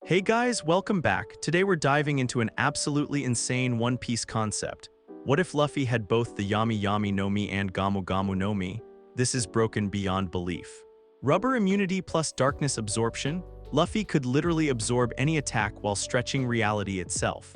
Hey guys, welcome back. Today we're diving into an absolutely insane One Piece concept. What if Luffy had both the Yami-Yami no Mi and Gomu-Gomu no Mi? This is broken beyond belief. Rubber immunity plus darkness absorption? Luffy could literally absorb any attack while stretching reality itself.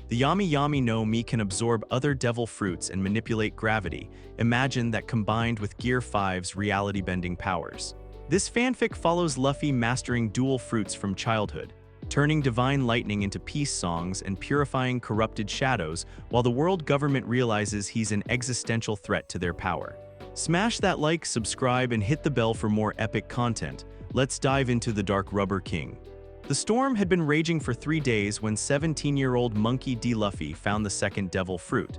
The Yami-Yami no Mi can absorb other devil fruits and manipulate gravity. Imagine that combined with Gear 5's reality-bending powers. This fanfic follows Luffy mastering dual fruits from childhood, turning divine lightning into peace songs and purifying corrupted shadows, while the world government realizes he's an existential threat to their power. Smash that like, subscribe, and hit the bell for more epic content. Let's dive into the Dark Rubber King. The storm had been raging for 3 days when 17-year-old Monkey D. Luffy found the second devil fruit.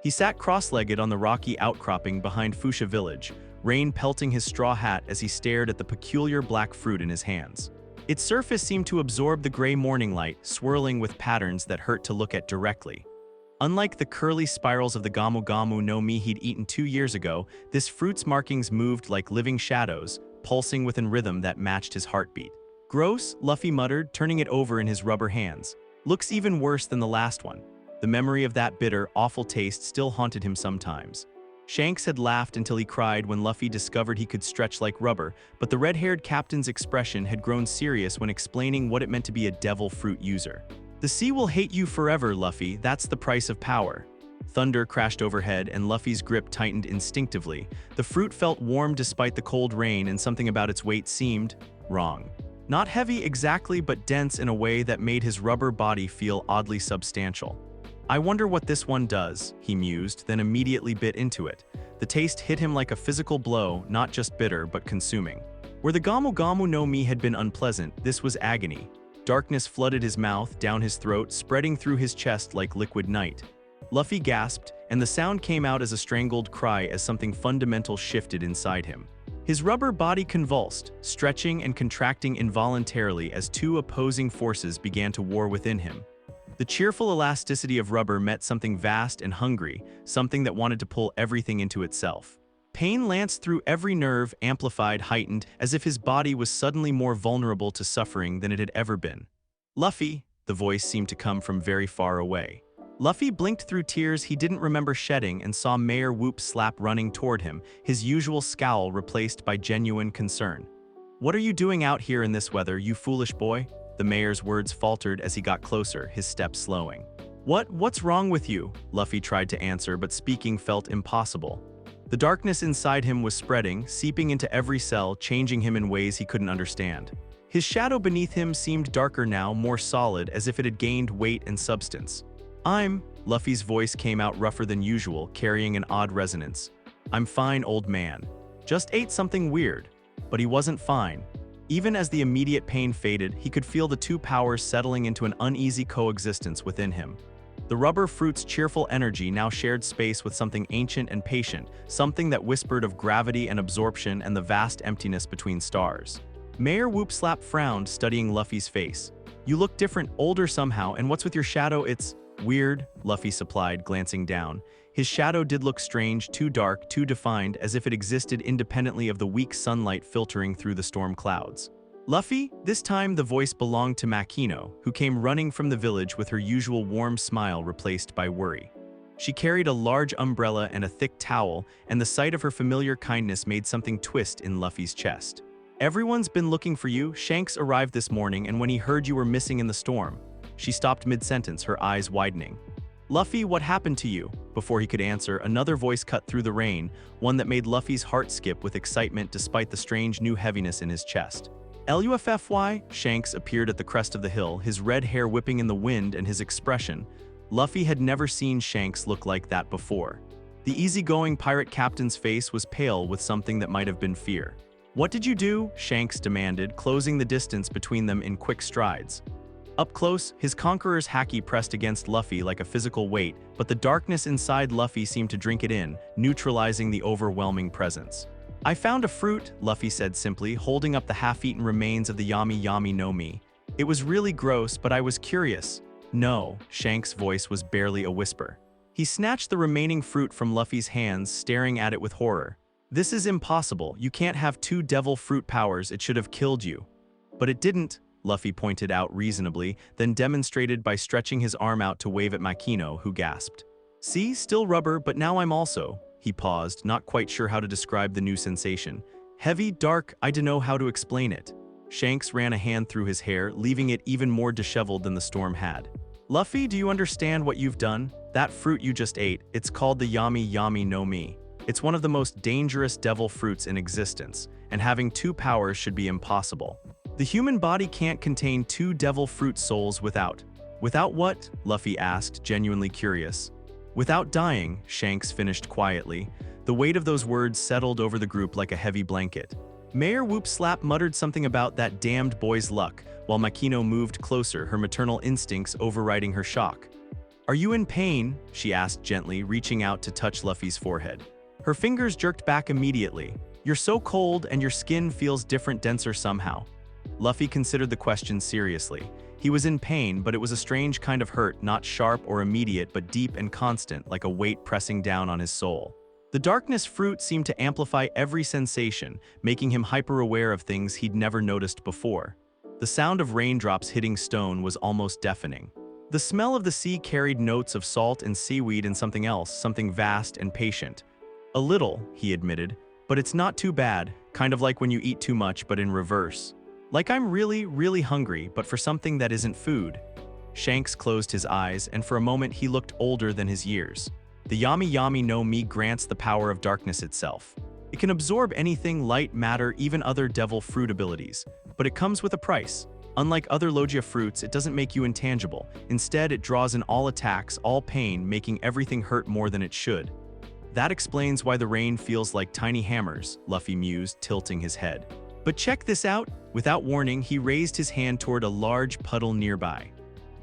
He sat cross-legged on the rocky outcropping behind Fuchsia Village, rain pelting his straw hat as he stared at the peculiar black fruit in his hands. Its surface seemed to absorb the gray morning light, swirling with patterns that hurt to look at directly. Unlike the curly spirals of the Gomu-Gomu no Mi he'd eaten 2 years ago, this fruit's markings moved like living shadows, pulsing with a rhythm that matched his heartbeat. "Gross," Luffy muttered, turning it over in his rubber hands. "Looks even worse than the last one." The memory of that bitter, awful taste still haunted him sometimes. Shanks had laughed until he cried when Luffy discovered he could stretch like rubber, but the red-haired captain's expression had grown serious when explaining what it meant to be a devil fruit user. "The sea will hate you forever, Luffy, that's the price of power." Thunder crashed overhead and Luffy's grip tightened instinctively. The fruit felt warm despite the cold rain, and something about its weight seemed wrong. Not heavy exactly, but dense in a way that made his rubber body feel oddly substantial. "I wonder what this one does," he mused, then immediately bit into it. The taste hit him like a physical blow, not just bitter, but consuming. Where the Gomu-Gomu no Mi had been unpleasant, this was agony. Darkness flooded his mouth, down his throat, spreading through his chest like liquid night. Luffy gasped, and the sound came out as a strangled cry as something fundamental shifted inside him. His rubber body convulsed, stretching and contracting involuntarily as two opposing forces began to war within him. The cheerful elasticity of rubber met something vast and hungry, something that wanted to pull everything into itself. Pain lanced through every nerve, amplified, heightened, as if his body was suddenly more vulnerable to suffering than it had ever been. "Luffy," the voice seemed to come from very far away. Luffy blinked through tears he didn't remember shedding and saw Mayor Whoop Slap running toward him, his usual scowl replaced by genuine concern. "What are you doing out here in this weather, you foolish boy?" The mayor's words faltered as he got closer, his steps slowing. What's wrong with you?" Luffy tried to answer, but speaking felt impossible. The darkness inside him was spreading, seeping into every cell, changing him in ways he couldn't understand. His shadow beneath him seemed darker now, more solid, as if it had gained weight and substance. Luffy's voice came out rougher than usual, carrying an odd resonance. "I'm fine, old man. Just ate something weird." But he wasn't fine. Even as the immediate pain faded, he could feel the two powers settling into an uneasy coexistence within him. The rubber fruit's cheerful energy now shared space with something ancient and patient, something that whispered of gravity and absorption and the vast emptiness between stars. Mayor Whoop Slap frowned, studying Luffy's face. "You look different, older somehow, and what's with your shadow? It's weird," Luffy supplied, glancing down. His shadow did look strange, too dark, too defined, as if it existed independently of the weak sunlight filtering through the storm clouds. "Luffy?" This time the voice belonged to Makino, who came running from the village with her usual warm smile replaced by worry. She carried a large umbrella and a thick towel, and the sight of her familiar kindness made something twist in Luffy's chest. "Everyone's been looking for you. Shanks arrived this morning, and when he heard you were missing in the storm." She stopped mid-sentence, her eyes widening. "Luffy, what happened to you?" Before he could answer, another voice cut through the rain, one that made Luffy's heart skip with excitement despite the strange new heaviness in his chest. "Luffy?" Shanks appeared at the crest of the hill, his red hair whipping in the wind, and his expression. Luffy had never seen Shanks look like that before. The easygoing pirate captain's face was pale with something that might have been fear. "What did you do?" Shanks demanded, closing the distance between them in quick strides. Up close, his conqueror's haki pressed against Luffy like a physical weight, but the darkness inside Luffy seemed to drink it in, neutralizing the overwhelming presence. "I found a fruit," Luffy said simply, holding up the half-eaten remains of the Yami-Yami no Mi. "It was really gross, but I was curious." "No," Shanks' voice was barely a whisper. He snatched the remaining fruit from Luffy's hands, staring at it with horror. "This is impossible. You can't have two devil fruit powers. It should have killed you." "But it didn't," Luffy pointed out reasonably, then demonstrated by stretching his arm out to wave at Makino, who gasped. See, still rubber, but now I'm also. He paused, not quite sure how to describe the new sensation. Heavy, dark, I don't know how to explain it. Shanks ran a hand through his hair, leaving it even more disheveled than the storm had. Luffy, do you understand what you've done? That fruit you just ate, it's called the Yami-Yami no Mi. It's one of the most dangerous devil fruits in existence, and having two powers should be impossible. The human body can't contain two devil fruit souls without. Without what? Luffy asked, genuinely curious. Without dying, Shanks finished quietly. The weight of those words settled over the group like a heavy blanket. Mayor Whoop-Slap muttered something about that damned boy's luck, while Makino moved closer, her maternal instincts overriding her shock. Are you in pain? She asked gently, reaching out to touch Luffy's forehead. Her fingers jerked back immediately. You're so cold and your skin feels different, denser somehow. Luffy considered the question seriously. He was in pain, but it was a strange kind of hurt, not sharp or immediate, but deep and constant, like a weight pressing down on his soul. The darkness fruit seemed to amplify every sensation, making him hyper-aware of things he'd never noticed before. The sound of raindrops hitting stone was almost deafening. The smell of the sea carried notes of salt and seaweed and something else, something vast and patient. A little, he admitted, but it's not too bad, kind of like when you eat too much but in reverse. Like I'm really, really hungry, but for something that isn't food. Shanks closed his eyes, and for a moment he looked older than his years. The Yami-Yami no Mi grants the power of darkness itself. It can absorb anything, light, matter, even other devil fruit abilities. But it comes with a price. Unlike other Logia fruits, it doesn't make you intangible. Instead, it draws in all attacks, all pain, making everything hurt more than it should. That explains why the rain feels like tiny hammers, Luffy mused, tilting his head. But check this out. Without warning, he raised his hand toward a large puddle nearby.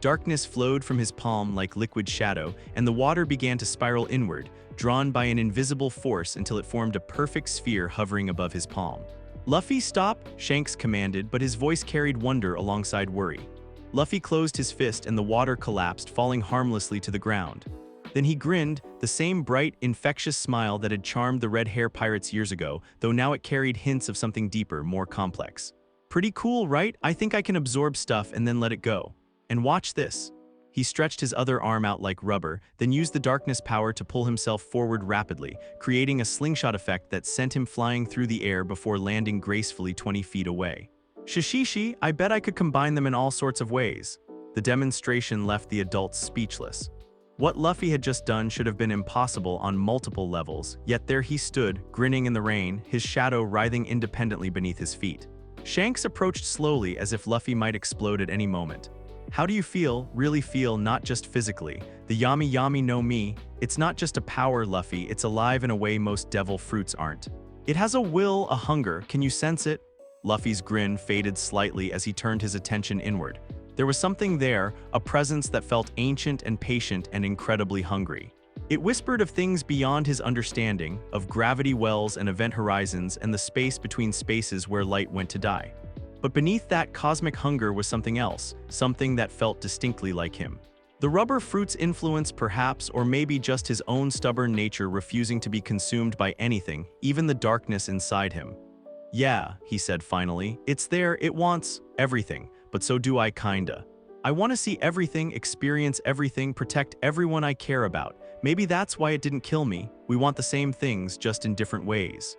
Darkness flowed from his palm like liquid shadow, and the water began to spiral inward, drawn by an invisible force until it formed a perfect sphere hovering above his palm. Luffy, stop, Shanks commanded, but his voice carried wonder alongside worry. Luffy closed his fist and the water collapsed, falling harmlessly to the ground. Then he grinned, the same bright, infectious smile that had charmed the red hair pirates years ago, though now it carried hints of something deeper, more complex. Pretty cool, right? I think I can absorb stuff and then let it go. And watch this. He stretched his other arm out like rubber, then used the darkness power to pull himself forward rapidly, creating a slingshot effect that sent him flying through the air before landing gracefully 20 feet away. Shishishi, I bet I could combine them in all sorts of ways. The demonstration left the adults speechless. What Luffy had just done should have been impossible on multiple levels, yet there he stood, grinning in the rain, his shadow writhing independently beneath his feet. Shanks approached slowly as if Luffy might explode at any moment. How do you feel, really feel, not just physically? The Yami-Yami no Mi, it's not just a power, Luffy, it's alive in a way most devil fruits aren't. It has a will, a hunger, can you sense it? Luffy's grin faded slightly as he turned his attention inward. There was something there, a presence that felt ancient and patient and incredibly hungry. It whispered of things beyond his understanding, of gravity wells and event horizons and the space between spaces where light went to die. But beneath that cosmic hunger was something else, something that felt distinctly like him. The rubber fruit's influence perhaps, or maybe just his own stubborn nature refusing to be consumed by anything, even the darkness inside him. Yeah, he said finally, it's there, it wants everything, but so do I kinda. I want to see everything, experience everything, protect everyone I care about. Maybe that's why it didn't kill me. We want the same things, just in different ways.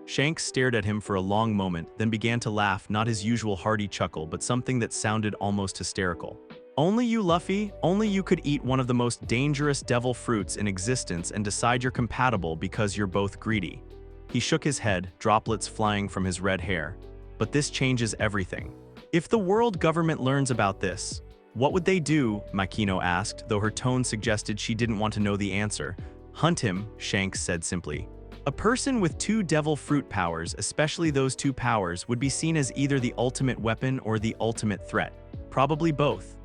Shanks stared at him for a long moment, then began to laugh, not his usual hearty chuckle, but something that sounded almost hysterical. Only you, Luffy, only you could eat one of the most dangerous devil fruits in existence and decide you're compatible because you're both greedy. He shook his head, droplets flying from his red hair. But this changes everything. If the world government learns about this, what would they do? Makino asked, though her tone suggested she didn't want to know the answer. Hunt him, Shanks said simply. A person with two devil fruit powers, especially those two powers, would be seen as either the ultimate weapon or the ultimate threat. Probably both.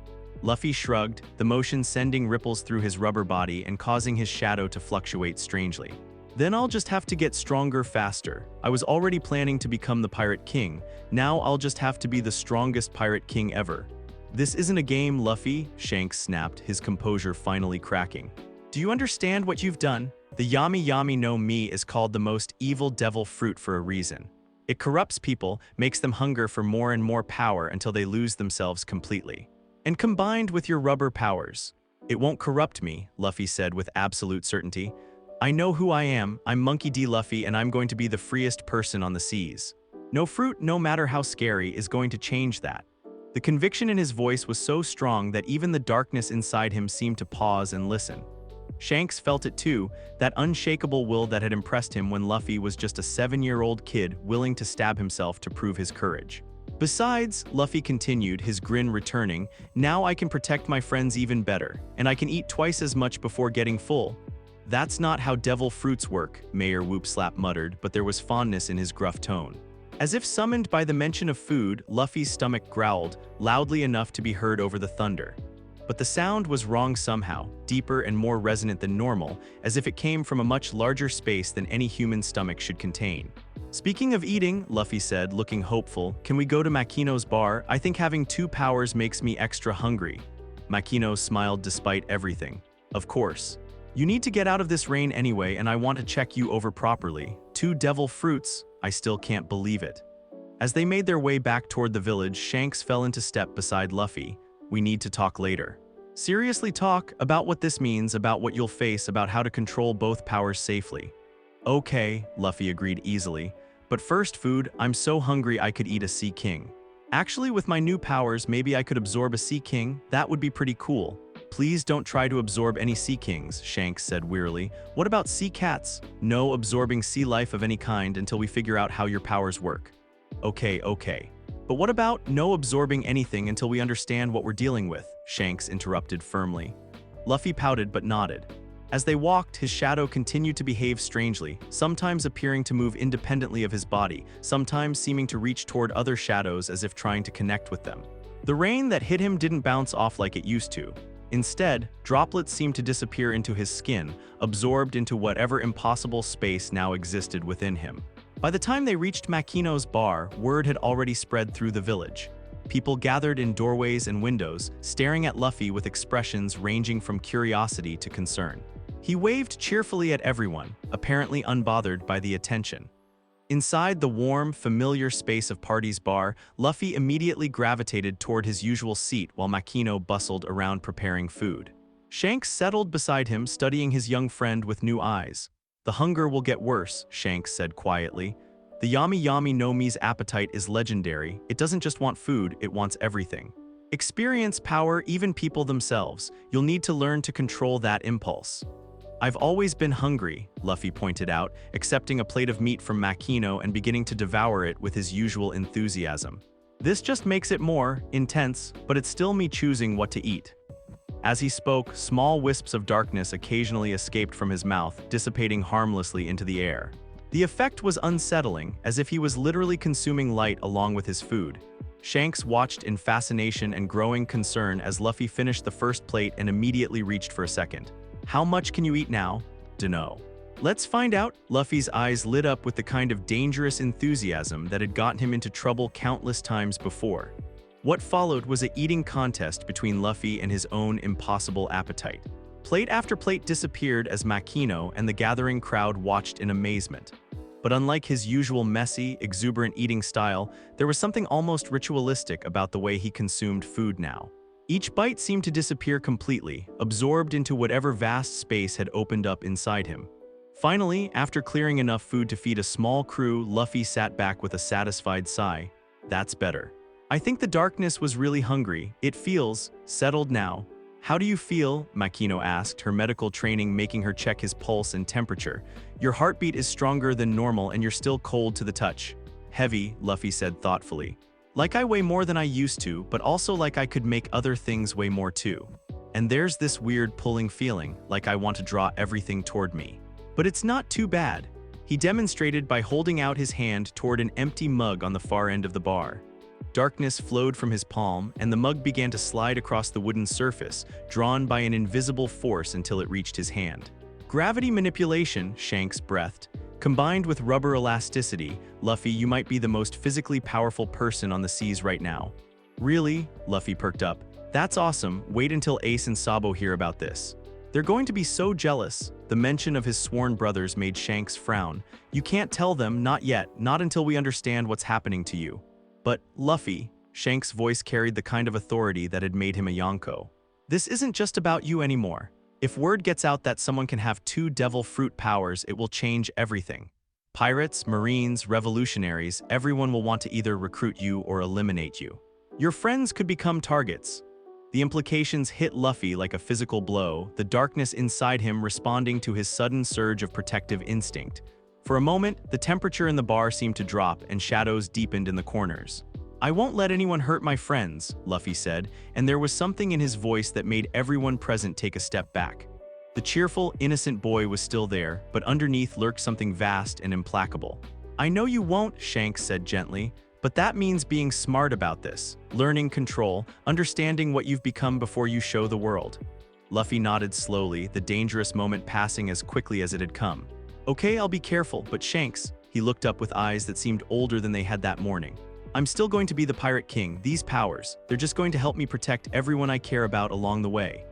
Luffy shrugged, the motion sending ripples through his rubber body and causing his shadow to fluctuate strangely. Then I'll just have to get stronger faster. I was already planning to become the Pirate King. Now I'll just have to be the strongest Pirate King ever. This isn't a game, Luffy, Shanks snapped, his composure finally cracking. Do you understand what you've done? The Yami-Yami no Mi is called the most evil devil fruit for a reason. It corrupts people, makes them hunger for more and more power until they lose themselves completely. And combined with your rubber powers, it won't corrupt me, Luffy said with absolute certainty. I know who I am, I'm Monkey D. Luffy, and I'm going to be the freest person on the seas. No fruit, no matter how scary, is going to change that. The conviction in his voice was so strong that even the darkness inside him seemed to pause and listen. Shanks felt it too, that unshakable will that had impressed him when Luffy was just a 7-year-old kid willing to stab himself to prove his courage. Besides, Luffy continued, his grin returning, now I can protect my friends even better, and I can eat twice as much before getting full. That's not how devil fruits work, Mayor Whoopslap muttered, but there was fondness in his gruff tone. As if summoned by the mention of food, Luffy's stomach growled, loudly enough to be heard over the thunder. But the sound was wrong somehow, deeper and more resonant than normal, as if it came from a much larger space than any human stomach should contain. Speaking of eating, Luffy said, looking hopeful, can we go to Makino's bar? I think having 2 powers makes me extra hungry. Makino smiled despite everything. Of course. You need to get out of this rain anyway, and I want to check you over properly. 2 devil fruits, I still can't believe it. As they made their way back toward the village, Shanks fell into step beside Luffy. We need to talk later. Seriously talk about what this means, about what you'll face, about how to control both powers safely. Okay, Luffy agreed easily. But first food, I'm so hungry I could eat a Sea King. Actually, with my new powers, maybe I could absorb a Sea King. That would be pretty cool. Please don't try to absorb any Sea Kings, Shanks said wearily. What about sea cats? No absorbing sea life of any kind until we figure out how your powers work. Okay. But what about no absorbing anything until we understand what we're dealing with? Shanks interrupted firmly. Luffy pouted but nodded. As they walked, his shadow continued to behave strangely, sometimes appearing to move independently of his body, sometimes seeming to reach toward other shadows as if trying to connect with them. The rain that hit him didn't bounce off like it used to. Instead, droplets seemed to disappear into his skin, absorbed into whatever impossible space now existed within him. By the time they reached Makino's bar, word had already spread through the village. People gathered in doorways and windows, staring at Luffy with expressions ranging from curiosity to concern. He waved cheerfully at everyone, apparently unbothered by the attention. Inside the warm, familiar space of Party's bar, Luffy immediately gravitated toward his usual seat while Makino bustled around preparing food. Shanks settled beside him, studying his young friend with new eyes. The hunger will get worse, Shanks said quietly. The Yami-Yami no Mi's appetite is legendary. It doesn't just want food, it wants everything. Experience, power, even people themselves. You'll need to learn to control that impulse. I've always been hungry, Luffy pointed out, accepting a plate of meat from Makino and beginning to devour it with his usual enthusiasm. This just makes it more intense, but it's still me choosing what to eat. As he spoke, small wisps of darkness occasionally escaped from his mouth, dissipating harmlessly into the air. The effect was unsettling, as if he was literally consuming light along with his food. Shanks watched in fascination and growing concern as Luffy finished the first plate and immediately reached for a second. How much can you eat now? Dunno. Let's find out. Luffy's eyes lit up with the kind of dangerous enthusiasm that had gotten him into trouble countless times before. What followed was an eating contest between Luffy and his own impossible appetite. Plate after plate disappeared as Makino and the gathering crowd watched in amazement. But unlike his usual messy, exuberant eating style, there was something almost ritualistic about the way he consumed food now. Each bite seemed to disappear completely, absorbed into whatever vast space had opened up inside him. Finally, after clearing enough food to feed a small crew, Luffy sat back with a satisfied sigh. That's better. I think the darkness was really hungry. It feels settled now. How do you feel? Makino asked, her medical training making her check his pulse and temperature. Your heartbeat is stronger than normal and you're still cold to the touch. Heavy, Luffy said thoughtfully. Like I weigh more than I used to, but also like I could make other things weigh more too. And there's this weird pulling feeling, like I want to draw everything toward me. But it's not too bad. He demonstrated by holding out his hand toward an empty mug on the far end of the bar. Darkness flowed from his palm, and the mug began to slide across the wooden surface, drawn by an invisible force until it reached his hand. Gravity manipulation, Shanks breathed. Combined with rubber elasticity, Luffy, you might be the most physically powerful person on the seas right now. Really? Luffy perked up. That's awesome. Wait until Ace and Sabo hear about this. They're going to be so jealous. The mention of his sworn brothers made Shanks frown. "You can't tell them, not yet, not until we understand what's happening to you." "But, Luffy," Shanks' voice carried the kind of authority that had made him a Yonko. "This isn't just about you anymore. If word gets out that someone can have 2 devil fruit powers, it will change everything. Pirates, Marines, revolutionaries, everyone will want to either recruit you or eliminate you. Your friends could become targets." The implications hit Luffy like a physical blow, the darkness inside him responding to his sudden surge of protective instinct. For a moment, the temperature in the bar seemed to drop and shadows deepened in the corners. "I won't let anyone hurt my friends," Luffy said, and there was something in his voice that made everyone present take a step back. The cheerful, innocent boy was still there, but underneath lurked something vast and implacable. "I know you won't," Shanks said gently, "but that means being smart about this, learning control, understanding what you've become before you show the world." Luffy nodded slowly, the dangerous moment passing as quickly as it had come. "Okay, I'll be careful, but Shanks," he looked up with eyes that seemed older than they had that morning. "I'm still going to be the Pirate King. These powers, they're just going to help me protect everyone I care about along the way."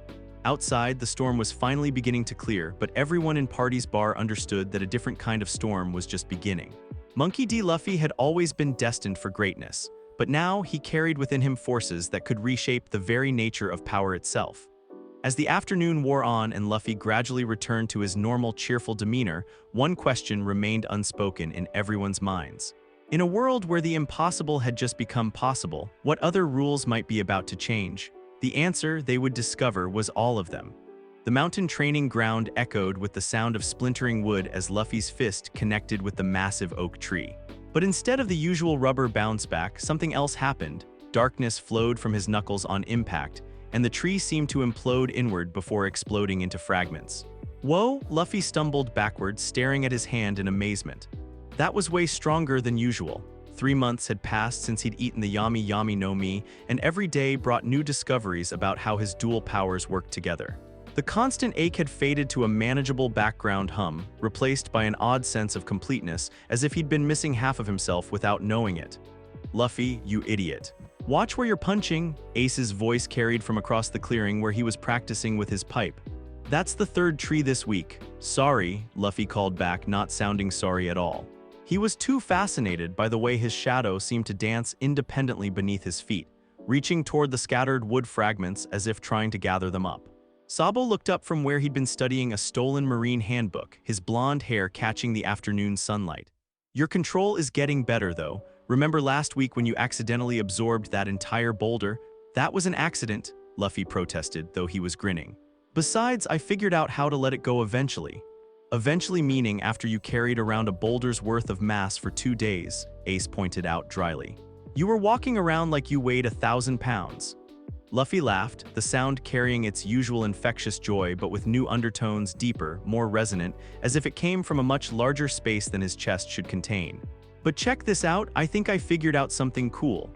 Outside, the storm was finally beginning to clear, but everyone in Party's bar understood that a different kind of storm was just beginning. Monkey D. Luffy had always been destined for greatness, but now he carried within him forces that could reshape the very nature of power itself. As the afternoon wore on and Luffy gradually returned to his normal cheerful demeanor, one question remained unspoken in everyone's minds. In a world where the impossible had just become possible, what other rules might be about to change? The answer they would discover was all of them. The mountain training ground echoed with the sound of splintering wood as Luffy's fist connected with the massive oak tree. But instead of the usual rubber bounce back, something else happened. Darkness flowed from his knuckles on impact, and the tree seemed to implode inward before exploding into fragments. "Whoa!" Luffy stumbled backwards, staring at his hand in amazement. That was way stronger than usual. 3 months had passed since he'd eaten the Yami-Yami no Mi, and every day brought new discoveries about how his dual powers worked together. The constant ache had faded to a manageable background hum, replaced by an odd sense of completeness, as if he'd been missing half of himself without knowing it. "Luffy, you idiot. Watch where you're punching," Ace's voice carried from across the clearing where he was practicing with his pipe. "That's the 3rd tree this week." "Sorry," Luffy called back, not sounding sorry at all. He was too fascinated by the way his shadow seemed to dance independently beneath his feet, reaching toward the scattered wood fragments as if trying to gather them up. Sabo looked up from where he'd been studying a stolen marine handbook, his blonde hair catching the afternoon sunlight. "Your control is getting better, though. Remember last week when you accidentally absorbed that entire boulder? That was an accident," Luffy protested, though he was grinning. "Besides, I figured out how to let it go eventually." "Eventually meaning after you carried around a boulder's worth of mass for 2 days, Ace pointed out dryly. "You were walking around like you weighed 1,000 pounds. Luffy laughed, the sound carrying its usual infectious joy but with new undertones, deeper, more resonant, as if it came from a much larger space than his chest should contain. "But check this out, I think I figured out something cool."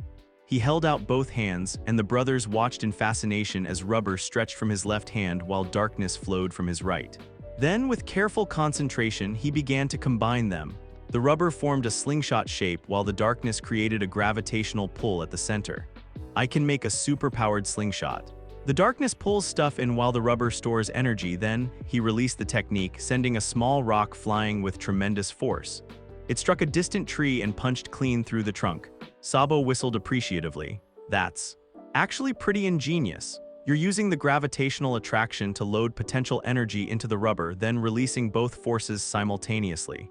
He held out both hands, and the brothers watched in fascination as rubber stretched from his left hand while darkness flowed from his right. Then, with careful concentration, he began to combine them. The rubber formed a slingshot shape while the darkness created a gravitational pull at the center. "I can make a super-powered slingshot." The darkness pulls stuff in while the rubber stores energy, then he released the technique, sending a small rock flying with tremendous force. It struck a distant tree and punched clean through the trunk. Sabo whistled appreciatively. "That's actually pretty ingenious. You're using the gravitational attraction to load potential energy into the rubber, then releasing both forces simultaneously."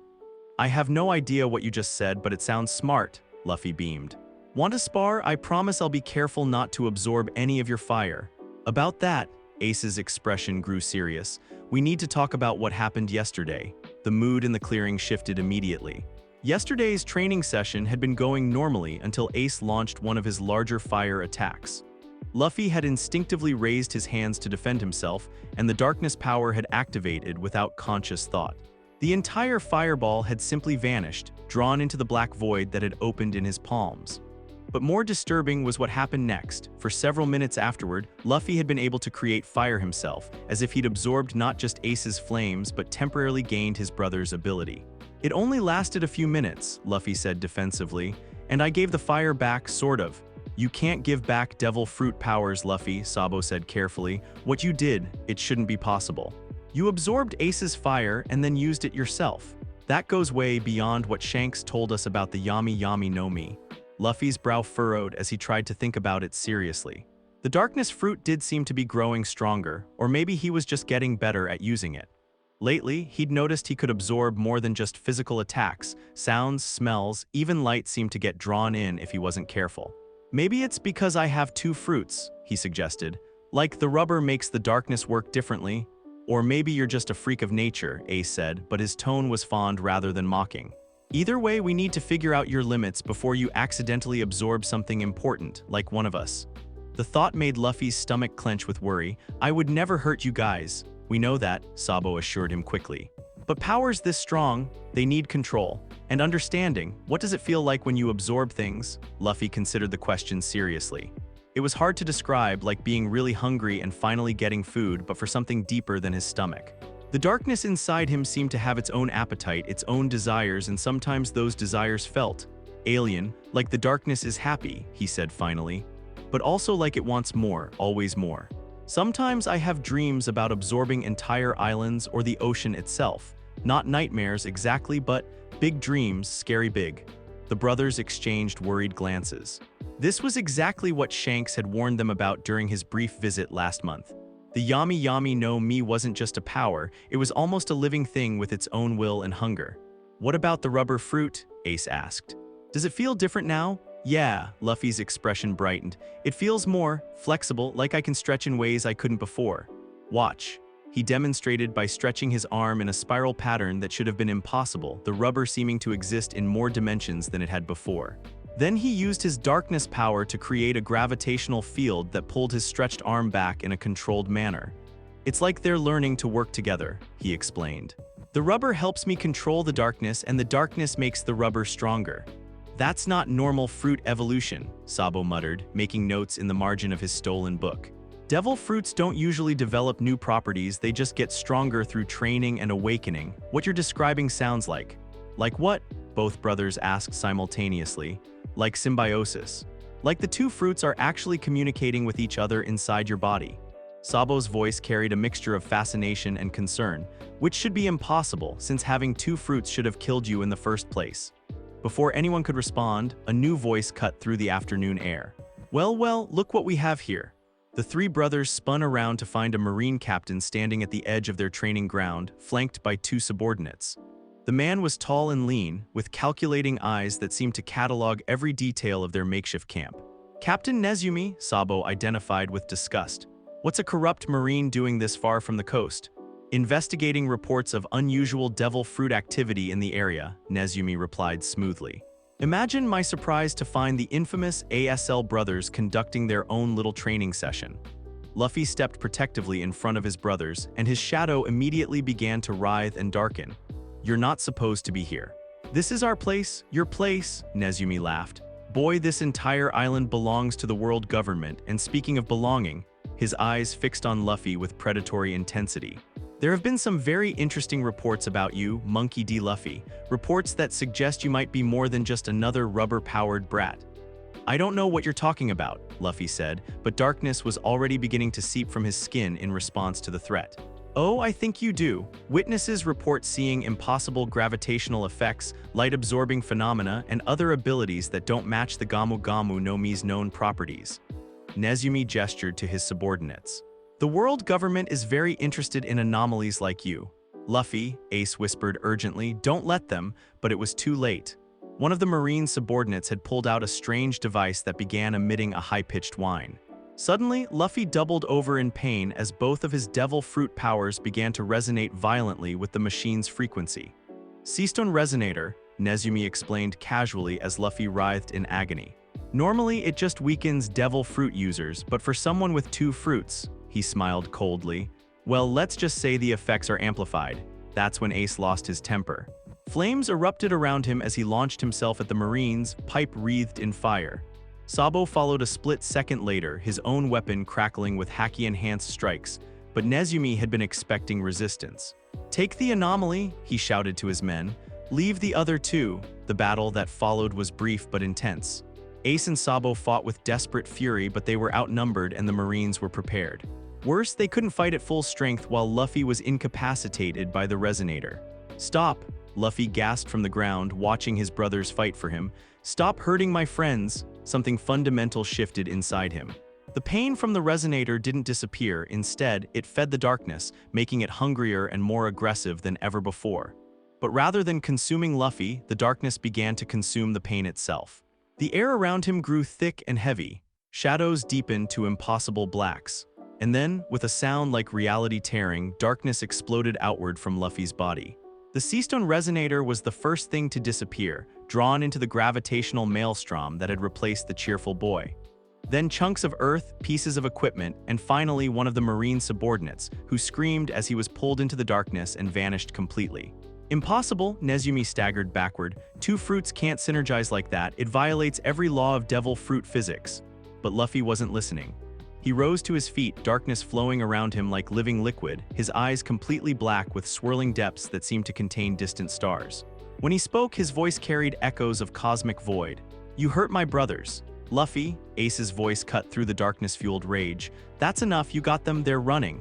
"I have no idea what you just said, but it sounds smart," Luffy beamed. "Want to spar? I promise I'll be careful not to absorb any of your fire." "About that," Ace's expression grew serious, "we need to talk about what happened yesterday." The mood in the clearing shifted immediately. Yesterday's training session had been going normally until Ace launched one of his larger fire attacks. Luffy had instinctively raised his hands to defend himself, and the darkness power had activated without conscious thought. The entire fireball had simply vanished, drawn into the black void that had opened in his palms. But more disturbing was what happened next. For several minutes afterward, Luffy had been able to create fire himself, as if he'd absorbed not just Ace's flames but temporarily gained his brother's ability. "It only lasted a few minutes," Luffy said defensively, "and I gave the fire back, sort of." "You can't give back devil fruit powers, Luffy," Sabo said carefully. "What you did, it shouldn't be possible." You absorbed Ace's fire and then used it yourself. That goes way beyond what Shanks told us about the Yami-Yami no Mi. Luffy's brow furrowed as he tried to think about it seriously. The darkness fruit did seem to be growing stronger, or maybe he was just getting better at using it. Lately, he'd noticed he could absorb more than just physical attacks. Sounds, smells, even light seemed to get drawn in if he wasn't careful. Maybe it's because I have two fruits, he suggested. Like the rubber makes the darkness work differently. Or maybe you're just a freak of nature, Ace said, but his tone was fond rather than mocking. Either way, we need to figure out your limits before you accidentally absorb something important, like one of us. The thought made Luffy's stomach clench with worry. I would never hurt you guys. We know that, Sabo assured him quickly. But powers this strong, they need control. And understanding. What does it feel like when you absorb things? Luffy considered the question seriously. It was hard to describe, like being really hungry and finally getting food, but for something deeper than his stomach. The darkness inside him seemed to have its own appetite, its own desires, and sometimes those desires felt alien, like the darkness is happy, he said finally, but also like it wants more, always more. Sometimes I have dreams about absorbing entire islands or the ocean itself. Not nightmares exactly, but big dreams, scary big. The brothers exchanged worried glances. This was exactly what Shanks had warned them about during his brief visit last month. The Yami-Yami no Mi wasn't just a power, it was almost a living thing with its own will and hunger. What about the rubber fruit? Ace asked. Does it feel different now? Yeah, Luffy's expression brightened. It feels more flexible, like I can stretch in ways I couldn't before. Watch. He demonstrated by stretching his arm in a spiral pattern that should have been impossible, the rubber seeming to exist in more dimensions than it had before. Then he used his darkness power to create a gravitational field that pulled his stretched arm back in a controlled manner. It's like they're learning to work together, he explained. The rubber helps me control the darkness and the darkness makes the rubber stronger. That's not normal fruit evolution, Sabo muttered, making notes in the margin of his stolen book. Devil fruits don't usually develop new properties, they just get stronger through training and awakening. What you're describing sounds like. Like what? Both brothers asked simultaneously. Like symbiosis. Like the two fruits are actually communicating with each other inside your body. Sabo's voice carried a mixture of fascination and concern, which should be impossible since having two fruits should have killed you in the first place. Before anyone could respond, a new voice cut through the afternoon air. Well, look what we have here. The three brothers spun around to find a marine captain standing at the edge of their training ground, flanked by two subordinates. The man was tall and lean, with calculating eyes that seemed to catalog every detail of their makeshift camp. Captain Nezumi, Sabo identified with disgust. What's a corrupt marine doing this far from the coast? Investigating reports of unusual devil fruit activity in the area, Nezumi replied smoothly. Imagine my surprise to find the infamous ASL brothers conducting their own little training session. Luffy stepped protectively in front of his brothers, and his shadow immediately began to writhe and darken. You're not supposed to be here. This is our place, your place, Nezumi laughed. Boy, this entire island belongs to the world government, and speaking of belonging, his eyes fixed on Luffy with predatory intensity. There have been some very interesting reports about you, Monkey D. Luffy, reports that suggest you might be more than just another rubber-powered brat. I don't know what you're talking about, Luffy said, but darkness was already beginning to seep from his skin in response to the threat. Oh, I think you do. Witnesses report seeing impossible gravitational effects, light-absorbing phenomena, and other abilities that don't match the Gomu-Gomu no Mi's known properties. Nezumi gestured to his subordinates. The world government is very interested in anomalies like you. Luffy, Ace whispered urgently, don't let them, but it was too late. One of the marine subordinates had pulled out a strange device that began emitting a high-pitched whine. Suddenly, Luffy doubled over in pain as both of his devil fruit powers began to resonate violently with the machine's frequency. Seastone Resonator, Nezumi explained casually as Luffy writhed in agony. Normally, it just weakens devil fruit users, but for someone with two fruits, he smiled coldly. Well, let's just say the effects are amplified. That's when Ace lost his temper. Flames erupted around him as he launched himself at the Marines, pipe wreathed in fire. Sabo followed a split second later, his own weapon crackling with haki-enhanced strikes, but Nezumi had been expecting resistance. Take the anomaly, he shouted to his men. Leave the other two. The battle that followed was brief but intense. Ace and Sabo fought with desperate fury, but they were outnumbered and the Marines were prepared. Worse, they couldn't fight at full strength while Luffy was incapacitated by the resonator. "Stop," Luffy gasped from the ground, watching his brothers fight for him. "Stop hurting my friends." Something fundamental shifted inside him. The pain from the resonator didn't disappear. Instead, it fed the darkness, making it hungrier and more aggressive than ever before. But rather than consuming Luffy, the darkness began to consume the pain itself. The air around him grew thick and heavy. Shadows deepened to impossible blacks. And then, with a sound like reality tearing, darkness exploded outward from Luffy's body. The Seastone resonator was the first thing to disappear, drawn into the gravitational maelstrom that had replaced the cheerful boy. Then chunks of earth, pieces of equipment, and finally one of the marine subordinates, who screamed as he was pulled into the darkness and vanished completely. "Impossible," Nezumi staggered backward. "Two fruits can't synergize like that. It violates every law of devil fruit physics." But Luffy wasn't listening. He rose to his feet, darkness flowing around him like living liquid, his eyes completely black with swirling depths that seemed to contain distant stars. When he spoke, his voice carried echoes of cosmic void. "You hurt my brothers." "Luffy," Ace's voice cut through the darkness-fueled rage. "That's enough, you got them, they're running."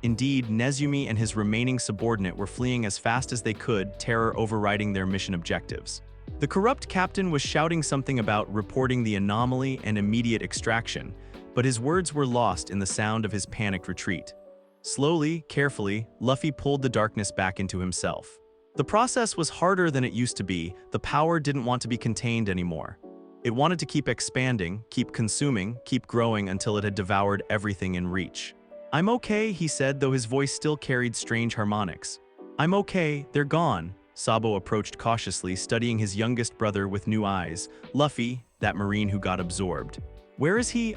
Indeed, Nezumi and his remaining subordinate were fleeing as fast as they could, terror overriding their mission objectives. The corrupt captain was shouting something about reporting the anomaly and immediate extraction, but his words were lost in the sound of his panicked retreat. Slowly, carefully, Luffy pulled the darkness back into himself. The process was harder than it used to be. The power didn't want to be contained anymore. It wanted to keep expanding, keep consuming, keep growing until it had devoured everything in reach. "I'm okay," he said, though his voice still carried strange harmonics. "I'm okay, they're gone." Sabo approached cautiously, studying his youngest brother with new eyes. "Luffy," that marine who got absorbed. "Where is he?"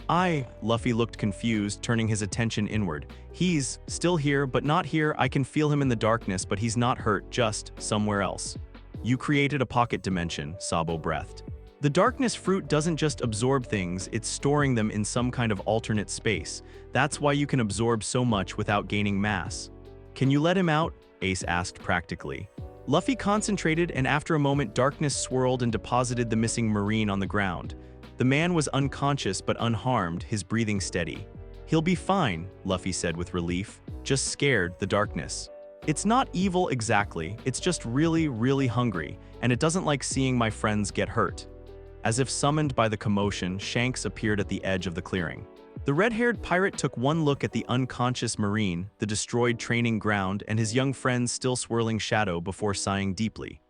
Luffy looked confused, turning his attention inward. "He's still here, but not here. I can feel him in the darkness, but he's not hurt, just somewhere else." "You created a pocket dimension," Sabo breathed. "The darkness fruit doesn't just absorb things, it's storing them in some kind of alternate space. That's why you can absorb so much without gaining mass." "Can you let him out?" Ace asked practically. Luffy concentrated, and after a moment darkness swirled and deposited the missing marine on the ground. The man was unconscious but unharmed, his breathing steady. "He'll be fine," Luffy said with relief. "Just scared, the darkness. It's not evil exactly, it's just really, really hungry, and it doesn't like seeing my friends get hurt." As if summoned by the commotion, Shanks appeared at the edge of the clearing. The red-haired pirate took one look at the unconscious marine, the destroyed training ground, and his young friend's still swirling shadow before sighing deeply.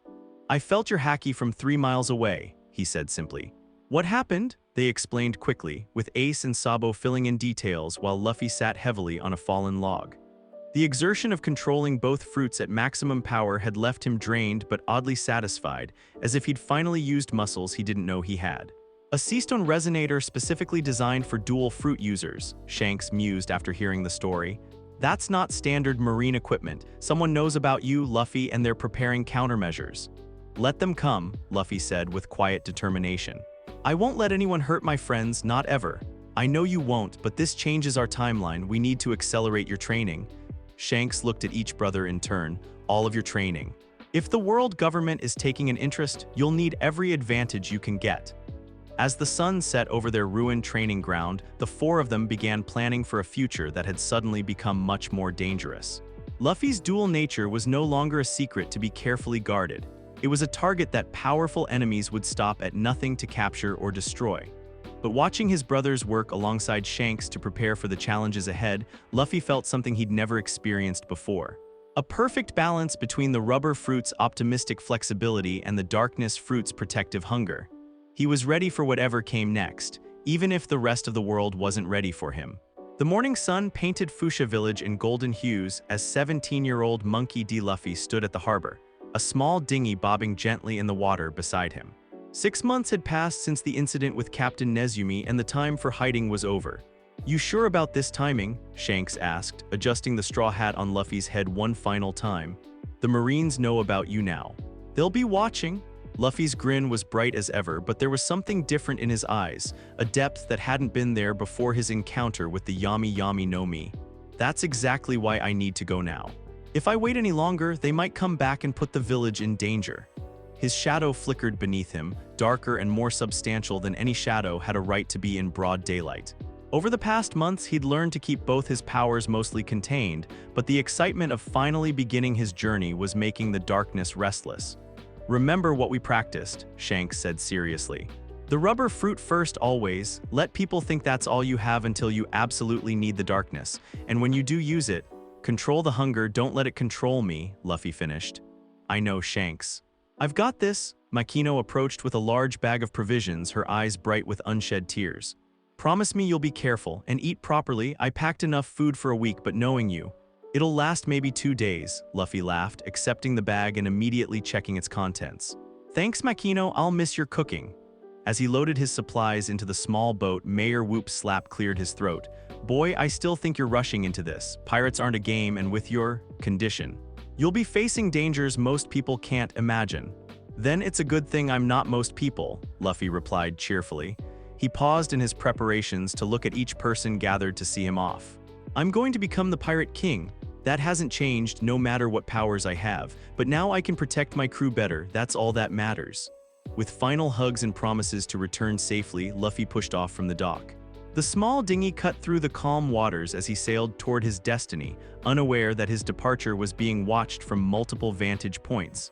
"I felt your haki from 3 miles away," he said simply. "What happened?" They explained quickly, with Ace and Sabo filling in details while Luffy sat heavily on a fallen log. The exertion of controlling both fruits at maximum power had left him drained but oddly satisfied, as if he'd finally used muscles he didn't know he had. "A Seastone resonator specifically designed for dual fruit users," Shanks mused after hearing the story. "That's not standard marine equipment. Someone knows about you, Luffy, and they're preparing countermeasures." "Let them come," Luffy said with quiet determination. "I won't let anyone hurt my friends, not ever." "I know you won't, but this changes our timeline. We need to accelerate your training." Shanks looked at each brother in turn. "All of your training. If the world government is taking an interest, you'll need every advantage you can get." As the sun set over their ruined training ground, the 4 of them began planning for a future that had suddenly become much more dangerous. Luffy's dual nature was no longer a secret to be carefully guarded. It was a target that powerful enemies would stop at nothing to capture or destroy. But watching his brothers work alongside Shanks to prepare for the challenges ahead, Luffy felt something he'd never experienced before. A perfect balance between the rubber fruit's optimistic flexibility and the darkness fruit's protective hunger. He was ready for whatever came next, even if the rest of the world wasn't ready for him. The morning sun painted Fuchsia Village in golden hues as 17-year-old Monkey D. Luffy stood at the harbor, a small dinghy bobbing gently in the water beside him. 6 months had passed since the incident with Captain Nezumi, and the time for hiding was over. "You sure about this timing?" Shanks asked, adjusting the straw hat on Luffy's head one final time. "The Marines know about you now. They'll be watching." Luffy's grin was bright as ever, but there was something different in his eyes, a depth that hadn't been there before his encounter with the Yami-Yami. "That's exactly why I need to go now. If I wait any longer, they might come back and put the village in danger." His shadow flickered beneath him, darker and more substantial than any shadow had a right to be in broad daylight. Over the past months, he'd learned to keep both his powers mostly contained, but the excitement of finally beginning his journey was making the darkness restless. "Remember what we practiced," Shanks said seriously. "The rubber fruit first always. Let people think that's all you have until you absolutely need the darkness. And when you do use it, control the hunger, don't let it control me," Luffy finished. "I know, Shanks. I've got this." Makino approached with a large bag of provisions, her eyes bright with unshed tears. "Promise me you'll be careful and eat properly. I packed enough food for a week, but knowing you, it'll last maybe 2 days," Luffy laughed, accepting the bag and immediately checking its contents. "Thanks, Makino, I'll miss your cooking." As he loaded his supplies into the small boat, Mayor Whoop's slap cleared his throat. "Boy, I still think you're rushing into this. Pirates aren't a game, and with your condition, you'll be facing dangers most people can't imagine." "Then it's a good thing I'm not most people," Luffy replied cheerfully. He paused in his preparations to look at each person gathered to see him off. "I'm going to become the Pirate King. That hasn't changed no matter what powers I have, but now I can protect my crew better, that's all that matters." With final hugs and promises to return safely, Luffy pushed off from the dock. The small dinghy cut through the calm waters as he sailed toward his destiny, unaware that his departure was being watched from multiple vantage points.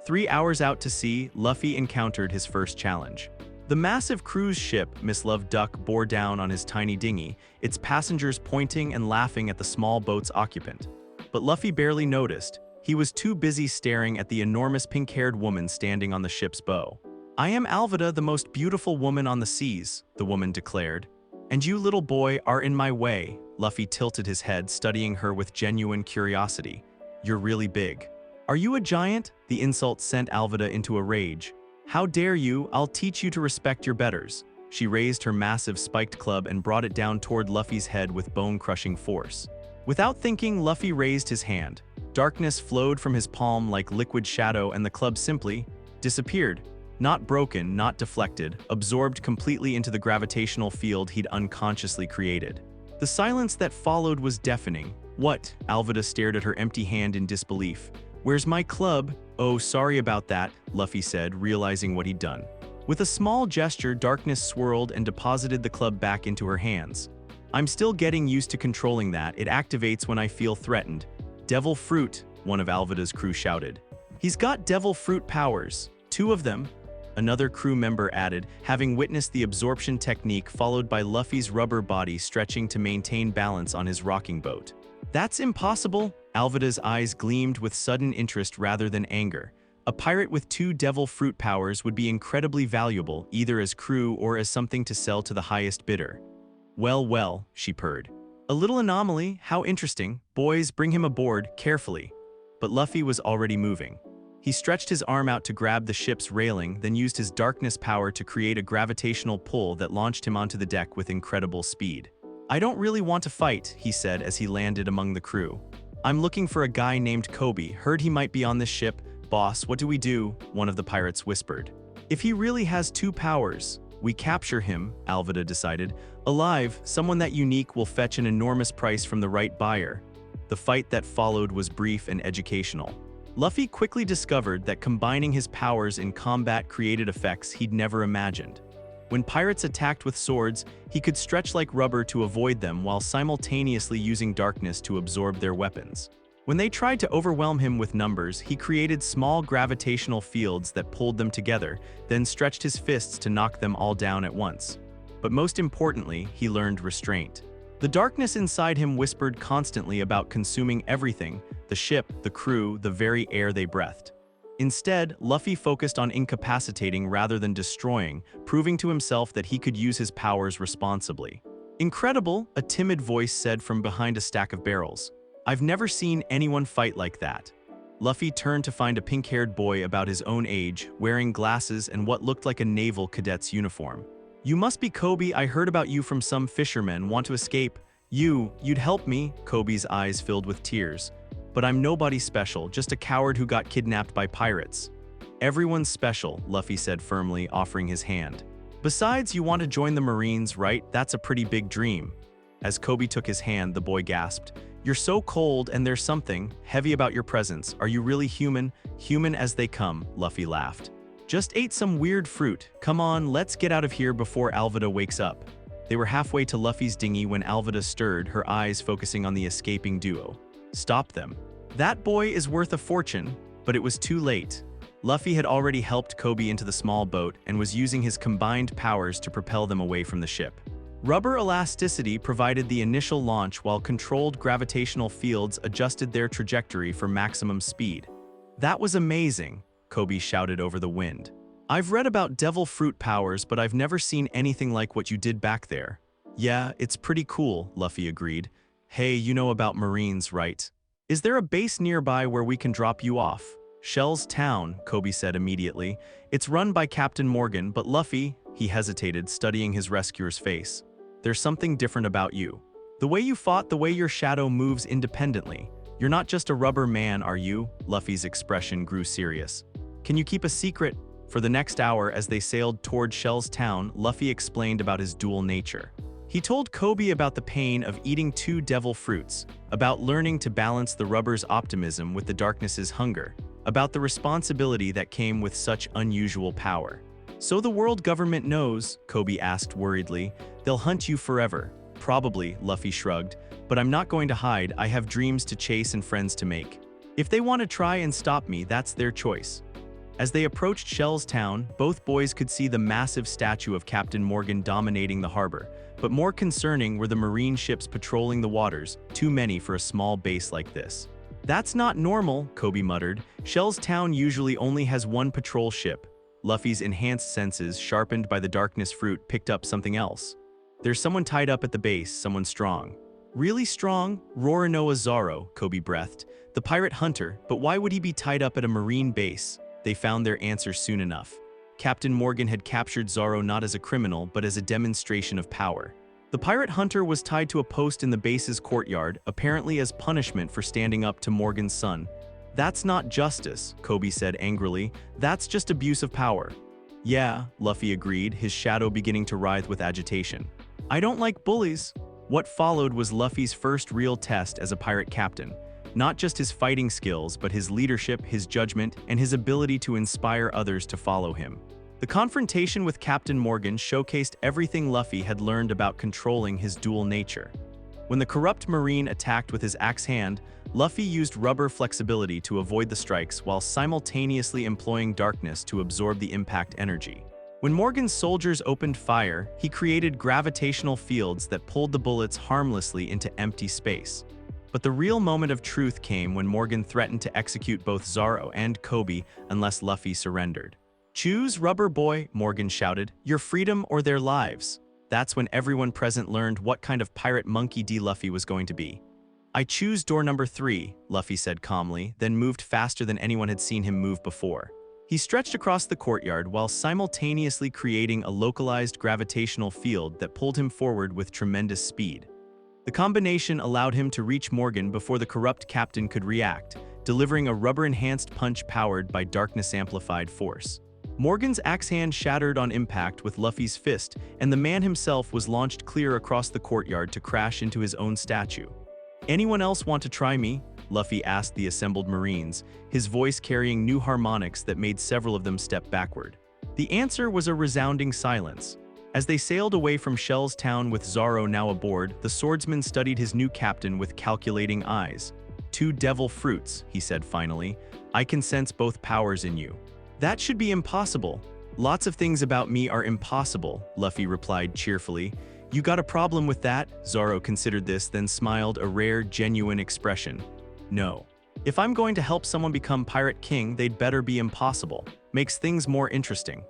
3 hours out to sea, Luffy encountered his first challenge. The massive cruise ship, Miss Love Duck, bore down on his tiny dinghy, its passengers pointing and laughing at the small boat's occupant. But Luffy barely noticed. He was too busy staring at the enormous pink-haired woman standing on the ship's bow. "I am Alvida, the most beautiful woman on the seas," the woman declared. "And you, little boy, are in my way." Luffy tilted his head, studying her with genuine curiosity. "You're really big. Are you a giant?" The insult sent Alvida into a rage. "How dare you? I'll teach you to respect your betters." She raised her massive spiked club and brought it down toward Luffy's head with bone-crushing force. Without thinking, Luffy raised his hand. Darkness flowed from his palm like liquid shadow, and the club simply disappeared. Not broken, not deflected, absorbed completely into the gravitational field he'd unconsciously created. The silence that followed was deafening. "What?" Alvida stared at her empty hand in disbelief. "Where's my club?" "Oh, sorry about that," Luffy said, realizing what he'd done. With a small gesture, Darkness swirled and deposited the club back into her hands. "I'm still getting used to controlling that. It activates when I feel threatened." "Devil fruit," one of Alvida's crew shouted. "He's got devil fruit powers. 2 of them," another crew member added, having witnessed the absorption technique followed by Luffy's rubber body stretching to maintain balance on his rocking boat. "That's impossible." Alvida's eyes gleamed with sudden interest rather than anger. A pirate with 2 devil fruit powers would be incredibly valuable, either as crew or as something to sell to the highest bidder. "Well, well," she purred. "A little anomaly, how interesting. Boys, bring him aboard, carefully." But Luffy was already moving. He stretched his arm out to grab the ship's railing, then used his darkness power to create a gravitational pull that launched him onto the deck with incredible speed. "I don't really want to fight," he said as he landed among the crew. "I'm looking for a guy named Koby. Heard he might be on this ship. Boss, what do we do?" one of the pirates whispered. "If he really has 2 powers, we capture him," Alvida decided. "Alive, someone that unique will fetch an enormous price from the right buyer." The fight that followed was brief and educational. Luffy quickly discovered that combining his powers in combat created effects he'd never imagined. When pirates attacked with swords, he could stretch like rubber to avoid them while simultaneously using darkness to absorb their weapons. When they tried to overwhelm him with numbers, he created small gravitational fields that pulled them together, then stretched his fists to knock them all down at once. But most importantly, he learned restraint. The darkness inside him whispered constantly about consuming everything, the ship, the crew, the very air they breathed. Instead, Luffy focused on incapacitating rather than destroying, proving to himself that he could use his powers responsibly. "Incredible," a timid voice said from behind a stack of barrels. "I've never seen anyone fight like that." Luffy turned to find a pink-haired boy about his own age, wearing glasses and what looked like a naval cadet's uniform. "You must be Koby. I heard about you from some fishermen. Want to escape? You'd help me." Koby's eyes filled with tears. "But I'm nobody special, just a coward who got kidnapped by pirates." "Everyone's special," Luffy said firmly, offering his hand. "Besides, you want to join the Marines, right? That's a pretty big dream." As Koby took his hand, the boy gasped. "You're so cold, and there's something heavy about your presence. Are you really human?" "Human as they come," Luffy laughed. "Just ate some weird fruit. Come on, let's get out of here before Alvida wakes up." They were halfway to Luffy's dinghy when Alvida stirred, her eyes focusing on the escaping duo. Stop them. That boy is worth a fortune, but it was too late. Luffy had already helped Koby into the small boat and was using his combined powers to propel them away from the ship. Rubber elasticity provided the initial launch while controlled gravitational fields adjusted their trajectory for maximum speed. That was amazing, Koby shouted over the wind. I've read about devil fruit powers, but I've never seen anything like what you did back there. Yeah, it's pretty cool, Luffy agreed. Hey, you know about Marines, right? Is there a base nearby where we can drop you off? Shell's Town, Koby said immediately. It's run by Captain Morgan, but Luffy, he hesitated, studying his rescuer's face. There's something different about you. The way you fought, the way your shadow moves independently. You're not just a rubber man, are you? Luffy's expression grew serious. Can you keep a secret? For the next hour, as they sailed toward Shell's Town, Luffy explained about his dual nature. He told Koby about the pain of eating 2 devil fruits, about learning to balance the rubber's optimism with the darkness's hunger, about the responsibility that came with such unusual power. So the world government knows, Koby asked worriedly, they'll hunt you forever. Probably, Luffy shrugged, but I'm not going to hide. I have dreams to chase and friends to make. If they want to try and stop me, that's their choice. As they approached Shell's Town, both boys could see the massive statue of Captain Morgan dominating the harbor, but more concerning were the marine ships patrolling the waters, too many for a small base like this. That's not normal, Koby muttered. Shell's Town usually only has 1 patrol ship. Luffy's enhanced senses, sharpened by the darkness fruit, picked up something else. There's someone tied up at the base, someone strong. Really strong? Roronoa Zoro, Koby breathed. The pirate hunter, but why would he be tied up at a marine base? They found their answer soon enough. Captain Morgan had captured Zoro not as a criminal, but as a demonstration of power. The pirate hunter was tied to a post in the base's courtyard, apparently as punishment for standing up to Morgan's son. That's not justice, Koby said angrily. That's just abuse of power. Yeah, Luffy agreed, his shadow beginning to writhe with agitation. I don't like bullies. What followed was Luffy's first real test as a pirate captain. Not just his fighting skills, but his leadership, his judgment, and his ability to inspire others to follow him. The confrontation with Captain Morgan showcased everything Luffy had learned about controlling his dual nature. When the corrupt marine attacked with his axe hand, Luffy used rubber flexibility to avoid the strikes while simultaneously employing darkness to absorb the impact energy. When Morgan's soldiers opened fire, he created gravitational fields that pulled the bullets harmlessly into empty space. But the real moment of truth came when Morgan threatened to execute both Zoro and Koby unless Luffy surrendered. Choose, rubber boy, Morgan shouted, your freedom or their lives. That's when everyone present learned what kind of pirate monkey D. Luffy was going to be. I choose door number 3, Luffy said calmly, then moved faster than anyone had seen him move before. He stretched across the courtyard while simultaneously creating a localized gravitational field that pulled him forward with tremendous speed. The combination allowed him to reach Morgan before the corrupt captain could react, delivering a rubber-enhanced punch powered by darkness-amplified force. Morgan's axe hand shattered on impact with Luffy's fist, and the man himself was launched clear across the courtyard to crash into his own statue. Anyone else want to try me? Luffy asked the assembled Marines, his voice carrying new harmonics that made several of them step backward. The answer was a resounding silence. As they sailed away from Shell's Town with Zoro now aboard, the swordsman studied his new captain with calculating eyes. 2 devil fruits, he said finally. I can sense both powers in you. That should be impossible. Lots of things about me are impossible, Luffy replied cheerfully. You got a problem with that? Zoro considered this, then smiled, a rare, genuine expression. No. If I'm going to help someone become Pirate King, they'd better be impossible. Makes things more interesting.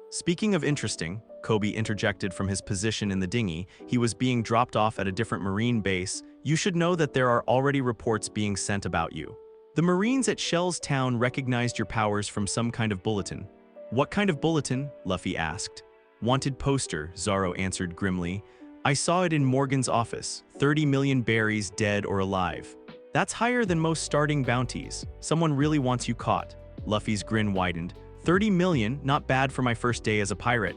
Speaking of interesting, Koby interjected from his position in the dinghy. He was being dropped off at a different marine base. You should know that there are already reports being sent about you. The Marines at Shell's Town recognized your powers from some kind of bulletin. What kind of bulletin? Luffy asked. Wanted poster, Zoro answered grimly. I saw it in Morgan's office. 30 million berries, dead or alive. That's higher than most starting bounties. Someone really wants you caught. Luffy's grin widened. 30 million, not bad for my first day as a pirate.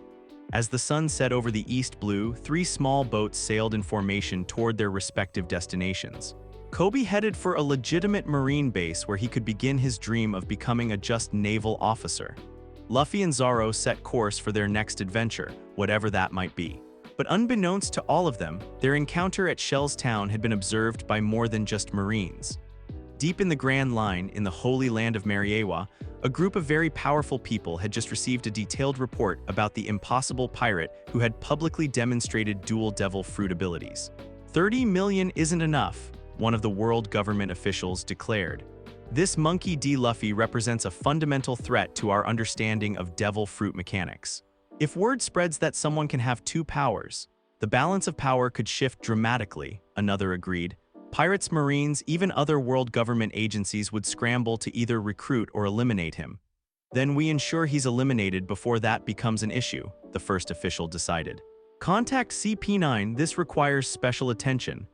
As the sun set over the east blue, 3 small boats sailed in formation toward their respective destinations. Koby headed for a legitimate marine base where he could begin his dream of becoming a just naval officer. Luffy and Zoro set course for their next adventure, whatever that might be. But unbeknownst to all of them, their encounter at Shell's Town had been observed by more than just Marines. Deep in the Grand Line, in the holy land of Mariewa, a group of very powerful people had just received a detailed report about the impossible pirate who had publicly demonstrated dual devil fruit abilities. 30 million isn't enough, one of the world government officials declared. This Monkey D. Luffy represents a fundamental threat to our understanding of devil fruit mechanics. If word spreads that someone can have two powers, the balance of power could shift dramatically, another agreed. Pirates, Marines, even other world government agencies would scramble to either recruit or eliminate him. Then we ensure he's eliminated before that becomes an issue, the first official decided. Contact CP9, this requires special attention.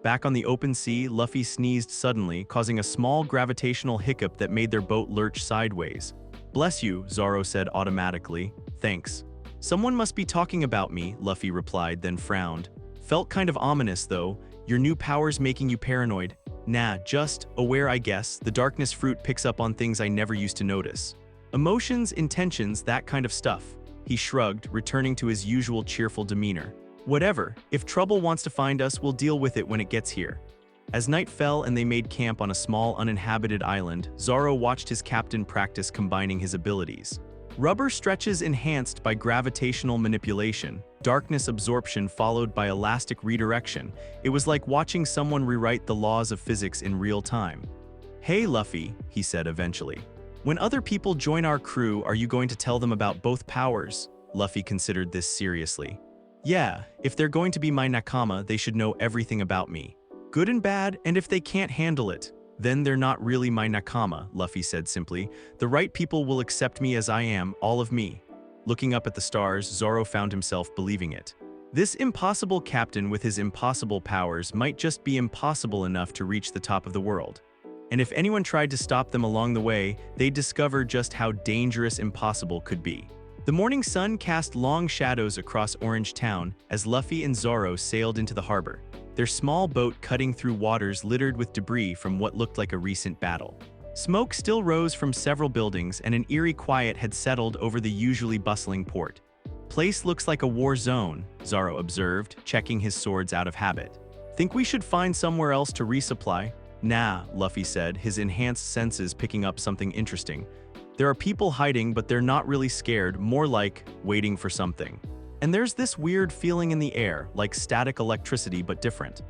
Back on the open sea, Luffy sneezed suddenly, causing a small gravitational hiccup that made their boat lurch sideways. Bless you, Zoro said automatically. Thanks. Someone must be talking about me, Luffy replied, then frowned. Felt kind of ominous though. Your new powers making you paranoid? Nah, just aware I guess. The darkness fruit picks up on things I never used to notice. Emotions, intentions, that kind of stuff. He shrugged, returning to his usual cheerful demeanor. Whatever, if trouble wants to find us, we'll deal with it when it gets here. As night fell and they made camp on a small uninhabited island, Zoro watched his captain practice combining his abilities. Rubber stretches enhanced by gravitational manipulation, darkness absorption followed by elastic redirection. It was like watching someone rewrite the laws of physics in real time. Hey Luffy, he said eventually. When other people join our crew, are you going to tell them about both powers? Luffy considered this seriously. Yeah, if they're going to be my nakama, they should know everything about me. Good and bad, and if they can't handle it, then they're not really my nakama, Luffy said simply. The right people will accept me as I am, all of me. Looking up at the stars, Zoro found himself believing it. This impossible captain with his impossible powers might just be impossible enough to reach the top of the world. And if anyone tried to stop them along the way, they'd discover just how dangerous impossible could be. The morning sun cast long shadows across Orange Town as Luffy and Zoro sailed into the harbor, their small boat cutting through waters littered with debris from what looked like a recent battle. Smoke still rose from several buildings and an eerie quiet had settled over the usually bustling port. Place looks like a war zone, Zoro observed, checking his swords out of habit. Think we should find somewhere else to resupply? Nah, Luffy said, his enhanced senses picking up something interesting. There are people hiding, but they're not really scared, more like waiting for something. And there's this weird feeling in the air, like static electricity but different.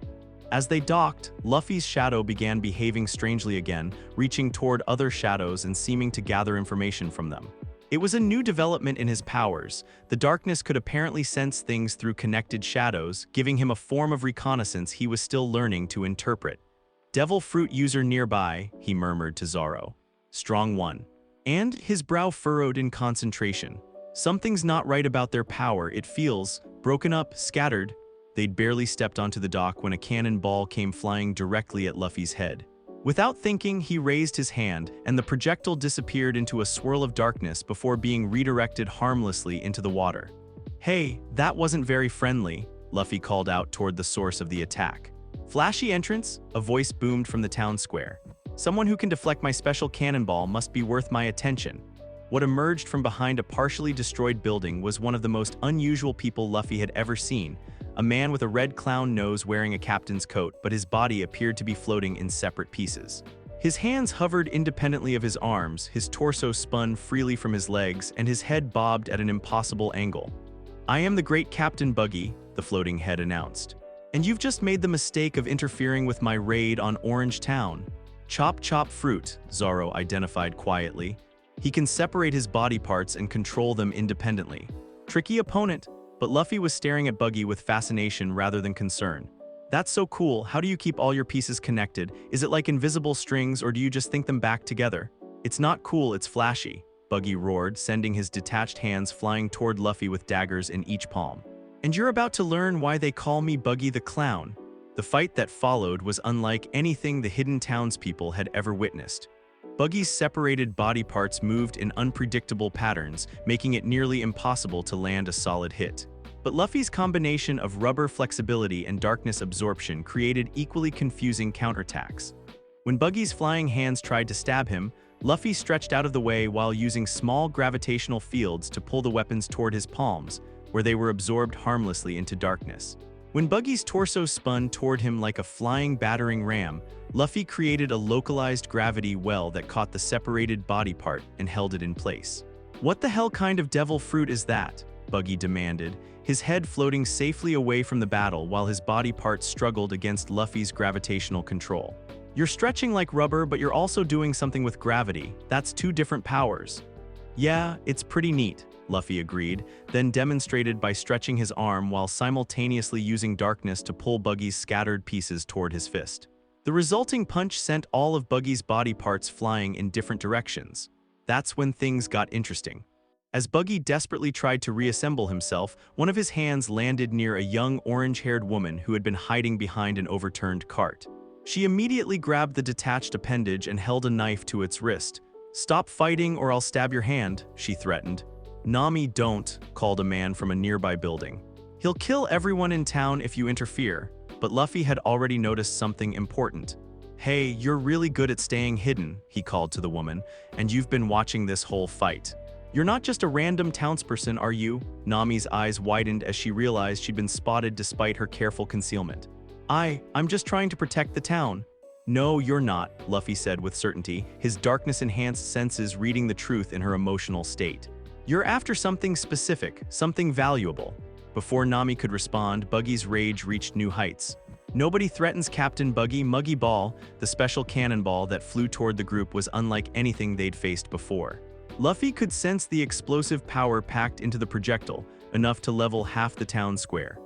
As they docked, Luffy's shadow began behaving strangely again, reaching toward other shadows and seeming to gather information from them. It was a new development in his powers. The darkness could apparently sense things through connected shadows, giving him a form of reconnaissance he was still learning to interpret. Devil fruit user nearby, he murmured to Zoro. Strong one. And his brow furrowed in concentration. Something's not right about their power, it feels broken up, scattered. They'd barely stepped onto the dock when a cannonball came flying directly at Luffy's head. Without thinking, he raised his hand, and the projectile disappeared into a swirl of darkness before being redirected harmlessly into the water. Hey, that wasn't very friendly, Luffy called out toward the source of the attack. Flashy entrance, a voice boomed from the town square. Someone who can deflect my special cannonball must be worth my attention. What emerged from behind a partially destroyed building was one of the most unusual people Luffy had ever seen, a man with a red clown nose wearing a captain's coat, but his body appeared to be floating in separate pieces. His hands hovered independently of his arms, his torso spun freely from his legs, and his head bobbed at an impossible angle. I am the great Captain Buggy, the floating head announced. And you've just made the mistake of interfering with my raid on Orange Town. Chop chop fruit, Zoro identified quietly. He can separate his body parts and control them independently. Tricky opponent, but Luffy was staring at Buggy with fascination rather than concern. That's so cool, how do you keep all your pieces connected? Is it like invisible strings or do you just think them back together? It's not cool, it's flashy, Buggy roared, sending his detached hands flying toward Luffy with daggers in each palm. And you're about to learn why they call me Buggy the Clown. The fight that followed was unlike anything the hidden townspeople had ever witnessed. Buggy's separated body parts moved in unpredictable patterns, making it nearly impossible to land a solid hit. But Luffy's combination of rubber flexibility and darkness absorption created equally confusing counterattacks. When Buggy's flying hands tried to stab him, Luffy stretched out of the way while using small gravitational fields to pull the weapons toward his palms, where they were absorbed harmlessly into darkness. When Buggy's torso spun toward him like a flying battering ram, Luffy created a localized gravity well that caught the separated body part and held it in place. "What the hell kind of devil fruit is that?" Buggy demanded, his head floating safely away from the battle while his body parts struggled against Luffy's gravitational control. "You're stretching like rubber, but you're also doing something with gravity. That's two different powers." "Yeah, it's pretty neat," Luffy agreed, then demonstrated by stretching his arm while simultaneously using darkness to pull Buggy's scattered pieces toward his fist. The resulting punch sent all of Buggy's body parts flying in different directions. That's when things got interesting. As Buggy desperately tried to reassemble himself, one of his hands landed near a young orange-haired woman who had been hiding behind an overturned cart. She immediately grabbed the detached appendage and held a knife to its wrist. "Stop fighting or I'll stab your hand," she threatened. "Nami, don't," called a man from a nearby building. "He'll kill everyone in town if you interfere." But Luffy had already noticed something important. "Hey, you're really good at staying hidden," he called to the woman, "and you've been watching this whole fight. You're not just a random townsperson, are you?" Nami's eyes widened as she realized she'd been spotted despite her careful concealment. I'm just trying to protect the town." "No, you're not," Luffy said with certainty, his darkness-enhanced senses reading the truth in her emotional state. "You're after something specific, something valuable." Before Nami could respond, Buggy's rage reached new heights. Nobody threatens Captain Buggy. Muggy Ball, the special cannonball that flew toward the group, was unlike anything they'd faced before. Luffy could sense the explosive power packed into the projectile, enough to level half the town square.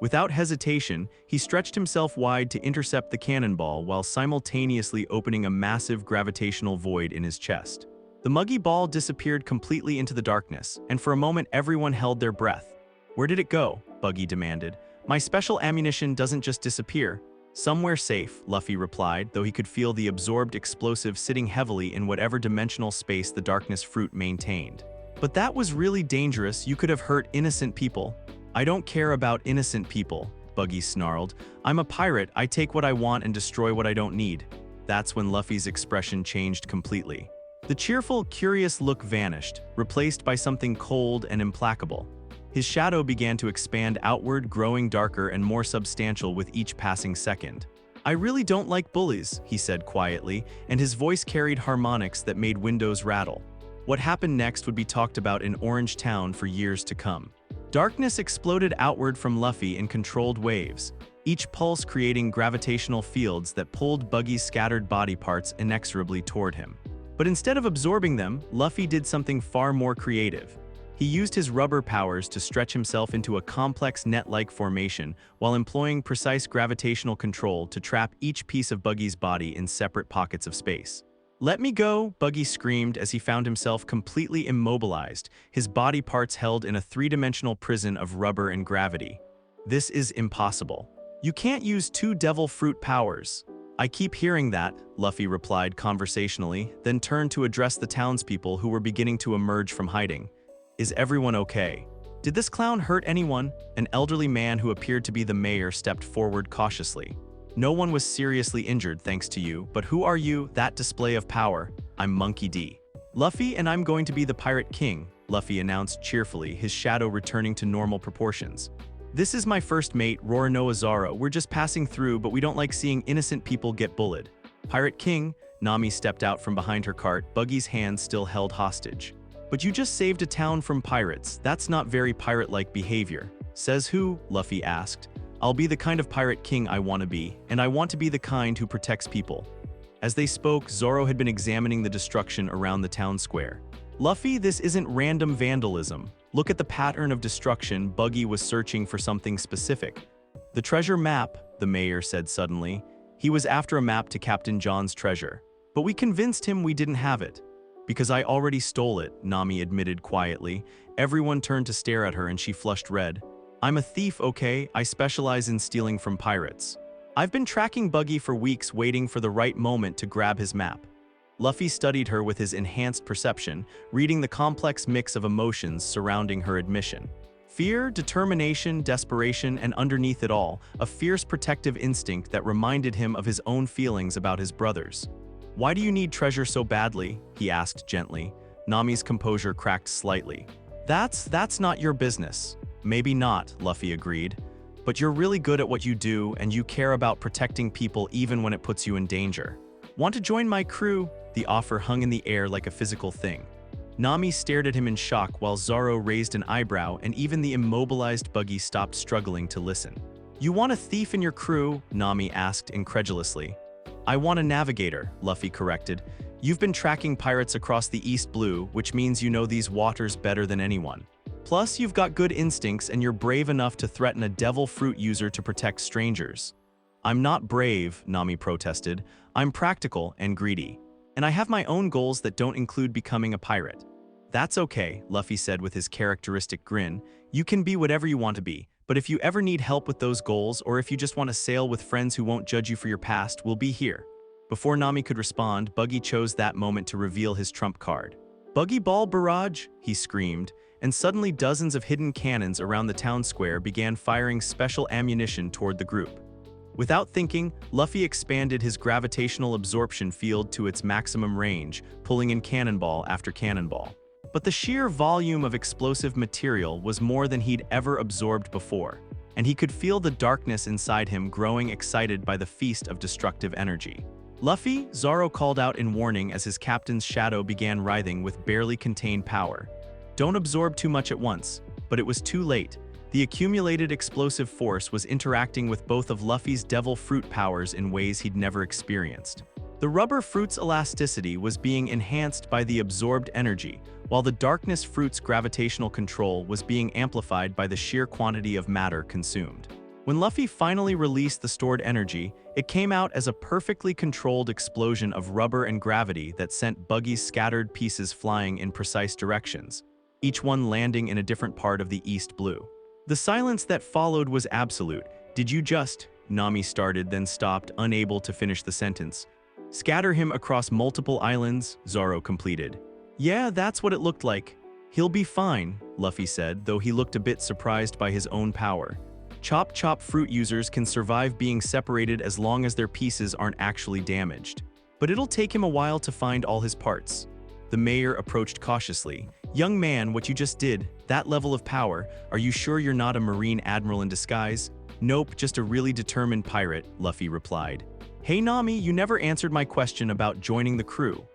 Without hesitation, he stretched himself wide to intercept the cannonball while simultaneously opening a massive gravitational void in his chest. The muggy ball disappeared completely into the darkness, and for a moment everyone held their breath. "Where did it go?" Buggy demanded. "My special ammunition doesn't just disappear." "Somewhere safe," Luffy replied, though he could feel the absorbed explosive sitting heavily in whatever dimensional space the darkness fruit maintained. "But that was really dangerous. You could have hurt innocent people." "I don't care about innocent people," Buggy snarled. "I'm a pirate. I take what I want and destroy what I don't need." That's when Luffy's expression changed completely. The cheerful, curious look vanished, replaced by something cold and implacable. His shadow began to expand outward, growing darker and more substantial with each passing second. "I really don't like bullies," he said quietly, and his voice carried harmonics that made windows rattle. What happened next would be talked about in Orange Town for years to come. Darkness exploded outward from Luffy in controlled waves, each pulse creating gravitational fields that pulled Buggy's scattered body parts inexorably toward him. But instead of absorbing them, Luffy did something far more creative. He used his rubber powers to stretch himself into a complex net-like formation while employing precise gravitational control to trap each piece of Buggy's body in separate pockets of space. "Let me go," Buggy screamed as he found himself completely immobilized, his body parts held in a three-dimensional prison of rubber and gravity. "This is impossible. You can't use two devil fruit powers." "I keep hearing that," Luffy replied conversationally, then turned to address the townspeople who were beginning to emerge from hiding. "Is everyone okay? Did this clown hurt anyone?" An elderly man who appeared to be the mayor stepped forward cautiously. "No one was seriously injured thanks to you, but who are you? That display of power?" "I'm Monkey D. Luffy, and I'm going to be the Pirate King," Luffy announced cheerfully, his shadow returning to normal proportions. "This is my first mate, Roronoa Zara. We're just passing through, but we don't like seeing innocent people get bullied." "Pirate King," Nami stepped out from behind her cart, Buggy's hand still held hostage. "But you just saved a town from pirates. That's not very pirate-like behavior." "Says who?" Luffy asked. "I'll be the kind of Pirate King I want to be, and I want to be the kind who protects people." As they spoke, Zoro had been examining the destruction around the town square. "Luffy, this isn't random vandalism. Look at the pattern of destruction." Buggy was searching for something specific. "The treasure map," the mayor said suddenly. "He was after a map to Captain John's treasure. But we convinced him we didn't have it." "Because I already stole it," Nami admitted quietly. Everyone turned to stare at her and she flushed red. "I'm a thief, okay? I specialize in stealing from pirates. I've been tracking Buggy for weeks, waiting for the right moment to grab his map." Luffy studied her with his enhanced perception, reading the complex mix of emotions surrounding her admission. Fear, determination, desperation, and underneath it all, a fierce protective instinct that reminded him of his own feelings about his brothers. "Why do you need treasure so badly?" he asked gently. Nami's composure cracked slightly. That's not your business." Maybe not, Luffy agreed. But you're really good at what you do and you care about protecting people even when it puts you in danger. Want to join my crew? The offer hung in the air like a physical thing. Nami stared at him in shock while Zoro raised an eyebrow and even the immobilized Buggy stopped struggling to listen. You want a thief in your crew? Nami asked incredulously. I want a navigator, Luffy corrected. You've been tracking pirates across the East Blue, which means you know these waters better than anyone. Plus, you've got good instincts and you're brave enough to threaten a devil fruit user to protect strangers. I'm not brave, Nami protested. I'm practical and greedy. And I have my own goals that don't include becoming a pirate. That's okay, Luffy said with his characteristic grin. You can be whatever you want to be, but if you ever need help with those goals or if you just want to sail with friends who won't judge you for your past, we'll be here. Before Nami could respond, Buggy chose that moment to reveal his trump card. Buggy Ball Barrage, he screamed, and suddenly dozens of hidden cannons around the town square began firing special ammunition toward the group. Without thinking, Luffy expanded his gravitational absorption field to its maximum range, pulling in cannonball after cannonball. But the sheer volume of explosive material was more than he'd ever absorbed before, and he could feel the darkness inside him growing excited by the feast of destructive energy. Luffy, Zoro called out in warning as his captain's shadow began writhing with barely contained power. Don't absorb too much at once, but it was too late. The accumulated explosive force was interacting with both of Luffy's devil fruit powers in ways he'd never experienced. The rubber fruit's elasticity was being enhanced by the absorbed energy, while the darkness fruit's gravitational control was being amplified by the sheer quantity of matter consumed. When Luffy finally released the stored energy, it came out as a perfectly controlled explosion of rubber and gravity that sent Buggy's scattered pieces flying in precise directions, each one landing in a different part of the East Blue. The silence that followed was absolute. Did you just, Nami started then stopped, unable to finish the sentence. Scatter him across multiple islands, Zoro completed. Yeah, that's what it looked like. He'll be fine, Luffy said, though he looked a bit surprised by his own power. Chop Chop fruit users can survive being separated as long as their pieces aren't actually damaged. But it'll take him a while to find all his parts. The mayor approached cautiously. Young man, what you just did, that level of power, are you sure you're not a marine admiral in disguise? Nope, just a really determined pirate, Luffy replied. Hey Nami, you never answered my question about joining the crew.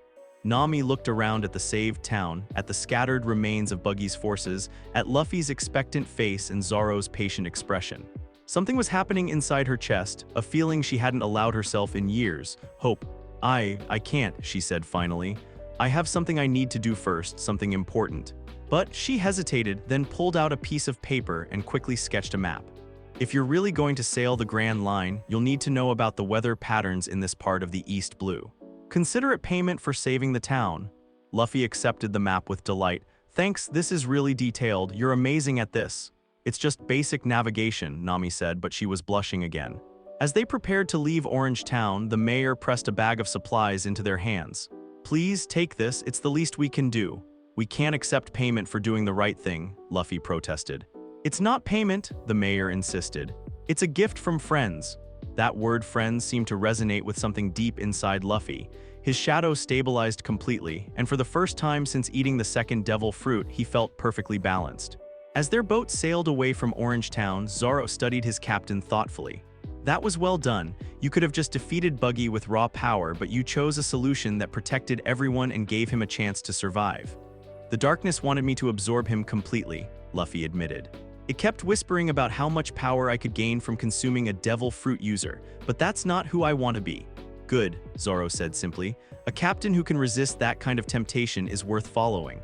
Nami looked around at the saved town, at the scattered remains of Buggy's forces, at Luffy's expectant face and Zoro's patient expression. Something was happening inside her chest, a feeling she hadn't allowed herself in years. Hope. I can't, she said finally. I have something I need to do first, something important. But she hesitated, then pulled out a piece of paper and quickly sketched a map. If you're really going to sail the Grand Line, you'll need to know about the weather patterns in this part of the East Blue. Consider it payment for saving the town. Luffy accepted the map with delight. Thanks, this is really detailed. You're amazing at this. It's just basic navigation, Nami said, but she was blushing again. As they prepared to leave Orange Town, the mayor pressed a bag of supplies into their hands. Please take this, it's the least we can do. We can't accept payment for doing the right thing, Luffy protested. It's not payment, the mayor insisted. It's a gift from friends. That word friends seemed to resonate with something deep inside Luffy. His shadow stabilized completely, and for the first time since eating the second devil fruit, he felt perfectly balanced. As their boat sailed away from Orange Town, Zoro studied his captain thoughtfully. That was well done. You could have just defeated Buggy with raw power, but you chose a solution that protected everyone and gave him a chance to survive. The darkness wanted me to absorb him completely, Luffy admitted. It kept whispering about how much power I could gain from consuming a devil fruit user, but that's not who I want to be. Good, Zoro said simply. A captain who can resist that kind of temptation is worth following.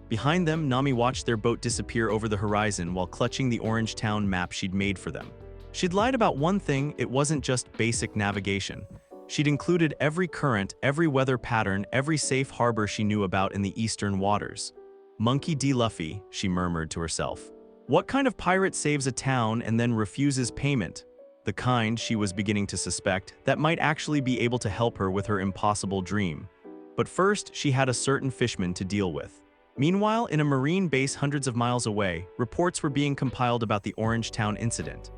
Behind them, Nami watched their boat disappear over the horizon while clutching the Orange Town map she'd made for them. She'd lied about one thing, it wasn't just basic navigation. She'd included every current, every weather pattern, every safe harbor she knew about in the eastern waters. Monkey D. Luffy, she murmured to herself. What kind of pirate saves a town and then refuses payment? The kind, she was beginning to suspect, that might actually be able to help her with her impossible dream. But first, she had a certain fishman to deal with. Meanwhile, in a marine base hundreds of miles away, reports were being compiled about the Orange Town incident.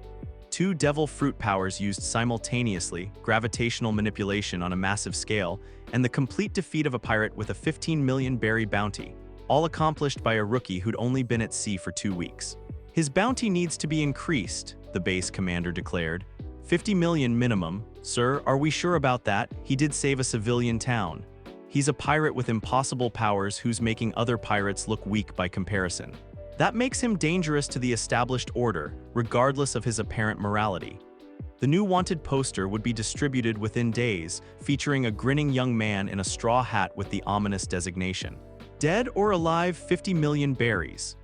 Two devil fruit powers used simultaneously, gravitational manipulation on a massive scale, and the complete defeat of a pirate with a 15 million berry bounty, all accomplished by a rookie who'd only been at sea for 2 weeks. His bounty needs to be increased, the base commander declared. 50 million minimum. Sir, are we sure about that? He did save a civilian town. He's a pirate with impossible powers who's making other pirates look weak by comparison. That makes him dangerous to the established order, regardless of his apparent morality. The new wanted poster would be distributed within days, featuring a grinning young man in a straw hat with the ominous designation. Dead or alive, 50 million berries.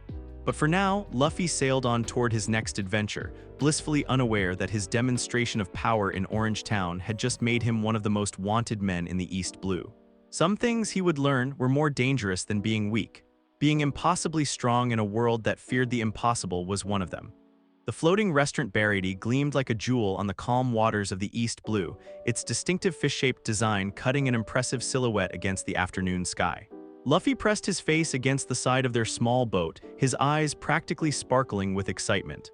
But for now, Luffy sailed on toward his next adventure, blissfully unaware that his demonstration of power in Orange Town had just made him one of the most wanted men in the East Blue. Some things he would learn were more dangerous than being weak. Being impossibly strong in a world that feared the impossible was one of them. The floating restaurant Baratie gleamed like a jewel on the calm waters of the East Blue, its distinctive fish-shaped design cutting an impressive silhouette against the afternoon sky. Luffy pressed his face against the side of their small boat, his eyes practically sparkling with excitement.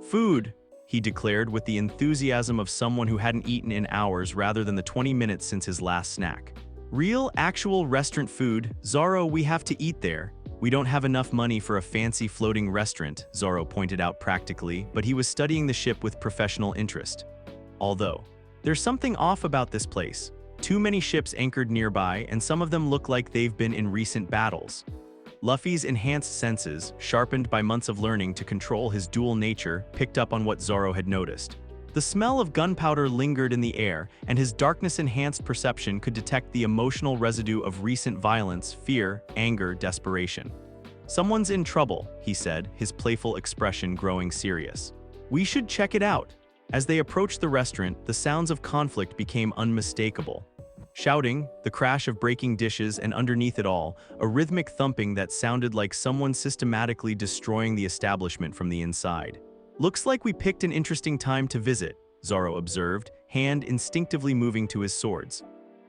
"Food," he declared with the enthusiasm of someone who hadn't eaten in hours rather than the 20 minutes since his last snack. "Real, actual restaurant food. Zoro, we have to eat there. We don't have enough money for a fancy floating restaurant," Zoro pointed out practically, but he was studying the ship with professional interest. Although, there's something off about this place. Too many ships anchored nearby, and some of them look like they've been in recent battles. Luffy's enhanced senses, sharpened by months of learning to control his dual nature, picked up on what Zoro had noticed. The smell of gunpowder lingered in the air, and his darkness-enhanced perception could detect the emotional residue of recent violence, fear, anger, desperation. "Someone's in trouble," he said, his playful expression growing serious. "We should check it out." As they approached the restaurant, the sounds of conflict became unmistakable. Shouting, the crash of breaking dishes, and underneath it all, a rhythmic thumping that sounded like someone systematically destroying the establishment from the inside. "Looks like we picked an interesting time to visit," Zoro observed, hand instinctively moving to his swords.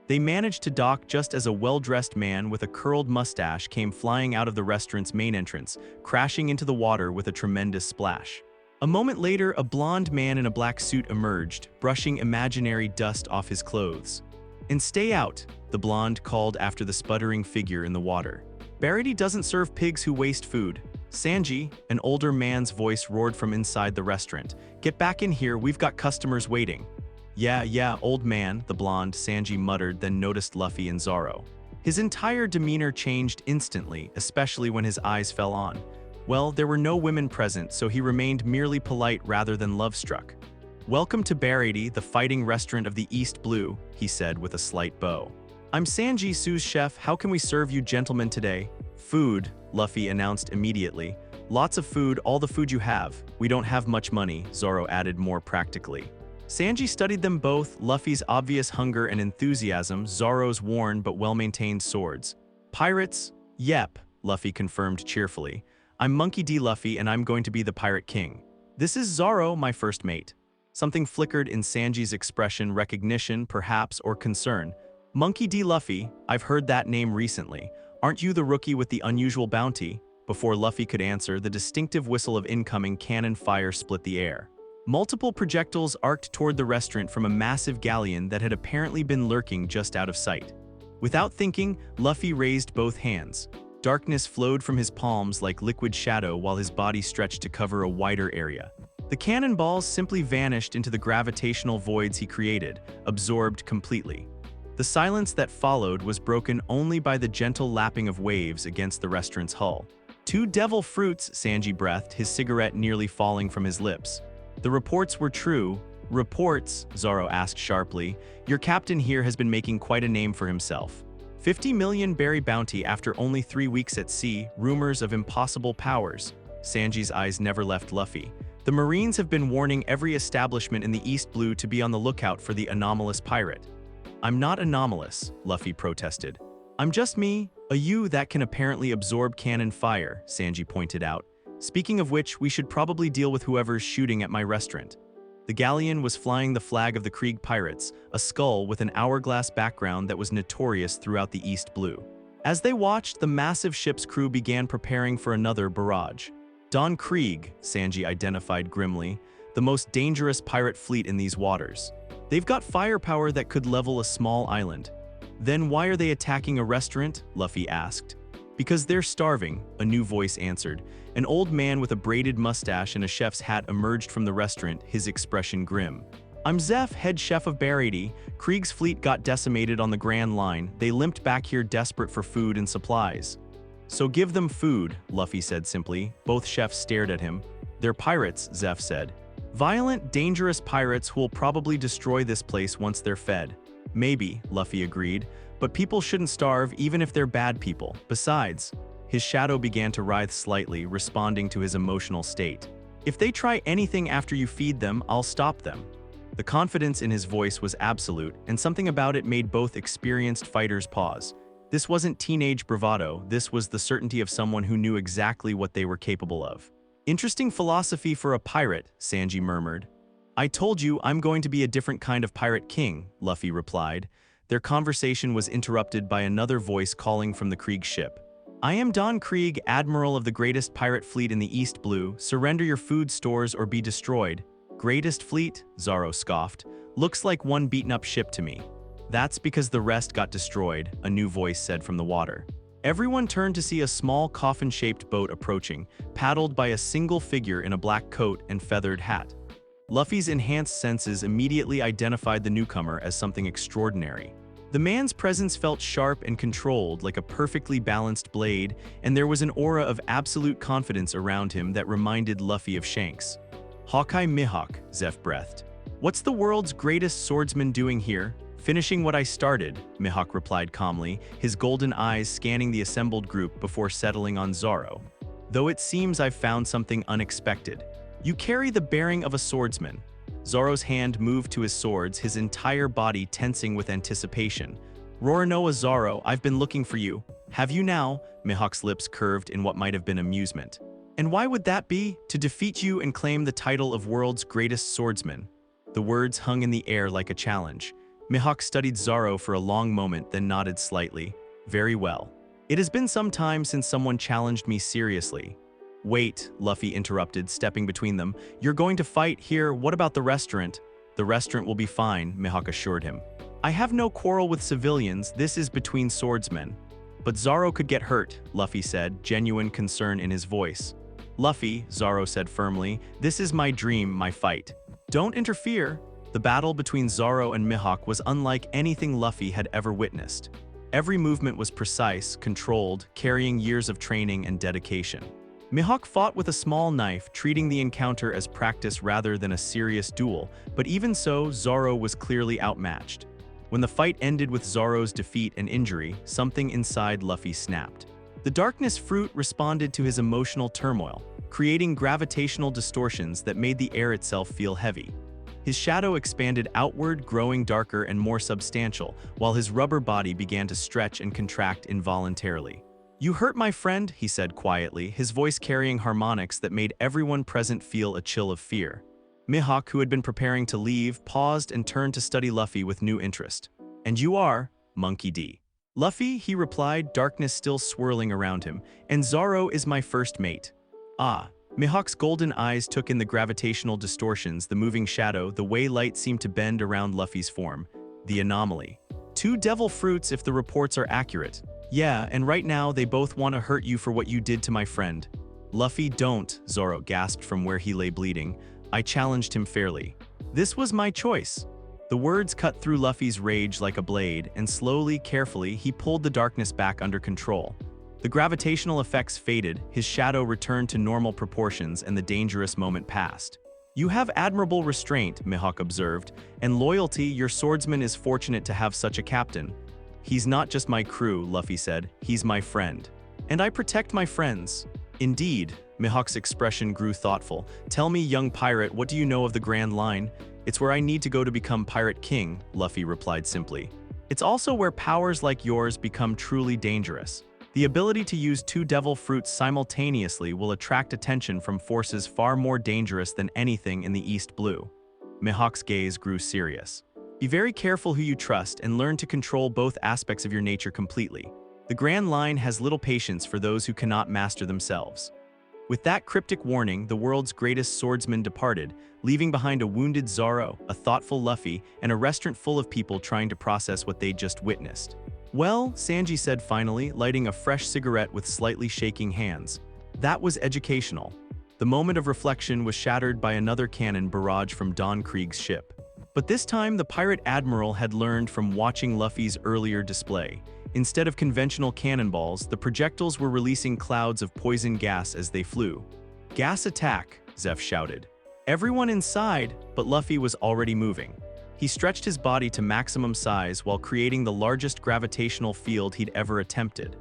They managed to dock just as a well-dressed man with a curled mustache came flying out of the restaurant's main entrance, crashing into the water with a tremendous splash. A moment later, a blonde man in a black suit emerged, brushing imaginary dust off his clothes. "And stay out," the blonde called after the sputtering figure in the water. "Baratie doesn't serve pigs who waste food." "Sanji," an older man's voice roared from inside the restaurant. "Get back in here, we've got customers waiting." Yeah, old man," the blonde Sanji muttered, then noticed Luffy and Zoro. His entire demeanor changed instantly, especially when his eyes fell on. Well, there were no women present, so he remained merely polite rather than love-struck. "Welcome to Baratie, the fighting restaurant of the East Blue," he said with a slight bow. "I'm Sanji, sous chef. How can we serve you gentlemen today?" "Food," Luffy announced immediately. "Lots of food, all the food you have. We don't have much money," Zoro added more practically. Sanji studied them both, Luffy's obvious hunger and enthusiasm, Zoro's worn but well-maintained swords. "Pirates? Yep," Luffy confirmed cheerfully. "I'm Monkey D. Luffy, and I'm going to be the Pirate King. This is Zoro, my first mate." Something flickered in Sanji's expression, recognition, perhaps, or concern. "Monkey D. Luffy, I've heard that name recently. Aren't you the rookie with the unusual bounty?" Before Luffy could answer, the distinctive whistle of incoming cannon fire split the air. Multiple projectiles arced toward the restaurant from a massive galleon that had apparently been lurking just out of sight. Without thinking, Luffy raised both hands. Darkness flowed from his palms like liquid shadow while his body stretched to cover a wider area. The cannonballs simply vanished into the gravitational voids he created, absorbed completely. The silence that followed was broken only by the gentle lapping of waves against the restaurant's hull. "Two devil fruits," Sanji breathed, his cigarette nearly falling from his lips. "The reports were true." "Reports?" Zoro asked sharply. "Your captain here has been making quite a name for himself. 50 million berry bounty after only 3 weeks at sea, rumors of impossible powers." Sanji's eyes never left Luffy. "The Marines have been warning every establishment in the East Blue to be on the lookout for the anomalous pirate." "I'm not anomalous," Luffy protested. "I'm just me, a you that can apparently absorb cannon fire," Sanji pointed out. "Speaking of which, we should probably deal with whoever's shooting at my restaurant." The galleon was flying the flag of the Krieg pirates, a skull with an hourglass background that was notorious throughout the East Blue. As they watched, the massive ship's crew began preparing for another barrage. Don Krieg, Sanji identified grimly, the most dangerous pirate fleet in these waters. "They've got firepower that could level a small island." "Then why are they attacking a restaurant?" Luffy asked. Because they're starving, a new voice answered. An old man with a braided mustache and a chef's hat emerged from the restaurant, his expression grim. I'm Zeph, head chef of Baratie. Krieg's fleet got decimated on the Grand Line. They limped back here desperate for food and supplies. So give them food, Luffy said simply. Both chefs stared at him. They're pirates, Zeph said. Violent, dangerous pirates who will probably destroy this place once they're fed. Maybe, Luffy agreed, but people shouldn't starve even if they're bad people. Besides, his shadow began to writhe slightly, responding to his emotional state. If they try anything after you feed them, I'll stop them. The confidence in his voice was absolute, and something about it made both experienced fighters pause. This wasn't teenage bravado, this was the certainty of someone who knew exactly what they were capable of. Interesting philosophy for a pirate, Sanji murmured. I told you I'm going to be a different kind of pirate king, Luffy replied. Their conversation was interrupted by another voice calling from the Krieg ship. I am Don Krieg, admiral of the greatest pirate fleet in the East Blue. Surrender your food stores or be destroyed. Greatest fleet? Zoro scoffed. Looks like one beaten-up ship to me. That's because the rest got destroyed, a new voice said from the water. Everyone turned to see a small coffin-shaped boat approaching, paddled by a single figure in a black coat and feathered hat. Luffy's enhanced senses immediately identified the newcomer as something extraordinary. The man's presence felt sharp and controlled, like a perfectly balanced blade, and there was an aura of absolute confidence around him that reminded Luffy of Shanks. Hawkeye Mihawk, Zeph breathed. What's the world's greatest swordsman doing here? Finishing what I started, Mihawk replied calmly, his golden eyes scanning the assembled group before settling on Zoro. Though it seems I've found something unexpected. You carry the bearing of a swordsman. Zoro's hand moved to his swords, his entire body tensing with anticipation. Roronoa Zoro, I've been looking for you. Have you now? Mihawk's lips curved in what might have been amusement. And why would that be? To defeat you and claim the title of world's greatest swordsman. The words hung in the air like a challenge. Mihawk studied Zoro for a long moment, then nodded slightly. Very well. It has been some time since someone challenged me seriously. Wait, Luffy interrupted, stepping between them. You're going to fight here, what about the restaurant? The restaurant will be fine, Mihawk assured him. I have no quarrel with civilians, this is between swordsmen. But Zoro could get hurt, Luffy said, genuine concern in his voice. Luffy, Zoro said firmly, this is my dream, my fight. Don't interfere. The battle between Zoro and Mihawk was unlike anything Luffy had ever witnessed. Every movement was precise, controlled, carrying years of training and dedication. Mihawk fought with a small knife, treating the encounter as practice rather than a serious duel, but even so, Zoro was clearly outmatched. When the fight ended with Zoro's defeat and injury, something inside Luffy snapped. The darkness fruit responded to his emotional turmoil, creating gravitational distortions that made the air itself feel heavy. His shadow expanded outward, growing darker and more substantial, while his rubber body began to stretch and contract involuntarily. You hurt my friend, he said quietly, his voice carrying harmonics that made everyone present feel a chill of fear. Mihawk, who had been preparing to leave, paused and turned to study Luffy with new interest. And you are? Monkey D. Luffy, he replied, darkness still swirling around him, and Zoro is my first mate. Ah. Mihawk's golden eyes took in the gravitational distortions, the moving shadow, the way light seemed to bend around Luffy's form. The anomaly. 2 devil fruits if the reports are accurate. Yeah, and right now they both want to hurt you for what you did to my friend. Luffy, don't, Zoro gasped from where he lay bleeding. I challenged him fairly. This was my choice. The words cut through Luffy's rage like a blade, and slowly, carefully, he pulled the darkness back under control. The gravitational effects faded, his shadow returned to normal proportions, and the dangerous moment passed. You have admirable restraint, Mihawk observed, and loyalty. Your swordsman is fortunate to have such a captain. He's not just my crew, Luffy said, he's my friend. And I protect my friends. Indeed, Mihawk's expression grew thoughtful. Tell me, young pirate, what do you know of the Grand Line? It's where I need to go to become Pirate King, Luffy replied simply. It's also where powers like yours become truly dangerous. The ability to use 2 devil fruits simultaneously will attract attention from forces far more dangerous than anything in the East Blue. Mihawk's gaze grew serious. Be very careful who you trust and learn to control both aspects of your nature completely. The Grand Line has little patience for those who cannot master themselves. With that cryptic warning, the world's greatest swordsman departed, leaving behind a wounded Zoro, a thoughtful Luffy, and a restaurant full of people trying to process what they'd just witnessed. Well, Sanji said finally, lighting a fresh cigarette with slightly shaking hands. That was educational. The moment of reflection was shattered by another cannon barrage from Don Krieg's ship. But this time, the pirate admiral had learned from watching Luffy's earlier display. Instead of conventional cannonballs, the projectiles were releasing clouds of poison gas as they flew. "Gas attack," Zeph shouted. Everyone inside, but Luffy was already moving. He stretched his body to maximum size while creating the largest gravitational field he'd ever attempted.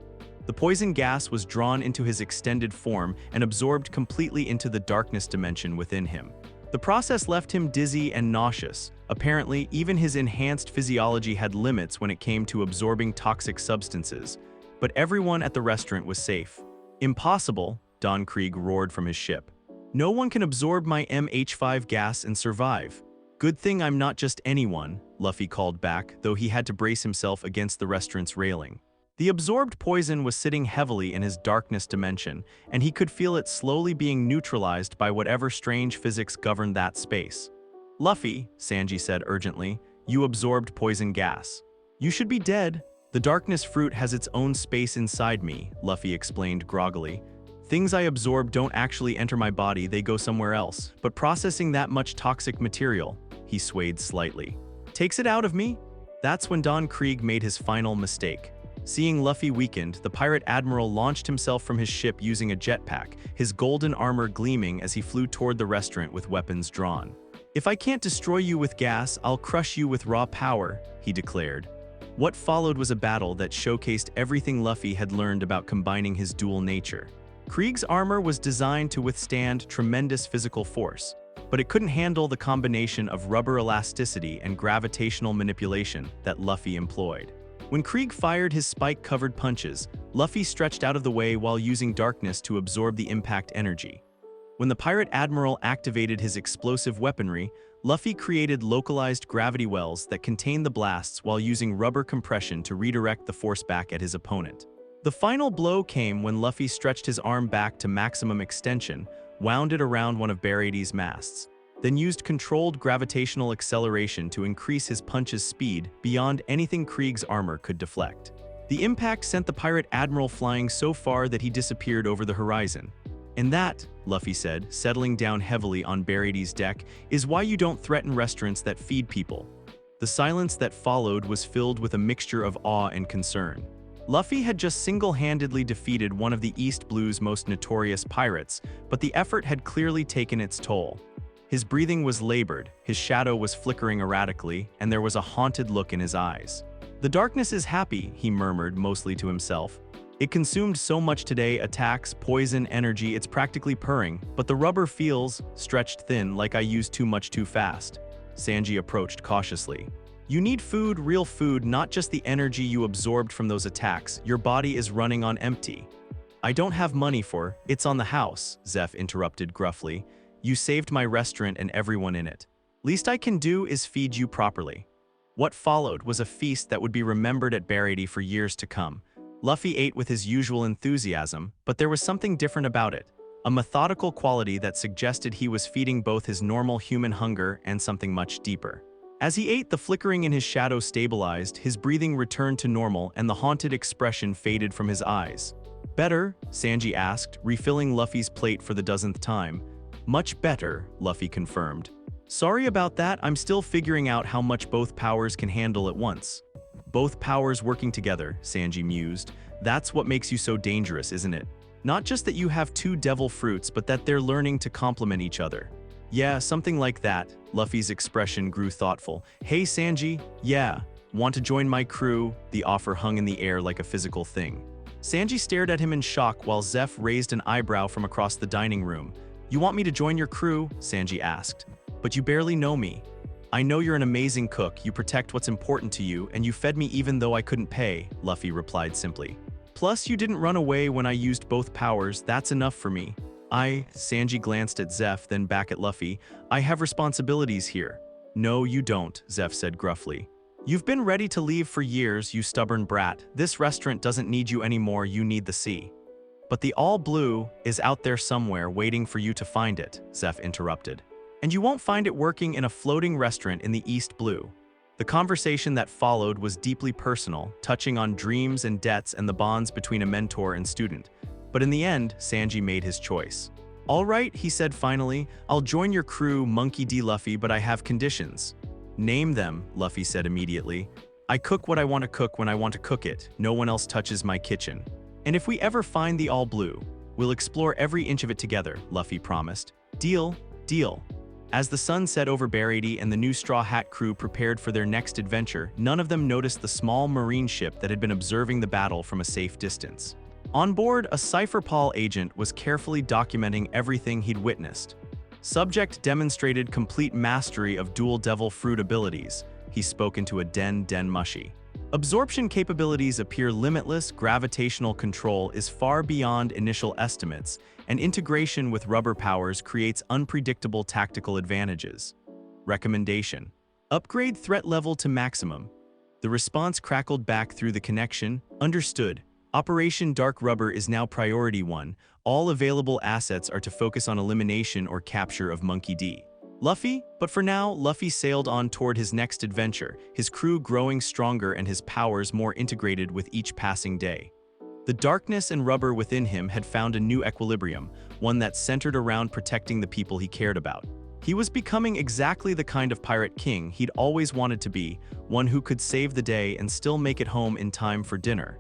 The poison gas was drawn into his extended form and absorbed completely into the darkness dimension within him. The process left him dizzy and nauseous. Apparently, even his enhanced physiology had limits when it came to absorbing toxic substances. But everyone at the restaurant was safe. "Impossible," Don Krieg roared from his ship. "No one can absorb my MH5 gas and survive." "Good thing I'm not just anyone," Luffy called back, though he had to brace himself against the restaurant's railing. The absorbed poison was sitting heavily in his darkness dimension, and he could feel it slowly being neutralized by whatever strange physics governed that space. "Luffy," Sanji said urgently, "you absorbed poison gas. You should be dead." "The darkness fruit has its own space inside me," Luffy explained groggily. "Things I absorb don't actually enter my body, they go somewhere else. But processing that much toxic material," he swayed slightly, "takes it out of me?" That's when Don Krieg made his final mistake. Seeing Luffy weakened, the pirate admiral launched himself from his ship using a jetpack, his golden armor gleaming as he flew toward the restaurant with weapons drawn. "If I can't destroy you with gas, I'll crush you with raw power," he declared. What followed was a battle that showcased everything Luffy had learned about combining his dual nature. Krieg's armor was designed to withstand tremendous physical force, but it couldn't handle the combination of rubber elasticity and gravitational manipulation that Luffy employed. When Krieg fired his spike-covered punches, Luffy stretched out of the way while using darkness to absorb the impact energy. When the pirate admiral activated his explosive weaponry, Luffy created localized gravity wells that contained the blasts while using rubber compression to redirect the force back at his opponent. The final blow came when Luffy stretched his arm back to maximum extension, wound it around one of Baratie's masts, then used controlled gravitational acceleration to increase his punch's speed beyond anything Krieg's armor could deflect. The impact sent the pirate admiral flying so far that he disappeared over the horizon. "And that," Luffy said, settling down heavily on Baratie's deck, "is why you don't threaten restaurants that feed people." The silence that followed was filled with a mixture of awe and concern. Luffy had just single-handedly defeated one of the East Blue's most notorious pirates, but the effort had clearly taken its toll. His breathing was labored, his shadow was flickering erratically, and there was a haunted look in his eyes. "The darkness is happy," he murmured, mostly to himself. "It consumed so much today, attacks, poison, energy, it's practically purring, but the rubber feels stretched thin, like I used too much too fast." Sanji approached cautiously. "You need food, real food, not just the energy you absorbed from those attacks. Your body is running on empty." "I don't have money for it's on the house," Zeph interrupted gruffly. "You saved my restaurant and everyone in it. Least I can do is feed you properly." What followed was a feast that would be remembered at Baratie for years to come. Luffy ate with his usual enthusiasm, but there was something different about it. A methodical quality that suggested he was feeding both his normal human hunger and something much deeper. As he ate, the flickering in his shadow stabilized, his breathing returned to normal, and the haunted expression faded from his eyes. "Better?" Sanji asked, refilling Luffy's plate for the dozenth time. "Much better," Luffy confirmed. "Sorry about that, I'm still figuring out how much both powers can handle at once." "Both powers working together," Sanji mused. "That's what makes you so dangerous, isn't it? Not just that you have two devil fruits, but that they're learning to complement each other." "Yeah, something like that." Luffy's expression grew thoughtful. "Hey Sanji, yeah, want to join my crew?" The offer hung in the air like a physical thing. Sanji stared at him in shock while Zeph raised an eyebrow from across the dining room. "You want me to join your crew?" Sanji asked. "But you barely know me." "I know you're an amazing cook, you protect what's important to you, and you fed me even though I couldn't pay," Luffy replied simply. "Plus, you didn't run away when I used both powers, that's enough for me." Sanji glanced at Zeph, then back at Luffy. "I have responsibilities here." "No, you don't," Zeph said gruffly. "You've been ready to leave for years, you stubborn brat. This restaurant doesn't need you anymore, you need the sea." "But the All Blue is out there somewhere waiting for you to find it," Zeph interrupted. "And you won't find it working in a floating restaurant in the East Blue." The conversation that followed was deeply personal, touching on dreams and debts and the bonds between a mentor and student. But in the end, Sanji made his choice. "All right," he said finally, "I'll join your crew, Monkey D. Luffy, but I have conditions." "Name them," Luffy said immediately. "I cook what I want to cook when I want to cook it. No one else touches my kitchen. And if we ever find the All Blue, we'll explore every inch of it together," Luffy promised. "Deal, deal." As the sun set over Baratie and the new Straw Hat crew prepared for their next adventure, none of them noticed the small marine ship that had been observing the battle from a safe distance. On board, a Cypher Paul agent was carefully documenting everything he'd witnessed. Subject demonstrated complete mastery of dual devil fruit abilities. He spoke into a den mushy. Absorption capabilities appear limitless. Gravitational control is far beyond initial estimates, and integration with rubber powers creates unpredictable tactical advantages. Recommendation: upgrade threat level to maximum. The response crackled back through the connection. Understood. Operation Dark Rubber is now priority 1. All available assets are to focus on elimination or capture of Monkey D. Luffy? But for now, Luffy sailed on toward his next adventure, his crew growing stronger and his powers more integrated with each passing day. The darkness and rubber within him had found a new equilibrium, one that centered around protecting the people he cared about. He was becoming exactly the kind of pirate king he'd always wanted to be, one who could save the day and still make it home in time for dinner.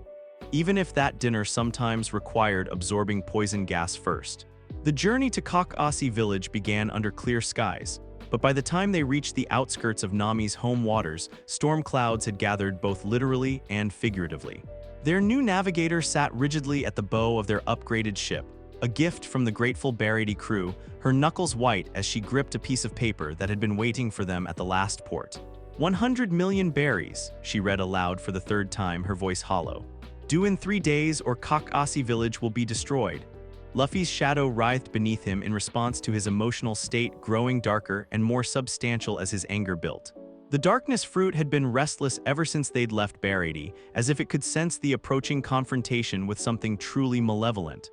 Even if that dinner sometimes required absorbing poison gas first. The journey to Kokasi village began under clear skies, but by the time they reached the outskirts of Nami's home waters, storm clouds had gathered both literally and figuratively. Their new navigator sat rigidly at the bow of their upgraded ship, a gift from the grateful Baratie crew, her knuckles white as she gripped a piece of paper that had been waiting for them at the last port. 100 million berries, she read aloud for the third time, her voice hollow. Due in 3 days or Kokasi village will be destroyed. Luffy's shadow writhed beneath him in response to his emotional state growing darker and more substantial as his anger built. The darkness fruit had been restless ever since they'd left Baratie, as if it could sense the approaching confrontation with something truly malevolent.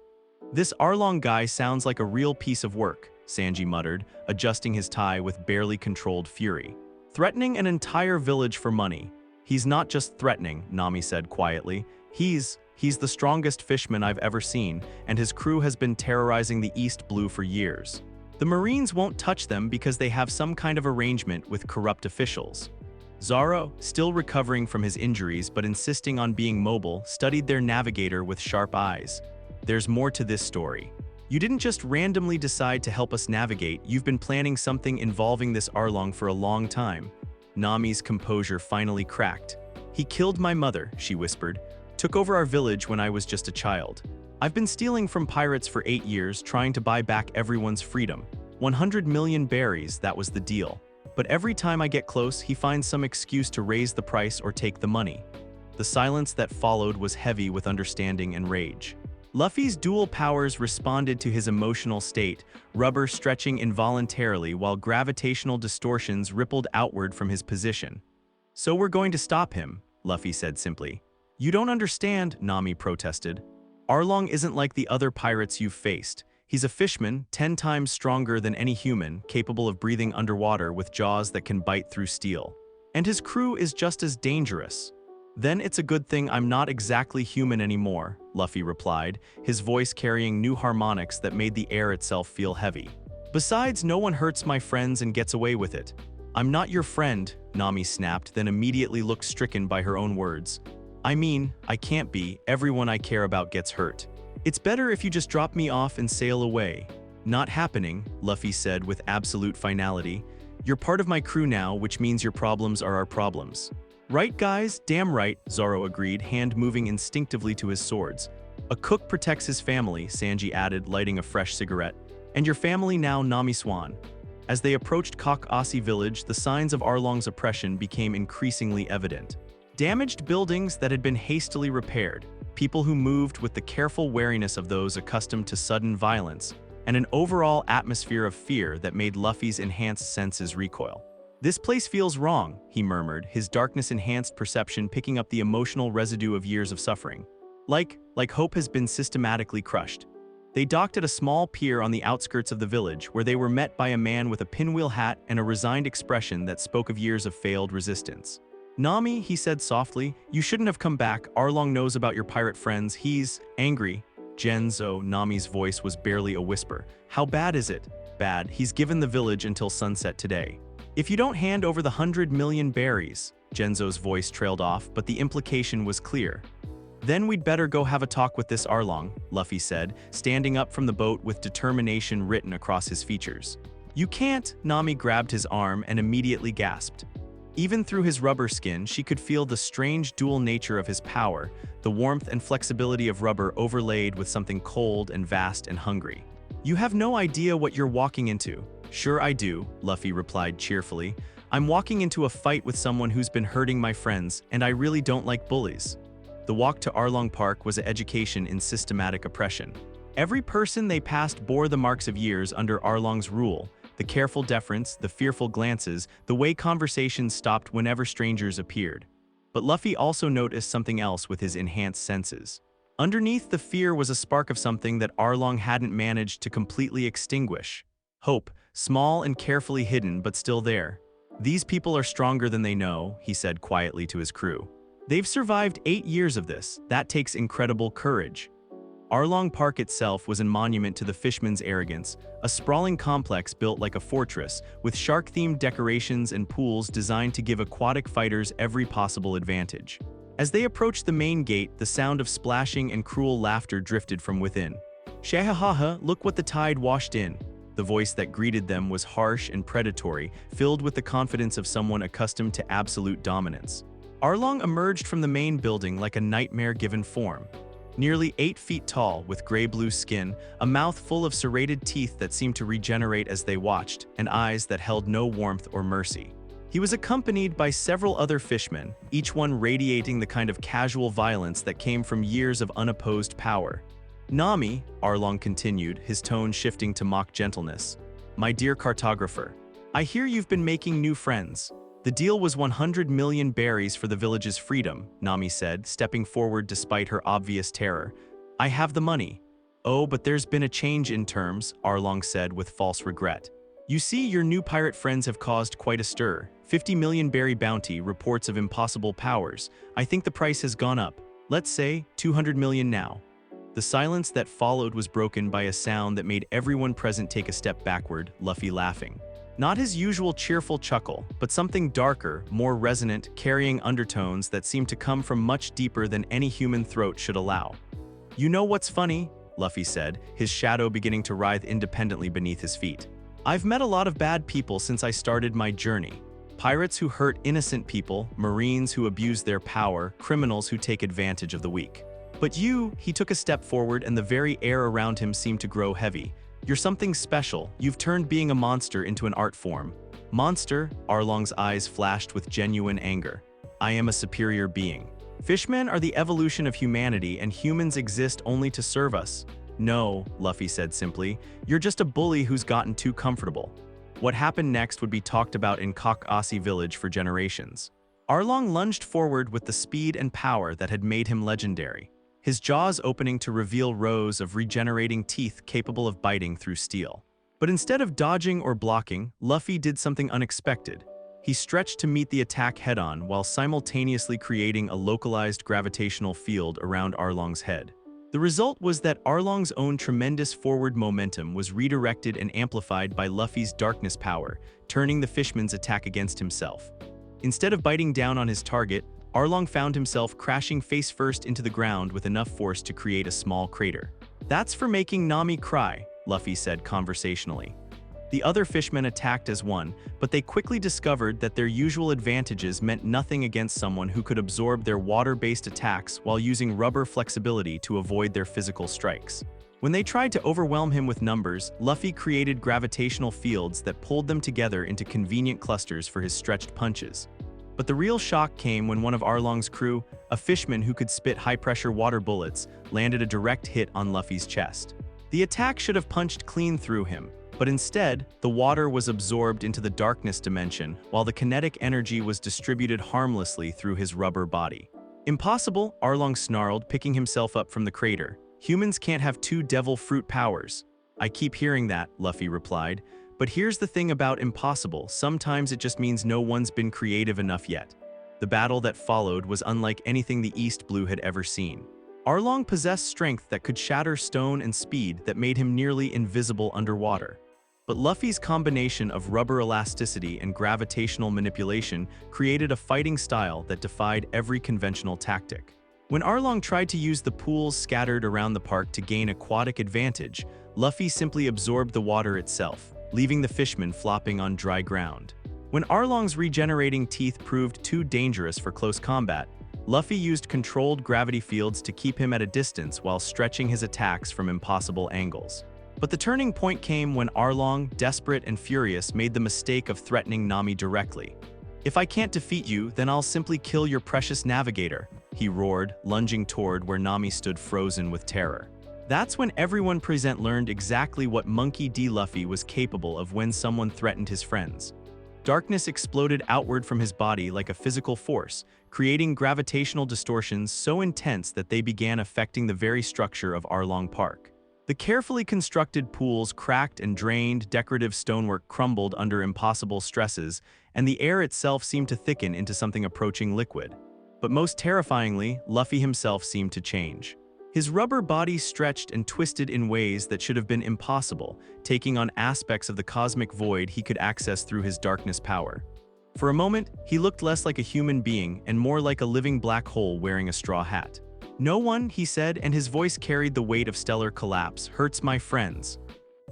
"This Arlong guy sounds like a real piece of work," Sanji muttered, adjusting his tie with barely controlled fury. "Threatening an entire village for money. He's not just threatening," Nami said quietly. He's the strongest fishman I've ever seen, and his crew has been terrorizing the East Blue for years. The Marines won't touch them because they have some kind of arrangement with corrupt officials." Zoro, still recovering from his injuries but insisting on being mobile, studied their navigator with sharp eyes. "There's more to this story. You didn't just randomly decide to help us navigate, you've been planning something involving this Arlong for a long time." Nami's composure finally cracked. "He killed my mother," she whispered. "Took over our village when I was just a child. I've been stealing from pirates for 8 years, trying to buy back everyone's freedom. 100 million berries, that was the deal. But every time I get close, he finds some excuse to raise the price or take the money." The silence that followed was heavy with understanding and rage. Luffy's dual powers responded to his emotional state, rubber stretching involuntarily while gravitational distortions rippled outward from his position. "So we're going to stop him," Luffy said simply. "You don't understand," Nami protested. "Arlong isn't like the other pirates you've faced. He's a fishman, 10 times stronger than any human, capable of breathing underwater with jaws that can bite through steel. And his crew is just as dangerous." "Then it's a good thing I'm not exactly human anymore," Luffy replied, his voice carrying new harmonics that made the air itself feel heavy. "Besides, no one hurts my friends and gets away with it." "I'm not your friend," Nami snapped, then immediately looked stricken by her own words. "I mean, I can't be. Everyone I care about gets hurt. It's better if you just drop me off and sail away." "Not happening," Luffy said with absolute finality. "You're part of my crew now, which means your problems are our problems." "Right, guys? Damn right," Zoro agreed, hand moving instinctively to his swords. "A cook protects his family," Sanji added, lighting a fresh cigarette. "And your family now, Nami Swan." As they approached Kokasi village, the signs of Arlong's oppression became increasingly evident. Damaged buildings that had been hastily repaired, people who moved with the careful wariness of those accustomed to sudden violence, and an overall atmosphere of fear that made Luffy's enhanced senses recoil. "This place feels wrong," he murmured, his darkness-enhanced perception picking up the emotional residue of years of suffering. Like hope has been systematically crushed." They docked at a small pier on the outskirts of the village, where they were met by a man with a pinwheel hat and a resigned expression that spoke of years of failed resistance. "Nami," he said softly, "you shouldn't have come back. Arlong knows about your pirate friends. He's angry." "Genzo," Nami's voice was barely a whisper. "How bad is it?" "Bad. He's given the village until sunset today. If you don't hand over the 100 million berries." Genzo's voice trailed off, but the implication was clear. "Then we'd better go have a talk with this Arlong," Luffy said, standing up from the boat with determination written across his features. "You can't," Nami grabbed his arm and immediately gasped. Even through his rubber skin, she could feel the strange dual nature of his power, the warmth and flexibility of rubber overlaid with something cold and vast and hungry. "You have no idea what you're walking into." "Sure I do," Luffy replied cheerfully. "I'm walking into a fight with someone who's been hurting my friends, and I really don't like bullies." The walk to Arlong Park was an education in systematic oppression. Every person they passed bore the marks of years under Arlong's rule, the careful deference, the fearful glances, the way conversations stopped whenever strangers appeared. But Luffy also noticed something else with his enhanced senses. Underneath the fear was a spark of something that Arlong hadn't managed to completely extinguish. Hope, small and carefully hidden but still there. "These people are stronger than they know," he said quietly to his crew. "They've survived 8 years of this. That takes incredible courage." Arlong Park itself was a monument to the fishman's arrogance, a sprawling complex built like a fortress, with shark-themed decorations and pools designed to give aquatic fighters every possible advantage. As they approached the main gate, the sound of splashing and cruel laughter drifted from within. "Shahahaha, look what the tide washed in." The voice that greeted them was harsh and predatory, filled with the confidence of someone accustomed to absolute dominance. Arlong emerged from the main building like a nightmare-given form. Nearly 8 feet tall, with gray-blue skin, a mouth full of serrated teeth that seemed to regenerate as they watched, and eyes that held no warmth or mercy. He was accompanied by several other fishmen, each one radiating the kind of casual violence that came from years of unopposed power. "Nami," Arlong continued, his tone shifting to mock gentleness. "My dear cartographer, I hear you've been making new friends." "The deal was 100 million berries for the village's freedom," Nami said, stepping forward despite her obvious terror. "I have the money." "Oh, but there's been a change in terms," Arlong said with false regret. "You see, your new pirate friends have caused quite a stir. 50 million berry bounty, reports of impossible powers. I think the price has gone up. Let's say 200 million now." The silence that followed was broken by a sound that made everyone present take a step backward, Luffy laughing. Not his usual cheerful chuckle, but something darker, more resonant, carrying undertones that seemed to come from much deeper than any human throat should allow. "You know what's funny?" Luffy said, his shadow beginning to writhe independently beneath his feet. "I've met a lot of bad people since I started my journey. Pirates who hurt innocent people, marines who abuse their power, criminals who take advantage of the weak. But you," he took a step forward and the very air around him seemed to grow heavy. "You're something special. You've turned being a monster into an art form." "Monster?" Arlong's eyes flashed with genuine anger. "I am a superior being. Fishmen are the evolution of humanity and humans exist only to serve us." "No," Luffy said simply, "you're just a bully who's gotten too comfortable." What happened next would be talked about in Kokasi village for generations. Arlong lunged forward with the speed and power that had made him legendary, his jaws opening to reveal rows of regenerating teeth capable of biting through steel. But instead of dodging or blocking, Luffy did something unexpected. He stretched to meet the attack head-on while simultaneously creating a localized gravitational field around Arlong's head. The result was that Arlong's own tremendous forward momentum was redirected and amplified by Luffy's darkness power, turning the fishman's attack against himself. Instead of biting down on his target, Arlong found himself crashing face-first into the ground with enough force to create a small crater. "That's for making Nami cry," Luffy said conversationally. The other fishmen attacked as one, but they quickly discovered that their usual advantages meant nothing against someone who could absorb their water-based attacks while using rubber flexibility to avoid their physical strikes. When they tried to overwhelm him with numbers, Luffy created gravitational fields that pulled them together into convenient clusters for his stretched punches. But the real shock came when one of Arlong's crew, a fishman who could spit high-pressure water bullets, landed a direct hit on Luffy's chest. The attack should have punched clean through him, but instead, the water was absorbed into the darkness dimension, while the kinetic energy was distributed harmlessly through his rubber body. "Impossible," Arlong snarled, picking himself up from the crater. Humans can't have two devil fruit powers. I keep hearing that, Luffy replied. But here's the thing about impossible, sometimes it just means no one's been creative enough yet. The battle that followed was unlike anything the East Blue had ever seen. Arlong possessed strength that could shatter stone and speed that made him nearly invisible underwater. But Luffy's combination of rubber elasticity and gravitational manipulation created a fighting style that defied every conventional tactic. When Arlong tried to use the pools scattered around the park to gain aquatic advantage, Luffy simply absorbed the water itself, leaving the fishmen flopping on dry ground. When Arlong's regenerating teeth proved too dangerous for close combat, Luffy used controlled gravity fields to keep him at a distance while stretching his attacks from impossible angles. But the turning point came when Arlong, desperate and furious, made the mistake of threatening Nami directly. "If I can't defeat you, then I'll simply kill your precious navigator," he roared, lunging toward where Nami stood frozen with terror. That's when everyone present learned exactly what Monkey D. Luffy was capable of when someone threatened his friends. Darkness exploded outward from his body like a physical force, creating gravitational distortions so intense that they began affecting the very structure of Arlong Park. The carefully constructed pools cracked and drained, decorative stonework crumbled under impossible stresses, and the air itself seemed to thicken into something approaching liquid. But most terrifyingly, Luffy himself seemed to change. His rubber body stretched and twisted in ways that should have been impossible, taking on aspects of the cosmic void he could access through his darkness power. For a moment, he looked less like a human being and more like a living black hole wearing a straw hat. "No one," he said, and his voice carried the weight of stellar collapse, "hurts my friends."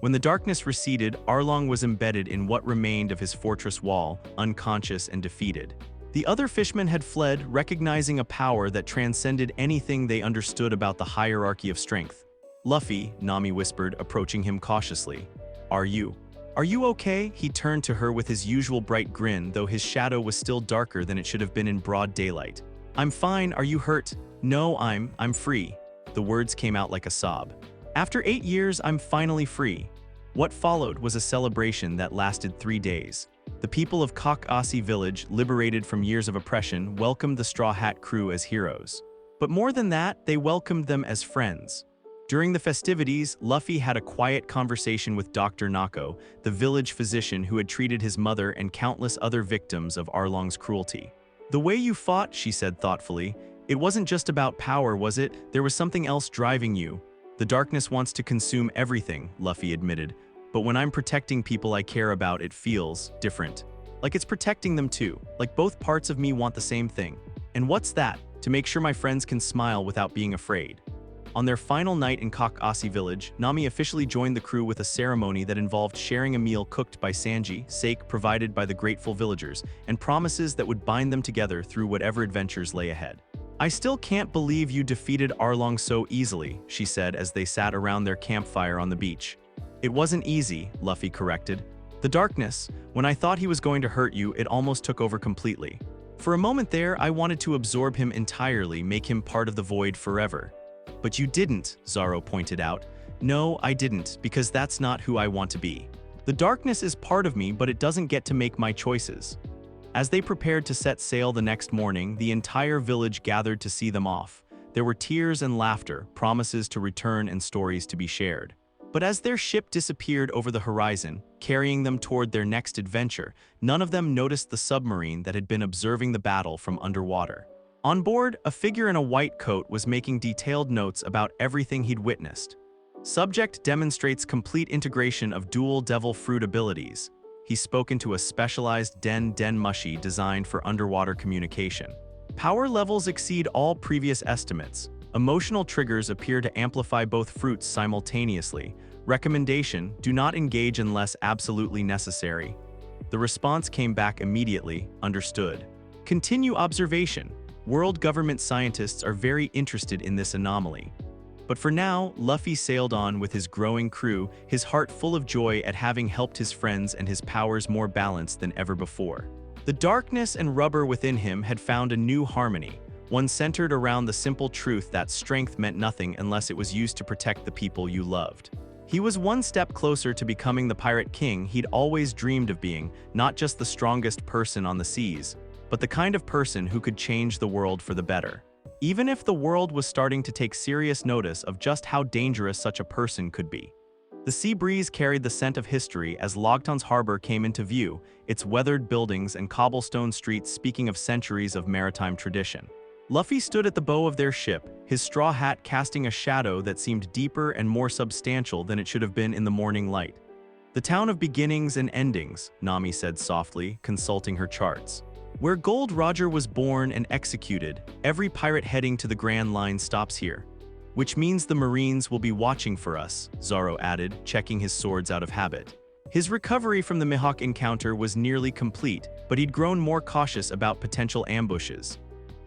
When the darkness receded, Arlong was embedded in what remained of his fortress wall, unconscious and defeated. The other fishmen had fled, recognizing a power that transcended anything they understood about the hierarchy of strength. "Luffy," Nami whispered, approaching him cautiously. Are you okay?" He turned to her with his usual bright grin, though his shadow was still darker than it should have been in broad daylight. "I'm fine, are you hurt?" "No, I'm free." The words came out like a sob. "After 8 years, I'm finally free." What followed was a celebration that lasted 3 days. The people of Kokasi village, liberated from years of oppression, welcomed the Straw Hat crew as heroes. But more than that, they welcomed them as friends. During the festivities, Luffy had a quiet conversation with Dr. Nako, the village physician who had treated his mother and countless other victims of Arlong's cruelty. "The way you fought," she said thoughtfully, "it wasn't just about power, was it? There was something else driving you." "The darkness wants to consume everything," Luffy admitted. "But when I'm protecting people I care about, it feels different. Like it's protecting them too. Like both parts of me want the same thing. And what's that? To make sure my friends can smile without being afraid." On their final night in Kokasi village, Nami officially joined the crew with a ceremony that involved sharing a meal cooked by Sanji, sake provided by the grateful villagers, and promises that would bind them together through whatever adventures lay ahead. "I still can't believe you defeated Arlong so easily," she said as they sat around their campfire on the beach. "It wasn't easy," Luffy corrected. "The darkness, when I thought he was going to hurt you, it almost took over completely. For a moment there, I wanted to absorb him entirely, make him part of the void forever." "But you didn't," Zoro pointed out. "No, I didn't, because that's not who I want to be. The darkness is part of me, but it doesn't get to make my choices." As they prepared to set sail the next morning, the entire village gathered to see them off. There were tears and laughter, promises to return and stories to be shared. But as their ship disappeared over the horizon, carrying them toward their next adventure, none of them noticed the submarine that had been observing the battle from underwater. On board, a figure in a white coat was making detailed notes about everything he'd witnessed. Subject demonstrates complete integration of dual devil fruit abilities. He spoke into a specialized Den Mushi designed for underwater communication. Power levels exceed all previous estimates. Emotional triggers appear to amplify both fruits simultaneously. Recommendation: do not engage unless absolutely necessary. The response came back immediately: understood. Continue observation. World government scientists are very interested in this anomaly. But for now, Luffy sailed on with his growing crew, his heart full of joy at having helped his friends and his powers more balanced than ever before. The darkness and rubber within him had found a new harmony, one centered around the simple truth that strength meant nothing unless it was used to protect the people you loved. He was one step closer to becoming the pirate king he'd always dreamed of being, not just the strongest person on the seas, but the kind of person who could change the world for the better. even if the world was starting to take serious notice of just how dangerous such a person could be. The sea breeze carried the scent of history as Logtown's harbor came into view, its weathered buildings and cobblestone streets speaking of centuries of maritime tradition. Luffy stood at the bow of their ship, his straw hat casting a shadow that seemed deeper and more substantial than it should have been in the morning light. "The town of beginnings and endings," Nami said softly, consulting her charts. "Where Gold Roger was born and executed, every pirate heading to the Grand Line stops here. Which means the Marines will be watching for us," Zoro added, checking his swords out of habit. His recovery from the Mihawk encounter was nearly complete, but he'd grown more cautious about potential ambushes.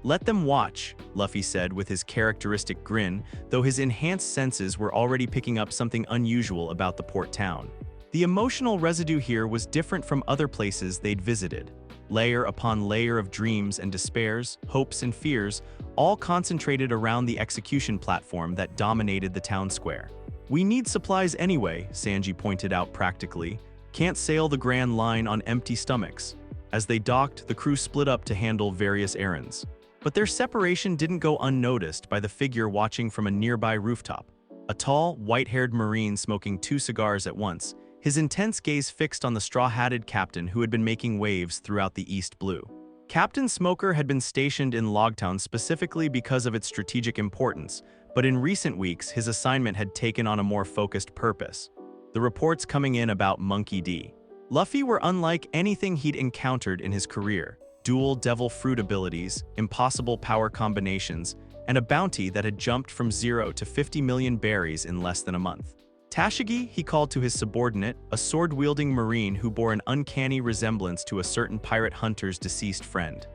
"Let them watch," Luffy said with his characteristic grin, though his enhanced senses were already picking up something unusual about the port town. The emotional residue here was different from other places they'd visited. Layer upon layer of dreams and despairs, hopes and fears, all concentrated around the execution platform that dominated the town square. "We need supplies anyway," Sanji pointed out practically. "Can't sail the Grand Line on empty stomachs." As they docked, the crew split up to handle various errands. But their separation didn't go unnoticed by the figure watching from a nearby rooftop. A tall, white-haired Marine smoking 2 cigars at once, his intense gaze fixed on the straw-hatted captain who had been making waves throughout the East Blue. Captain Smoker had been stationed in Logtown specifically because of its strategic importance, but in recent weeks his assignment had taken on a more focused purpose. The reports coming in about Monkey D. Luffy were unlike anything he'd encountered in his career. Dual devil fruit abilities, impossible power combinations, and a bounty that had jumped from 0 to 50 million berries in less than a month. Tashigi, he called to his subordinate, a sword-wielding Marine who bore an uncanny resemblance to a certain pirate hunter's deceased friend.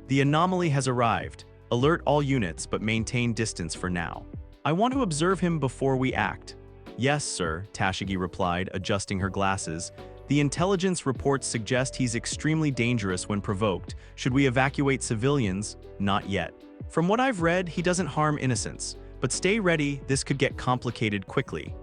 "The anomaly has arrived. Alert all units but maintain distance for now. I want to observe him before we act." "Yes, sir," Tashigi replied, adjusting her glasses. "The intelligence reports suggest he's extremely dangerous when provoked. Should we evacuate civilians? Not yet. From what I've read, he doesn't harm innocents. But stay ready, this could get complicated quickly."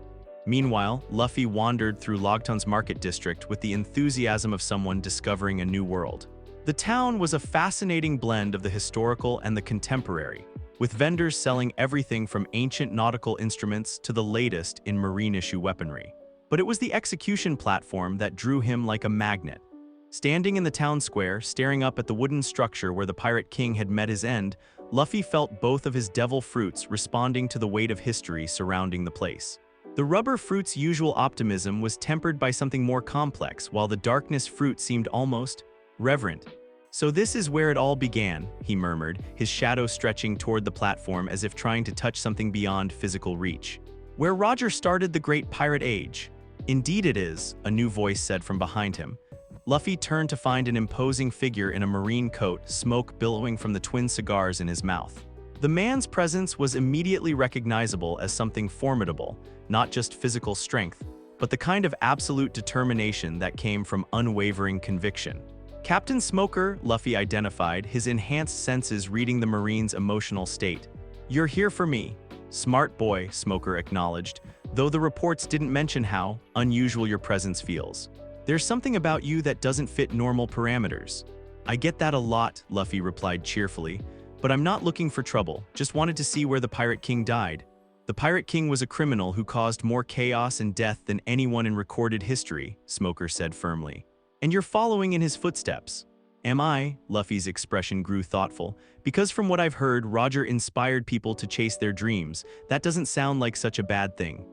Meanwhile, Luffy wandered through Logtown's market district with the enthusiasm of someone discovering a new world. The town was a fascinating blend of the historical and the contemporary, with vendors selling everything from ancient nautical instruments to the latest in marine-issue weaponry. But it was the execution platform that drew him like a magnet. Standing in the town square, staring up at the wooden structure where the Pirate King had met his end, Luffy felt both of his devil fruits responding to the weight of history surrounding the place. The rubber fruit's usual optimism was tempered by something more complex, while the darkness fruit seemed almost reverent. "So this is where it all began," he murmured, his shadow stretching toward the platform as if trying to touch something beyond physical reach. "Where Roger started the Great Pirate Age." "Indeed it is," a new voice said from behind him. Luffy turned to find an imposing figure in a marine coat, smoke billowing from the twin cigars in his mouth. The man's presence was immediately recognizable as something formidable, not just physical strength, but the kind of absolute determination that came from unwavering conviction. Captain Smoker, Luffy identified, his enhanced senses reading the Marine's emotional state. "You're here for me." "Smart boy," Smoker acknowledged, though the reports didn't mention how unusual your presence feels. "There's something about you that doesn't fit normal parameters." "I get that a lot," Luffy replied cheerfully, "but I'm not looking for trouble, just wanted to see where the Pirate King died." "The Pirate King was a criminal who caused more chaos and death than anyone in recorded history," Smoker said firmly. "And you're following in his footsteps." "Am I?" Luffy's expression grew thoughtful. "Because from what I've heard, Roger inspired people to chase their dreams. That doesn't sound like such a bad thing."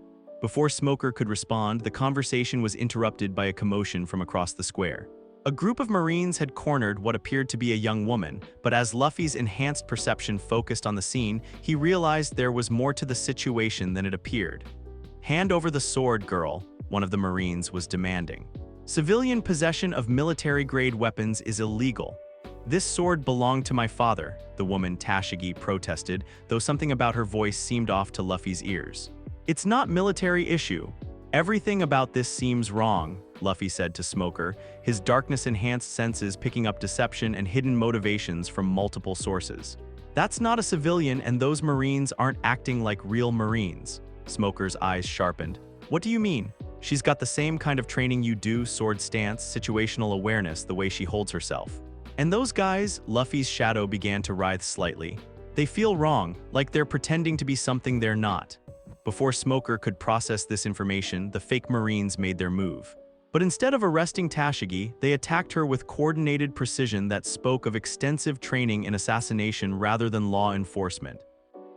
Before Smoker could respond, the conversation was interrupted by a commotion from across the square. A group of Marines had cornered what appeared to be a young woman, but as Luffy's enhanced perception focused on the scene, he realized there was more to the situation than it appeared. "Hand over the sword, girl," one of the Marines was demanding. "Civilian possession of military-grade weapons is illegal." "This sword belonged to my father," the woman Tashigi protested, though something about her voice seemed off to Luffy's ears. "It's not military issue. Everything about this seems wrong," Luffy said to Smoker, his darkness-enhanced senses picking up deception and hidden motivations from multiple sources. "That's not a civilian, and those Marines aren't acting like real Marines." Smoker's eyes sharpened. "What do you mean? She's got the same kind of training you do, sword stance, situational awareness, the way she holds herself. And those guys," Luffy's shadow began to writhe slightly. They feel wrong, like they're pretending to be something they're not. Before Smoker could process this information, the fake Marines made their move. But instead of arresting Tashigi, they attacked her with coordinated precision that spoke of extensive training in assassination rather than law enforcement.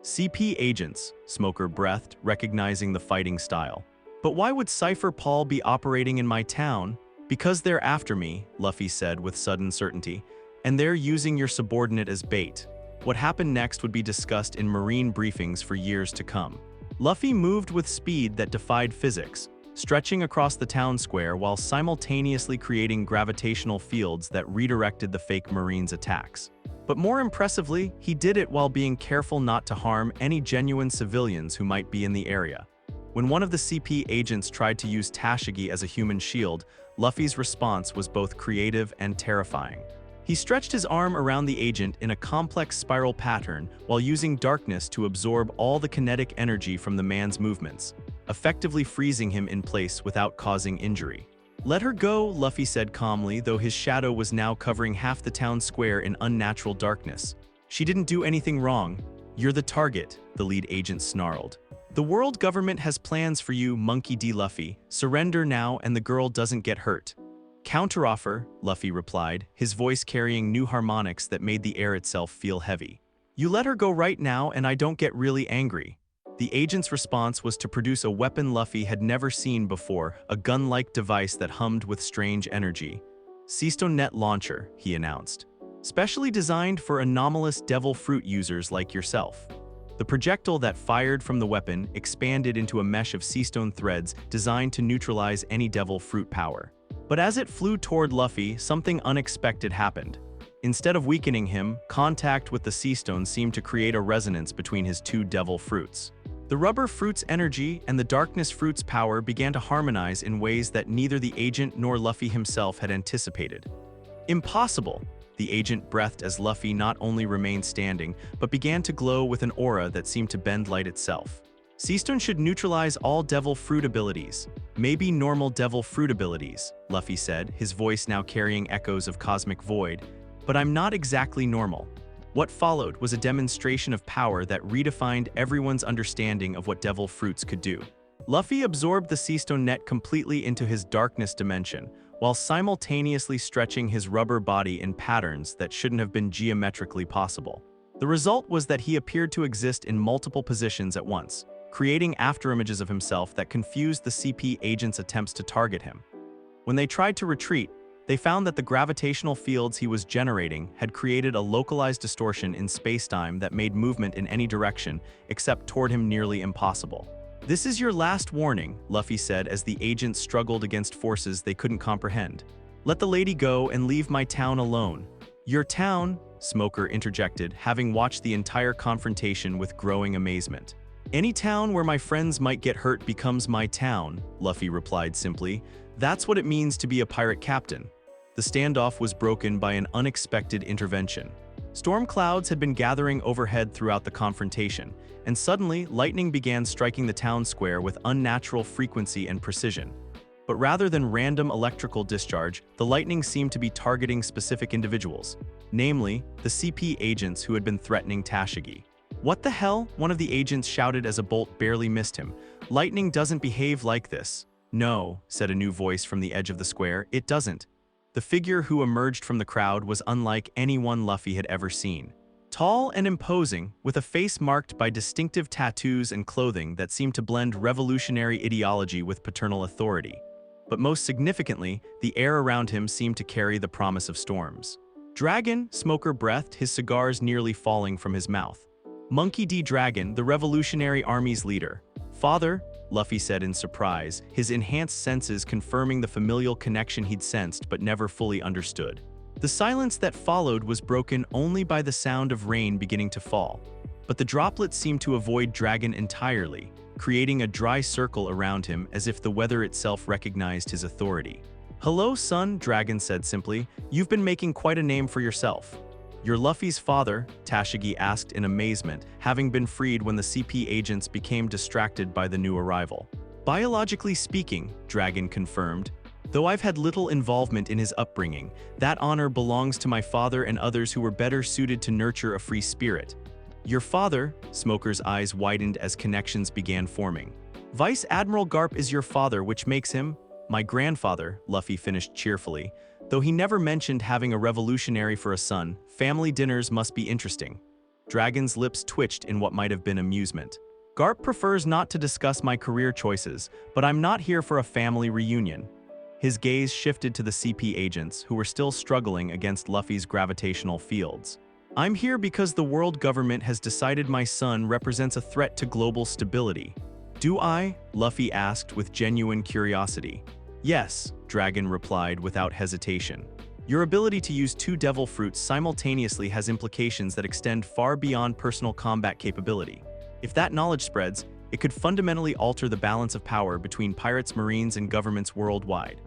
CP agents, Smoker breathed, recognizing the fighting style. But why would Cypher Paul be operating in my town? Because they're after me, Luffy said with sudden certainty, and they're using your subordinate as bait. What happened next would be discussed in Marine briefings for years to come. Luffy moved with speed that defied physics, stretching across the town square while simultaneously creating gravitational fields that redirected the fake Marines' attacks. But more impressively, he did it while being careful not to harm any genuine civilians who might be in the area. When one of the CP agents tried to use Tashigi as a human shield, Luffy's response was both creative and terrifying. He stretched his arm around the agent in a complex spiral pattern while using darkness to absorb all the kinetic energy from the man's movements, effectively freezing him in place without causing injury. Let her go, Luffy said calmly, though his shadow was now covering half the town square in unnatural darkness. She didn't do anything wrong. You're the target, the lead agent snarled. The world government has plans for you, Monkey D. Luffy. Surrender now and the girl doesn't get hurt. Counteroffer, Luffy replied, his voice carrying new harmonics that made the air itself feel heavy. You let her go right now and I don't get really angry. The agent's response was to produce a weapon Luffy had never seen before, a gun-like device that hummed with strange energy. Seastone Net Launcher, he announced. Specially designed for anomalous devil fruit users like yourself. The projectile that fired from the weapon expanded into a mesh of seastone threads designed to neutralize any devil fruit power. But as it flew toward Luffy, something unexpected happened. Instead of weakening him, contact with the seastone seemed to create a resonance between his two devil fruits. The rubber fruit's energy and the darkness fruit's power began to harmonize in ways that neither the agent nor Luffy himself had anticipated. Impossible! The agent breathed as Luffy not only remained standing, but began to glow with an aura that seemed to bend light itself. Seastone should neutralize all devil fruit abilities. Maybe normal devil fruit abilities, Luffy said, his voice now carrying echoes of cosmic void. But I'm not exactly normal. What followed was a demonstration of power that redefined everyone's understanding of what devil fruits could do. Luffy absorbed the seastone net completely into his darkness dimension, while simultaneously stretching his rubber body in patterns that shouldn't have been geometrically possible. The result was that he appeared to exist in multiple positions at once, creating afterimages of himself that confused the CP agents' attempts to target him. When they tried to retreat, they found that the gravitational fields he was generating had created a localized distortion in spacetime that made movement in any direction except toward him nearly impossible. This is your last warning, Luffy said as the agents struggled against forces they couldn't comprehend. Let the lady go and leave my town alone. Your town, Smoker interjected, having watched the entire confrontation with growing amazement. Any town where my friends might get hurt becomes my town, Luffy replied simply. That's what it means to be a pirate captain. The standoff was broken by an unexpected intervention. Storm clouds had been gathering overhead throughout the confrontation, and suddenly lightning began striking the town square with unnatural frequency and precision. But rather than random electrical discharge, the lightning seemed to be targeting specific individuals, namely, the CP agents who had been threatening Tashigi. What the hell? One of the agents shouted as a bolt barely missed him. Lightning doesn't behave like this. No, said a new voice from the edge of the square, it doesn't. The figure who emerged from the crowd was unlike anyone Luffy had ever seen. Tall and imposing, with a face marked by distinctive tattoos and clothing that seemed to blend revolutionary ideology with paternal authority. But most significantly, the air around him seemed to carry the promise of storms. Dragon, Smoker breathed, his cigars nearly falling from his mouth. Monkey D. Dragon, the Revolutionary Army's leader. Father, Luffy said in surprise, his enhanced senses confirming the familial connection he'd sensed but never fully understood. The silence that followed was broken only by the sound of rain beginning to fall. But the droplets seemed to avoid Dragon entirely, creating a dry circle around him as if the weather itself recognized his authority. Hello, son, Dragon said simply. You've been making quite a name for yourself. You're Luffy's father, Tashigi asked in amazement, having been freed when the CP agents became distracted by the new arrival. Biologically speaking, Dragon confirmed, though I've had little involvement in his upbringing, that honor belongs to my father and others who were better suited to nurture a free spirit. Your father? Smoker's eyes widened as connections began forming. Vice Admiral Garp is your father, which makes him my grandfather, Luffy finished cheerfully. Though he never mentioned having a revolutionary for a son, family dinners must be interesting. Dragon's lips twitched in what might have been amusement. Garp prefers not to discuss my career choices, but I'm not here for a family reunion. His gaze shifted to the CP agents, who were still struggling against Luffy's gravitational fields. I'm here because the world government has decided my son represents a threat to global stability. Do I? Luffy asked with genuine curiosity. Yes, Dragon replied without hesitation. Your ability to use two devil fruits simultaneously has implications that extend far beyond personal combat capability. If that knowledge spreads, it could fundamentally alter the balance of power between pirates, marines, and governments worldwide.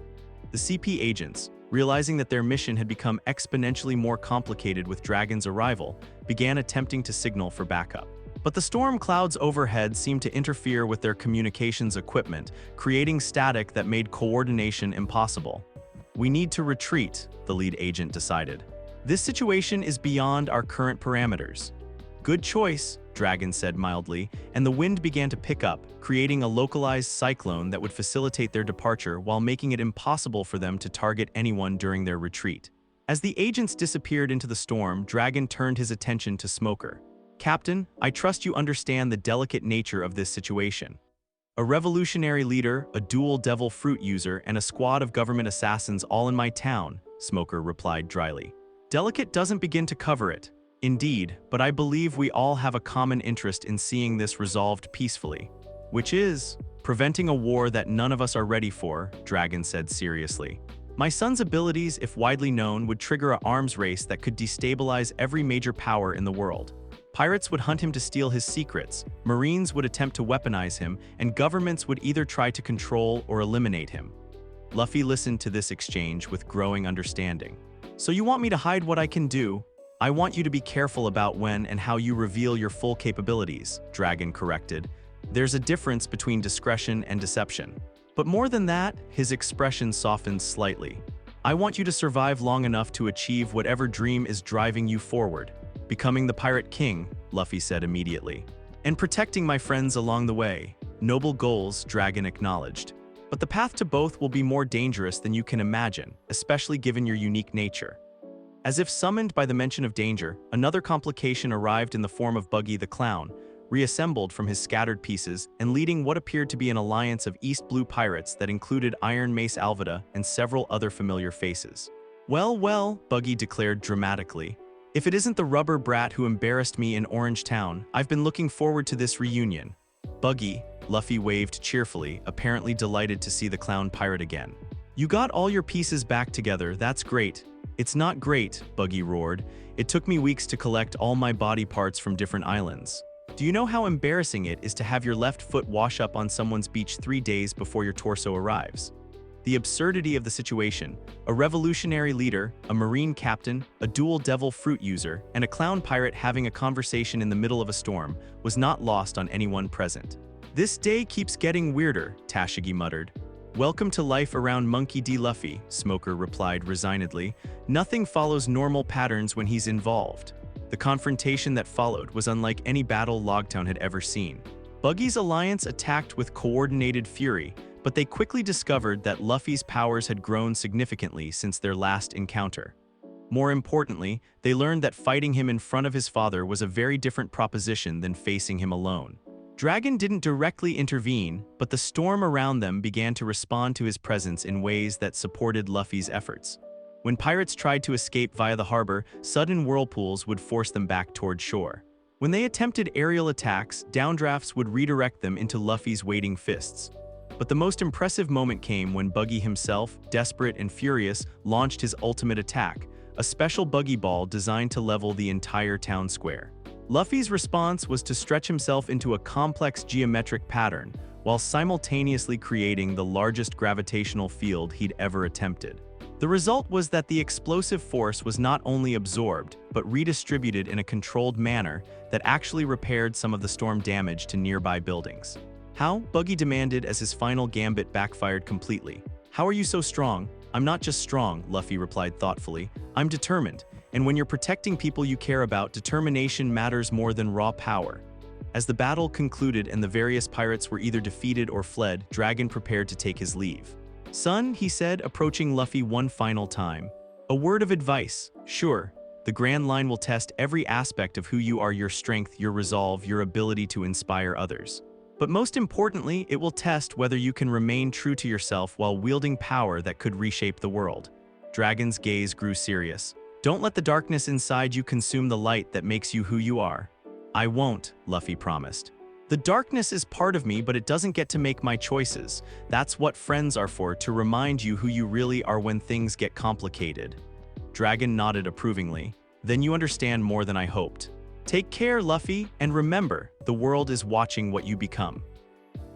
The CP agents, realizing that their mission had become exponentially more complicated with Dragon's arrival, began attempting to signal for backup. But the storm clouds overhead seemed to interfere with their communications equipment, creating static that made coordination impossible. We need to retreat, the lead agent decided. This situation is beyond our current parameters. Good choice, Dragon said mildly, and the wind began to pick up, creating a localized cyclone that would facilitate their departure while making it impossible for them to target anyone during their retreat. As the agents disappeared into the storm, Dragon turned his attention to Smoker. Captain, I trust you understand the delicate nature of this situation. A revolutionary leader, a dual devil fruit user, and a squad of government assassins all in my town, Smoker replied dryly. Delicate doesn't begin to cover it. Indeed, but I believe we all have a common interest in seeing this resolved peacefully. Which is preventing a war that none of us are ready for, Dragon said seriously. My son's abilities, if widely known, would trigger an arms race that could destabilize every major power in the world. Pirates would hunt him to steal his secrets, Marines would attempt to weaponize him, and governments would either try to control or eliminate him. Luffy listened to this exchange with growing understanding. So you want me to hide what I can do? I want you to be careful about when and how you reveal your full capabilities, Dragon corrected. There's a difference between discretion and deception. But more than that, his expression softened slightly. I want you to survive long enough to achieve whatever dream is driving you forward. Becoming the Pirate King, Luffy said immediately. And protecting my friends along the way. Noble goals, Dragon acknowledged. But the path to both will be more dangerous than you can imagine, especially given your unique nature. As if summoned by the mention of danger, another complication arrived in the form of Buggy the Clown, reassembled from his scattered pieces and leading what appeared to be an alliance of East Blue pirates that included Iron Mace Alvida and several other familiar faces. Well, well, Buggy declared dramatically. If it isn't the rubber brat who embarrassed me in Orange Town, I've been looking forward to this reunion. Buggy, Luffy waved cheerfully, apparently delighted to see the clown pirate again. You got all your pieces back together, that's great. It's not great, Buggy roared. It took me weeks to collect all my body parts from different islands. Do you know how embarrassing it is to have your left foot wash up on someone's beach 3 days before your torso arrives? The absurdity of the situation, a revolutionary leader, a marine captain, a dual devil fruit user, and a clown pirate having a conversation in the middle of a storm, was not lost on anyone present. This day keeps getting weirder, Tashigi muttered. Welcome to life around Monkey D. Luffy, Smoker replied resignedly. Nothing follows normal patterns when he's involved. The confrontation that followed was unlike any battle Logtown had ever seen. Buggy's alliance attacked with coordinated fury, but they quickly discovered that Luffy's powers had grown significantly since their last encounter. More importantly, they learned that fighting him in front of his father was a very different proposition than facing him alone. Dragon didn't directly intervene, but the storm around them began to respond to his presence in ways that supported Luffy's efforts. When pirates tried to escape via the harbor, sudden whirlpools would force them back toward shore. When they attempted aerial attacks, downdrafts would redirect them into Luffy's waiting fists. But the most impressive moment came when Buggy himself, desperate and furious, launched his ultimate attack, a special buggy ball designed to level the entire town square. Luffy's response was to stretch himself into a complex geometric pattern, while simultaneously creating the largest gravitational field he'd ever attempted. The result was that the explosive force was not only absorbed, but redistributed in a controlled manner that actually repaired some of the storm damage to nearby buildings. How? Buggy demanded as his final gambit backfired completely. How are you so strong? I'm not just strong, Luffy replied thoughtfully. I'm determined. And when you're protecting people you care about, determination matters more than raw power. As the battle concluded and the various pirates were either defeated or fled, Dragon prepared to take his leave. "Son," he said, approaching Luffy one final time. "A word of advice. Sure, the Grand Line will test every aspect of who you are, your strength, your resolve, your ability to inspire others. But most importantly, it will test whether you can remain true to yourself while wielding power that could reshape the world." Dragon's gaze grew serious. "Don't let the darkness inside you consume the light that makes you who you are." "I won't," Luffy promised. "The darkness is part of me, but it doesn't get to make my choices. That's what friends are for, to remind you who you really are when things get complicated." Dragon nodded approvingly. "Then you understand more than I hoped. Take care, Luffy, and remember, the world is watching what you become."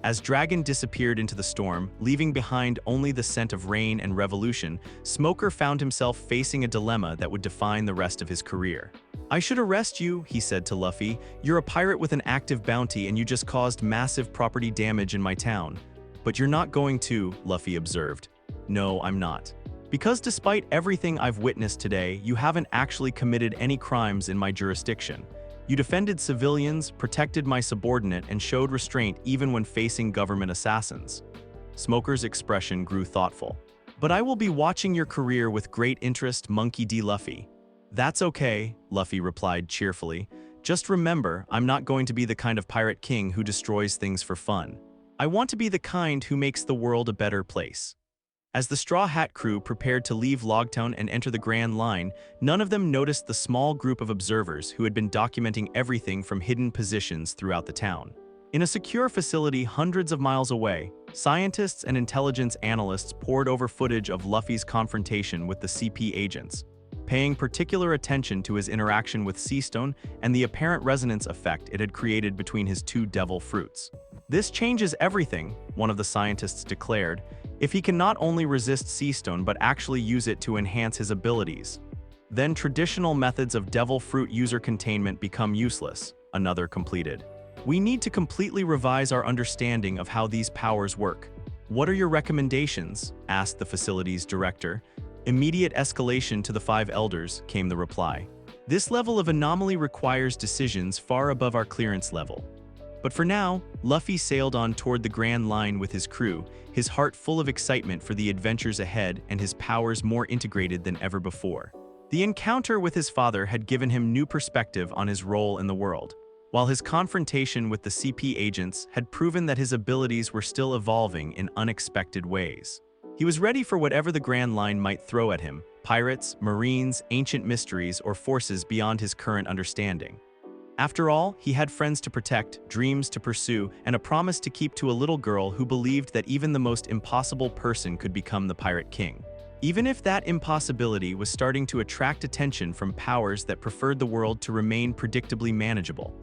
As Dragon disappeared into the storm, leaving behind only the scent of rain and revolution, Smoker found himself facing a dilemma that would define the rest of his career. "I should arrest you," he said to Luffy. "You're a pirate with an active bounty and you just caused massive property damage in my town." "But you're not going to," Luffy observed. "No, I'm not. Because despite everything I've witnessed today, you haven't actually committed any crimes in my jurisdiction. You defended civilians, protected my subordinate, and showed restraint even when facing government assassins." Smoker's expression grew thoughtful. "But I will be watching your career with great interest, Monkey D. Luffy." "That's okay," Luffy replied cheerfully. "Just remember, I'm not going to be the kind of pirate king who destroys things for fun. I want to be the kind who makes the world a better place." As the Straw Hat crew prepared to leave Logtown and enter the Grand Line, none of them noticed the small group of observers who had been documenting everything from hidden positions throughout the town. In a secure facility hundreds of miles away, scientists and intelligence analysts pored over footage of Luffy's confrontation with the CP agents, paying particular attention to his interaction with Seastone and the apparent resonance effect it had created between his two devil fruits. "This changes everything," one of the scientists declared, "if he can not only resist Seastone but actually use it to enhance his abilities. Then traditional methods of devil fruit user containment become useless," another completed. "We need to completely revise our understanding of how these powers work." "What are your recommendations?" asked the facility's director. "Immediate escalation to the 5 elders," came the reply. "This level of anomaly requires decisions far above our clearance level." But for now, Luffy sailed on toward the Grand Line with his crew, his heart full of excitement for the adventures ahead and his powers more integrated than ever before. The encounter with his father had given him new perspective on his role in the world, while his confrontation with the CP agents had proven that his abilities were still evolving in unexpected ways. He was ready for whatever the Grand Line might throw at him: pirates, marines, ancient mysteries, or forces beyond his current understanding. After all, he had friends to protect, dreams to pursue, and a promise to keep to a little girl who believed that even the most impossible person could become the Pirate King. Even if that impossibility was starting to attract attention from powers that preferred the world to remain predictably manageable.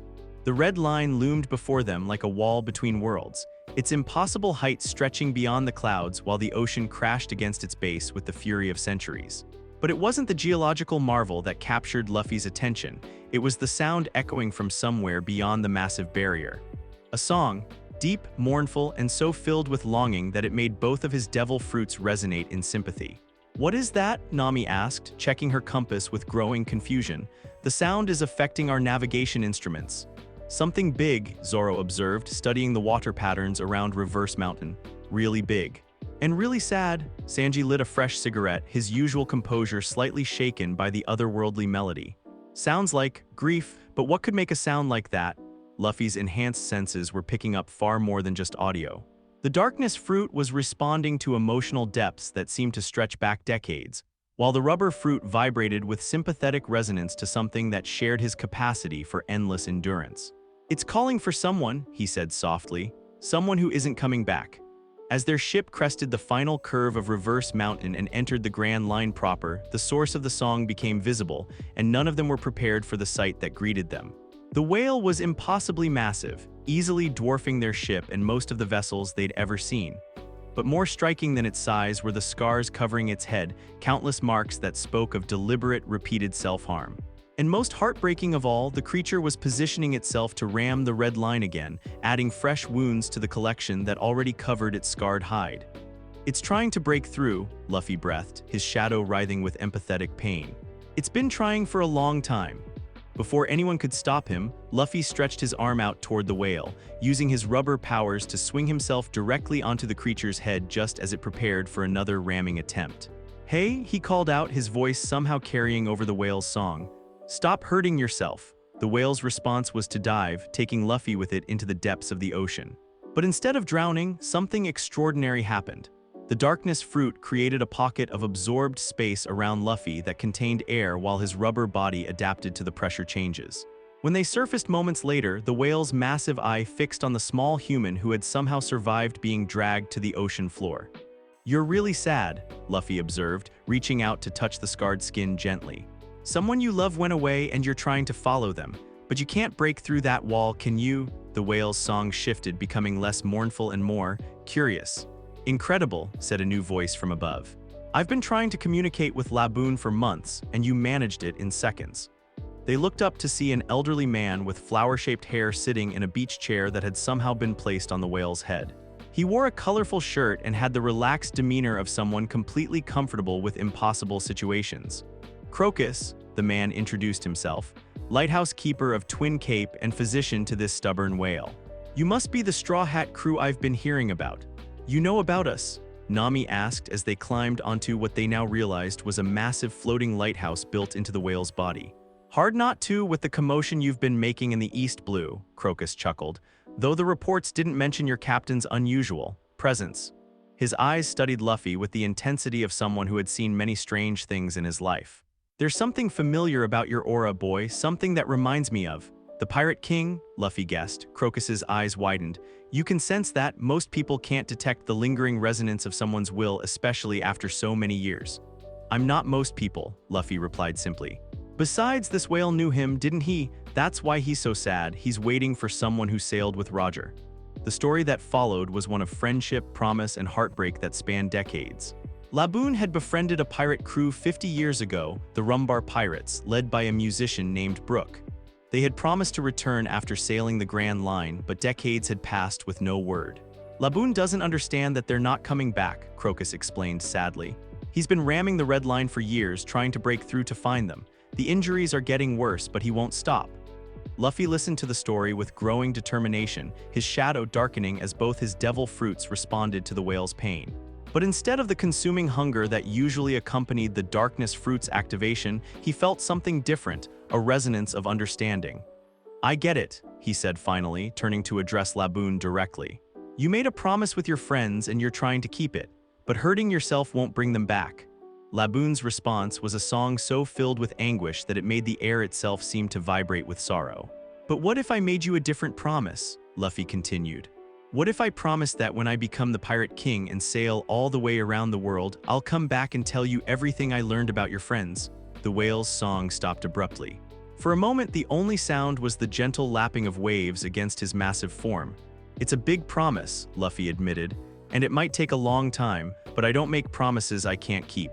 The red line loomed before them like a wall between worlds, its impossible height stretching beyond the clouds while the ocean crashed against its base with the fury of centuries. But it wasn't the geological marvel that captured Luffy's attention, it was the sound echoing from somewhere beyond the massive barrier. A song, deep, mournful, and so filled with longing that it made both of his devil fruits resonate in sympathy. "What is that?" Nami asked, checking her compass with growing confusion. "The sound is affecting our navigation instruments." "Something big," Zoro observed, studying the water patterns around Reverse Mountain. "Really big. And really sad." Sanji lit a fresh cigarette, his usual composure slightly shaken by the otherworldly melody. "Sounds like grief, but what could make a sound like that?" Luffy's enhanced senses were picking up far more than just audio. The darkness fruit was responding to emotional depths that seemed to stretch back decades, while the rubber fruit vibrated with sympathetic resonance to something that shared his capacity for endless endurance. "It's calling for someone," he said softly, "someone who isn't coming back." As their ship crested the final curve of Reverse Mountain and entered the Grand Line proper, the source of the song became visible, and none of them were prepared for the sight that greeted them. The whale was impossibly massive, easily dwarfing their ship and most of the vessels they'd ever seen. But more striking than its size were the scars covering its head, countless marks that spoke of deliberate, repeated self-harm. And most heartbreaking of all, the creature was positioning itself to ram the red line again, adding fresh wounds to the collection that already covered its scarred hide. "It's trying to break through," Luffy breathed, his shadow writhing with empathetic pain. It's been trying for a long time. Before anyone could stop him, Luffy stretched his arm out toward the whale, using his rubber powers to swing himself directly onto the creature's head just as it prepared for another ramming attempt. "Hey," he called out, his voice somehow carrying over the whale's song. "Stop hurting yourself." The whale's response was to dive, taking Luffy with it into the depths of the ocean. But instead of drowning, something extraordinary happened. The darkness fruit created a pocket of absorbed space around Luffy that contained air while his rubber body adapted to the pressure changes. When they surfaced moments later, the whale's massive eye fixed on the small human who had somehow survived being dragged to the ocean floor. "You're really sad," Luffy observed, reaching out to touch the scarred skin gently. "Someone you love went away and you're trying to follow them. But you can't break through that wall, can you?" The whale's song shifted, becoming less mournful and more curious. "Incredible," said a new voice from above. "I've been trying to communicate with Laboon for months, and you managed it in seconds." They looked up to see an elderly man with flower-shaped hair sitting in a beach chair that had somehow been placed on the whale's head. He wore a colorful shirt and had the relaxed demeanor of someone completely comfortable with impossible situations. "Crocus," the man introduced himself, lighthouse keeper of Twin Cape and physician to this stubborn whale. "You must be the Straw Hat crew I've been hearing about. You know about us?" Nami asked as they climbed onto what they now realized was a massive floating lighthouse built into the whale's body. "Hard not to with the commotion you've been making in the East Blue," Crocus chuckled, "though the reports didn't mention your captain's unusual presence." His eyes studied Luffy with the intensity of someone who had seen many strange things in his life. "There's something familiar about your aura, boy, something that reminds me of the Pirate King," Luffy guessed. Crocus's eyes widened. "You can sense that. Most people can't detect the lingering resonance of someone's will, especially after so many years." "I'm not most people," Luffy replied simply. "Besides, this whale knew him, didn't he? That's why he's so sad. He's waiting for someone who sailed with Roger." The story that followed was one of friendship, promise, and heartbreak that spanned decades. Laboon had befriended a pirate crew 50 years ago, the Rumbar Pirates, led by a musician named Brook. They had promised to return after sailing the Grand Line, but decades had passed with no word. "Laboon doesn't understand that they're not coming back," Crocus explained sadly. "He's been ramming the Red Line for years, trying to break through to find them. The injuries are getting worse, but he won't stop." Luffy listened to the story with growing determination, his shadow darkening as both his devil fruits responded to the whale's pain. But instead of the consuming hunger that usually accompanied the darkness fruit's activation, he felt something different, a resonance of understanding. "I get it," he said finally, turning to address Laboon directly. "You made a promise with your friends and you're trying to keep it, but hurting yourself won't bring them back." Laboon's response was a song so filled with anguish that it made the air itself seem to vibrate with sorrow. "But what if I made you a different promise?" Luffy continued. "What if I promised that when I become the Pirate King and sail all the way around the world, I'll come back and tell you everything I learned about your friends?" The whale's song stopped abruptly. For a moment, the only sound was the gentle lapping of waves against his massive form. "It's a big promise," Luffy admitted, "and it might take a long time, but I don't make promises I can't keep.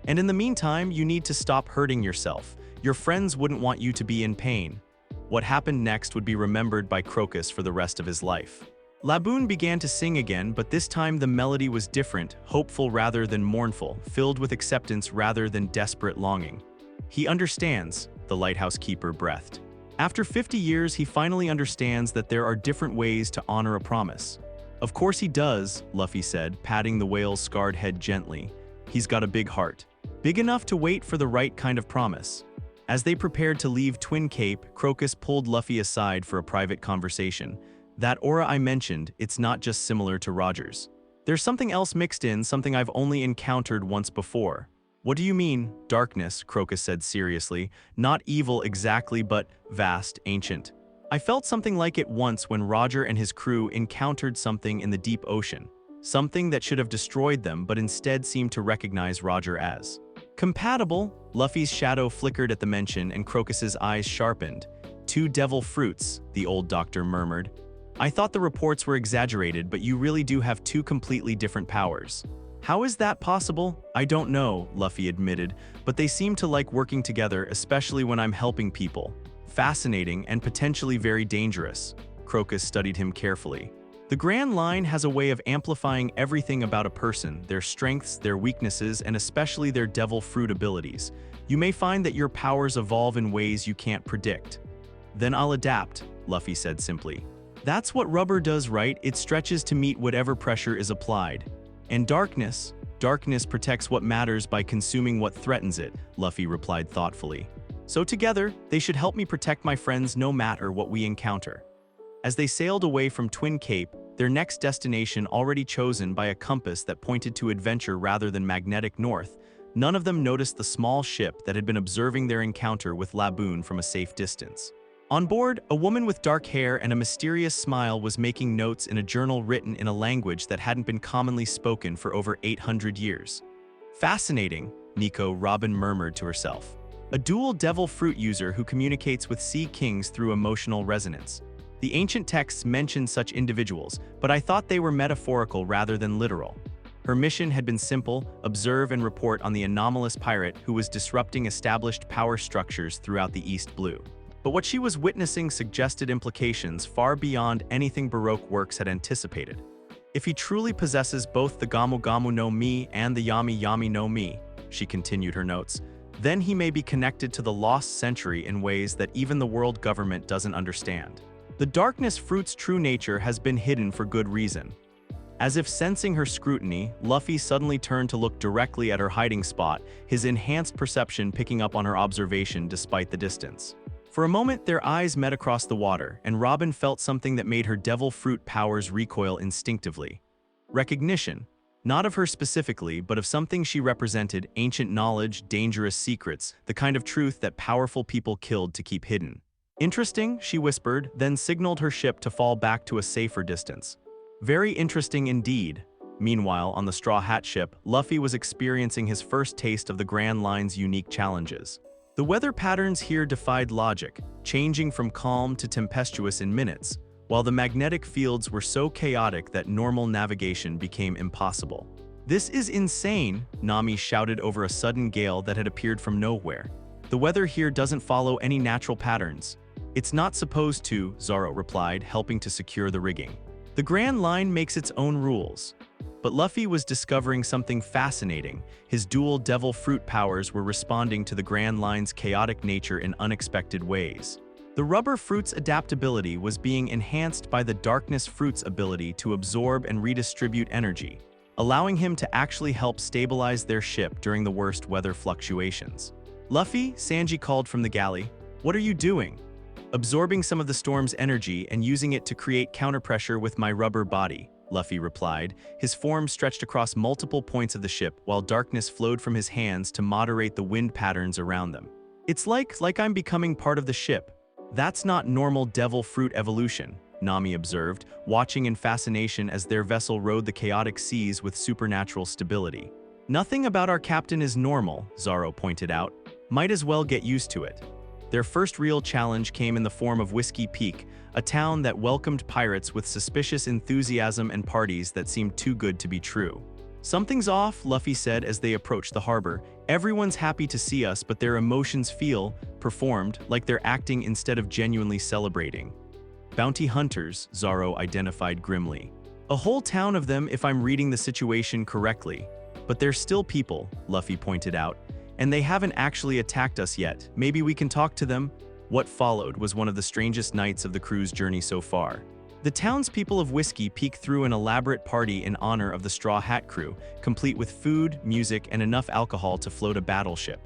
And in the meantime, you need to stop hurting yourself. Your friends wouldn't want you to be in pain." What happened next would be remembered by Crocus for the rest of his life. Laboon began to sing again, but this time the melody was different, hopeful rather than mournful, filled with acceptance rather than desperate longing. "He understands," the lighthouse keeper breathed. "After 50 years, he finally understands that there are different ways to honor a promise." "Of course he does," Luffy said, patting the whale's scarred head gently. "He's got a big heart. Big enough to wait for the right kind of promise." As they prepared to leave Twin Cape, Crocus pulled Luffy aside for a private conversation. "That aura I mentioned, it's not just similar to Roger's. There's something else mixed in, something I've only encountered once before." "What do you mean?" "Darkness," Crocus said seriously. "Not evil exactly, but vast, ancient. I felt something like it once when Roger and his crew encountered something in the deep ocean. Something that should have destroyed them, but instead seemed to recognize Roger as compatible." Luffy's shadow flickered at the mention and Crocus's eyes sharpened. "Two devil fruits," the old doctor murmured. "I thought the reports were exaggerated, but you really do have two completely different powers." "How is that possible?" "I don't know," Luffy admitted, "but they seem to like working together, especially when I'm helping people. Fascinating and potentially very dangerous." Crocus studied him carefully. The Grand Line has a way of amplifying everything about a person, their strengths, their weaknesses, and especially their devil fruit abilities. You may find that your powers evolve in ways you can't predict. Then I'll adapt, Luffy said simply. That's what rubber does, right? It stretches to meet whatever pressure is applied. And darkness protects what matters by consuming what threatens it, Luffy replied thoughtfully. So together, they should help me protect my friends no matter what we encounter. As they sailed away from Twin Cape, their next destination already chosen by a compass that pointed to adventure rather than magnetic north, none of them noticed the small ship that had been observing their encounter with Laboon from a safe distance. On board, a woman with dark hair and a mysterious smile was making notes in a journal written in a language that hadn't been commonly spoken for over 800 years. Fascinating, Nico Robin murmured to herself. A dual devil fruit user who communicates with sea kings through emotional resonance. The ancient texts mention such individuals, but I thought they were metaphorical rather than literal. Her mission had been simple: observe and report on the anomalous pirate who was disrupting established power structures throughout the East Blue. But what she was witnessing suggested implications far beyond anything Baroque works had anticipated. If he truly possesses both the Gomu-Gomu no Mi and the Yami-Yami no Mi, she continued her notes, then he may be connected to the lost century in ways that even the world government doesn't understand. The darkness fruit's true nature has been hidden for good reason. As if sensing her scrutiny, Luffy suddenly turned to look directly at her hiding spot, his enhanced perception picking up on her observation despite the distance. For a moment, their eyes met across the water, and Robin felt something that made her devil fruit powers recoil instinctively. Recognition, not of her specifically, but of something she represented: ancient knowledge, dangerous secrets, the kind of truth that powerful people killed to keep hidden. Interesting, she whispered, then signaled her ship to fall back to a safer distance. Very interesting indeed. Meanwhile, on the Straw Hat ship, Luffy was experiencing his first taste of the Grand Line's unique challenges. The weather patterns here defied logic, changing from calm to tempestuous in minutes, while the magnetic fields were so chaotic that normal navigation became impossible. "This is insane," Nami shouted over a sudden gale that had appeared from nowhere. "The weather here doesn't follow any natural patterns." "It's not supposed to," Zoro replied, helping to secure the rigging. "The Grand Line makes its own rules." But Luffy was discovering something fascinating. His dual devil fruit powers were responding to the Grand Line's chaotic nature in unexpected ways. The rubber fruit's adaptability was being enhanced by the darkness fruit's ability to absorb and redistribute energy, allowing him to actually help stabilize their ship during the worst weather fluctuations. "Luffy," Sanji called from the galley, "what are you doing?" "Absorbing some of the storm's energy and using it to create counterpressure with my rubber body," Luffy replied, his form stretched across multiple points of the ship while darkness flowed from his hands to moderate the wind patterns around them. "It's like I'm becoming part of the ship." "That's not normal devil fruit evolution," Nami observed, watching in fascination as their vessel rode the chaotic seas with supernatural stability. "Nothing about our captain is normal," Zoro pointed out. "Might as well get used to it." Their first real challenge came in the form of Whiskey Peak, a town that welcomed pirates with suspicious enthusiasm and parties that seemed too good to be true. "Something's off," Luffy said as they approached the harbor. "Everyone's happy to see us, but their emotions performed, like they're acting instead of genuinely celebrating." "Bounty hunters," Zoro identified grimly. "A whole town of them if I'm reading the situation correctly. But they're still people," Luffy pointed out. "And they haven't actually attacked us yet. Maybe we can talk to them?" What followed was one of the strangest nights of the crew's journey so far. The townspeople of Whiskey Peak threw an elaborate party in honor of the Straw Hat crew, complete with food, music, and enough alcohol to float a battleship.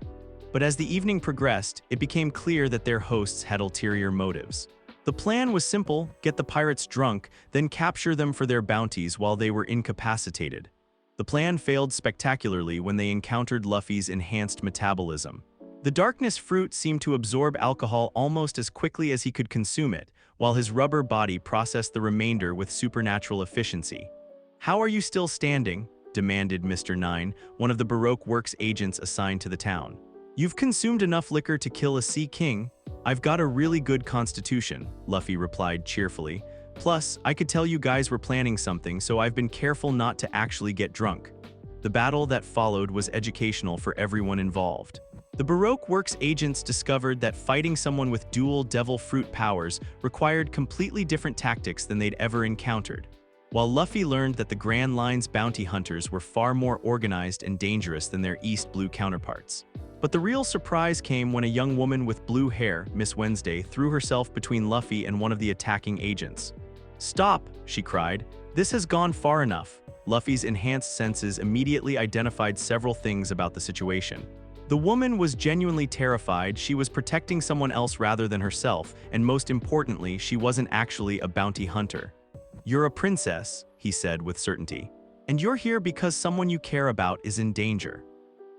But as the evening progressed, it became clear that their hosts had ulterior motives. The plan was simple: get the pirates drunk, then capture them for their bounties while they were incapacitated. The plan failed spectacularly when they encountered Luffy's enhanced metabolism. The darkness fruit seemed to absorb alcohol almost as quickly as he could consume it, while his rubber body processed the remainder with supernatural efficiency. "How are you still standing?" demanded Mr. Nine, one of the Baroque Works agents assigned to the town. "You've consumed enough liquor to kill a sea king." "I've got a really good constitution," Luffy replied cheerfully. "Plus, I could tell you guys were planning something, so I've been careful not to actually get drunk." The battle that followed was educational for everyone involved. The Baroque Works agents discovered that fighting someone with dual devil fruit powers required completely different tactics than they'd ever encountered. while Luffy learned that the Grand Line's bounty hunters were far more organized and dangerous than their East Blue counterparts. But the real surprise came when a young woman with blue hair, Miss Wednesday, threw herself between Luffy and one of the attacking agents. "Stop!" she cried. "This has gone far enough." Luffy's enhanced senses immediately identified several things about the situation. The woman was genuinely terrified. She was protecting someone else rather than herself, and most importantly, she wasn't actually a bounty hunter. "You're a princess," he said with certainty, "and you're here because someone you care about is in danger."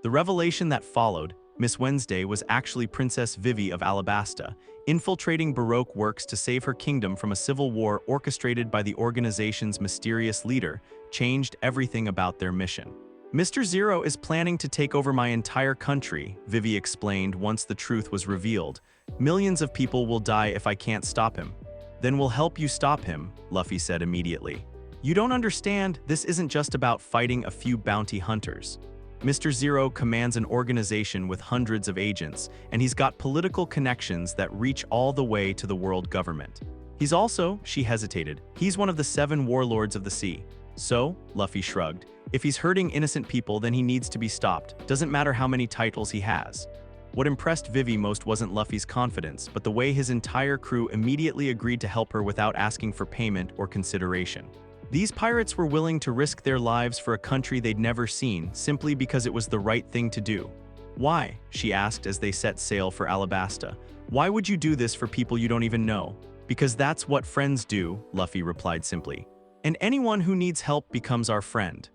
The revelation that followed, Miss Wednesday was actually Princess Vivi of Alabasta, infiltrating Baroque works to save her kingdom from a civil war orchestrated by the organization's mysterious leader, changed everything about their mission. "Mr. Zero is planning to take over my entire country," Vivi explained once the truth was revealed. "Millions of people will die if I can't stop him." "Then we'll help you stop him," Luffy said immediately. "You don't understand, this isn't just about fighting a few bounty hunters. Mr. Zero commands an organization with hundreds of agents, and he's got political connections that reach all the way to the world government. He's also," she hesitated, "he's one of the 7 warlords of the sea." "So," Luffy shrugged, "if he's hurting innocent people, then he needs to be stopped. Doesn't matter how many titles he has." What impressed Vivi most wasn't Luffy's confidence, but the way his entire crew immediately agreed to help her without asking for payment or consideration. These pirates were willing to risk their lives for a country they'd never seen, simply because it was the right thing to do. "Why?" she asked as they set sail for Alabasta. "Why would you do this for people you don't even know?" "Because that's what friends do," Luffy replied simply. "And anyone who needs help becomes our friend."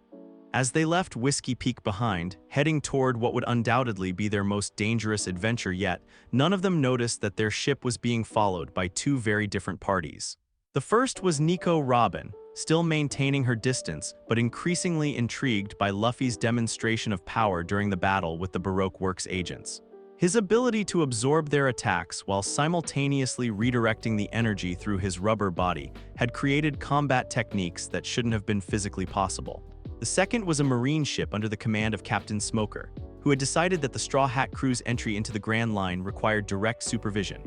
As they left Whiskey Peak behind, heading toward what would undoubtedly be their most dangerous adventure yet, none of them noticed that their ship was being followed by 2 very different parties. The first was Nico Robin, still maintaining her distance, but increasingly intrigued by Luffy's demonstration of power during the battle with the Baroque Works agents. His ability to absorb their attacks while simultaneously redirecting the energy through his rubber body had created combat techniques that shouldn't have been physically possible. The second was a marine ship under the command of Captain Smoker, who had decided that the Straw Hat crew's entry into the Grand Line required direct supervision.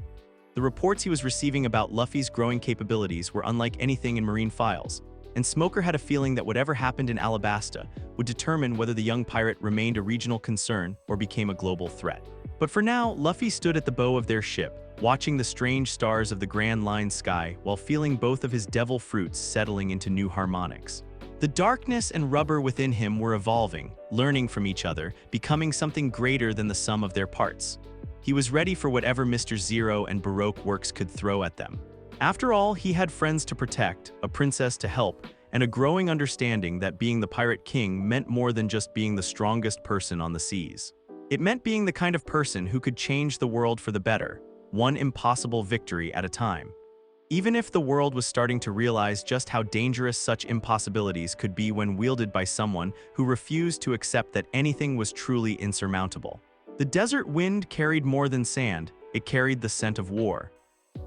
The reports he was receiving about Luffy's growing capabilities were unlike anything in marine files, and Smoker had a feeling that whatever happened in Alabasta would determine whether the young pirate remained a regional concern or became a global threat. But for now, Luffy stood at the bow of their ship, watching the strange stars of the Grand Line sky while feeling both of his devil fruits settling into new harmonics. The darkness and rubber within him were evolving, learning from each other, becoming something greater than the sum of their parts. He was ready for whatever Mr. Zero and Baroque Works could throw at them. After all, he had friends to protect, a princess to help, and a growing understanding that being the Pirate King meant more than just being the strongest person on the seas. It meant being the kind of person who could change the world for the better, one impossible victory at a time. Even if the world was starting to realize just how dangerous such impossibilities could be when wielded by someone who refused to accept that anything was truly insurmountable. The desert wind carried more than sand, it carried the scent of war.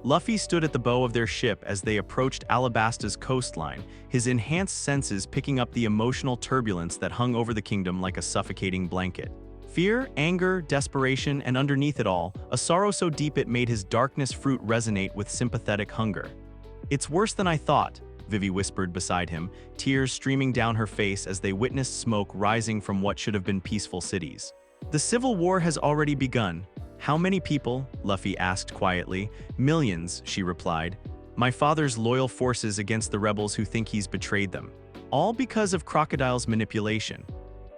Luffy stood at the bow of their ship as they approached Alabasta's coastline, his enhanced senses picking up the emotional turbulence that hung over the kingdom like a suffocating blanket. Fear, anger, desperation, and underneath it all, a sorrow so deep it made his darkness fruit resonate with sympathetic hunger. "It's worse than I thought," Vivi whispered beside him, tears streaming down her face as they witnessed smoke rising from what should have been peaceful cities. "The civil war has already begun." "How many people?" Luffy asked quietly. "Millions," she replied. "My father's loyal forces against the rebels who think he's betrayed them. All because of Crocodile's manipulation."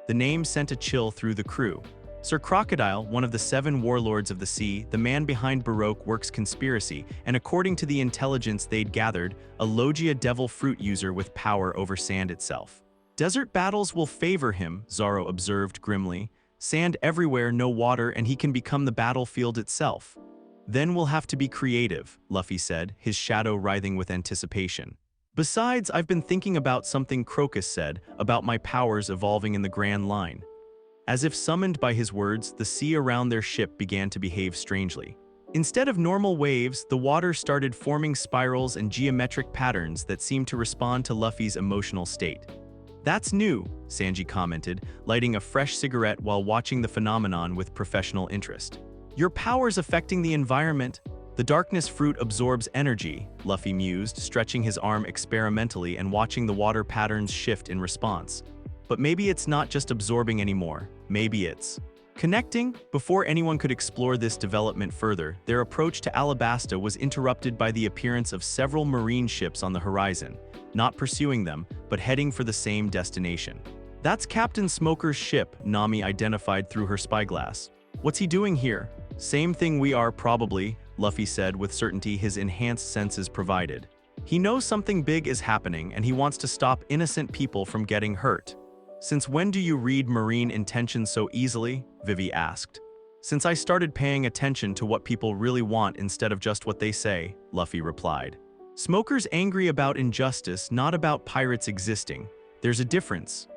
The name sent a chill through the crew. Sir Crocodile, one of the 7 warlords of the sea, the man behind Baroque Works' conspiracy, and according to the intelligence they'd gathered, a Logia devil fruit user with power over sand itself. "Desert battles will favor him," Zoro observed grimly. "Sand everywhere, no water, and he can become the battlefield itself." "Then we'll have to be creative," Luffy said, his shadow writhing with anticipation. "Besides, I've been thinking about something Crocus said about my powers evolving in the Grand Line." As if summoned by his words, the sea around their ship began to behave strangely. Instead of normal waves, the water started forming spirals and geometric patterns that seemed to respond to Luffy's emotional state. "That's new," Sanji commented, lighting a fresh cigarette while watching the phenomenon with professional interest. "Your powers affecting the environment." The darkness fruit absorbs energy, Luffy mused, stretching his arm experimentally and watching the water patterns shift in response. But maybe it's not just absorbing anymore, maybe it's connecting. Before anyone could explore this development further, their approach to Alabasta was interrupted by the appearance of several marine ships on the horizon, not pursuing them, but heading for the same destination. That's Captain Smoker's ship, Nami identified through her spyglass. What's he doing here? Same thing we are, probably, Luffy said with certainty his enhanced senses provided. He knows something big is happening and he wants to stop innocent people from getting hurt. Since when do you read marine intentions so easily? Vivi asked. Since I started paying attention to what people really want instead of just what they say, Luffy replied. Smoker's angry about injustice, not about pirates existing. There's a difference.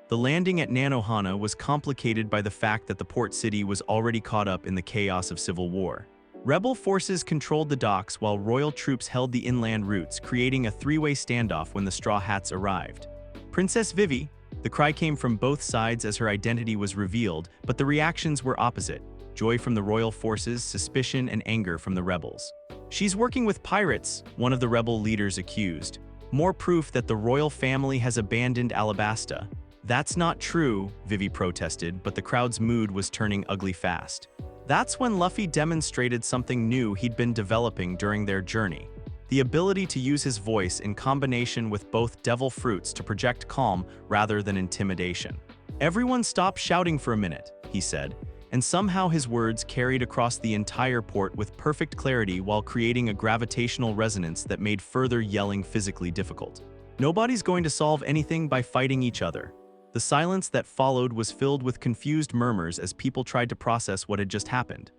The landing at Nanohana was complicated by the fact that the port city was already caught up in the chaos of civil war. Rebel forces controlled the docks while royal troops held the inland routes, creating a three-way standoff when the Straw Hats arrived. Princess Vivi, the cry came from both sides as her identity was revealed, but the reactions were opposite. Joy from the royal forces, suspicion and anger from the rebels. She's working with pirates, one of the rebel leaders accused. More proof that the royal family has abandoned Alabasta. That's not true, Vivi protested, but the crowd's mood was turning ugly fast. That's when Luffy demonstrated something new he'd been developing during their journey. The ability to use his voice in combination with both devil fruits to project calm rather than intimidation. Everyone stop shouting for a minute, he said, and somehow his words carried across the entire port with perfect clarity while creating a gravitational resonance that made further yelling physically difficult. Nobody's going to solve anything by fighting each other. The silence that followed was filled with confused murmurs as people tried to process what had just happened.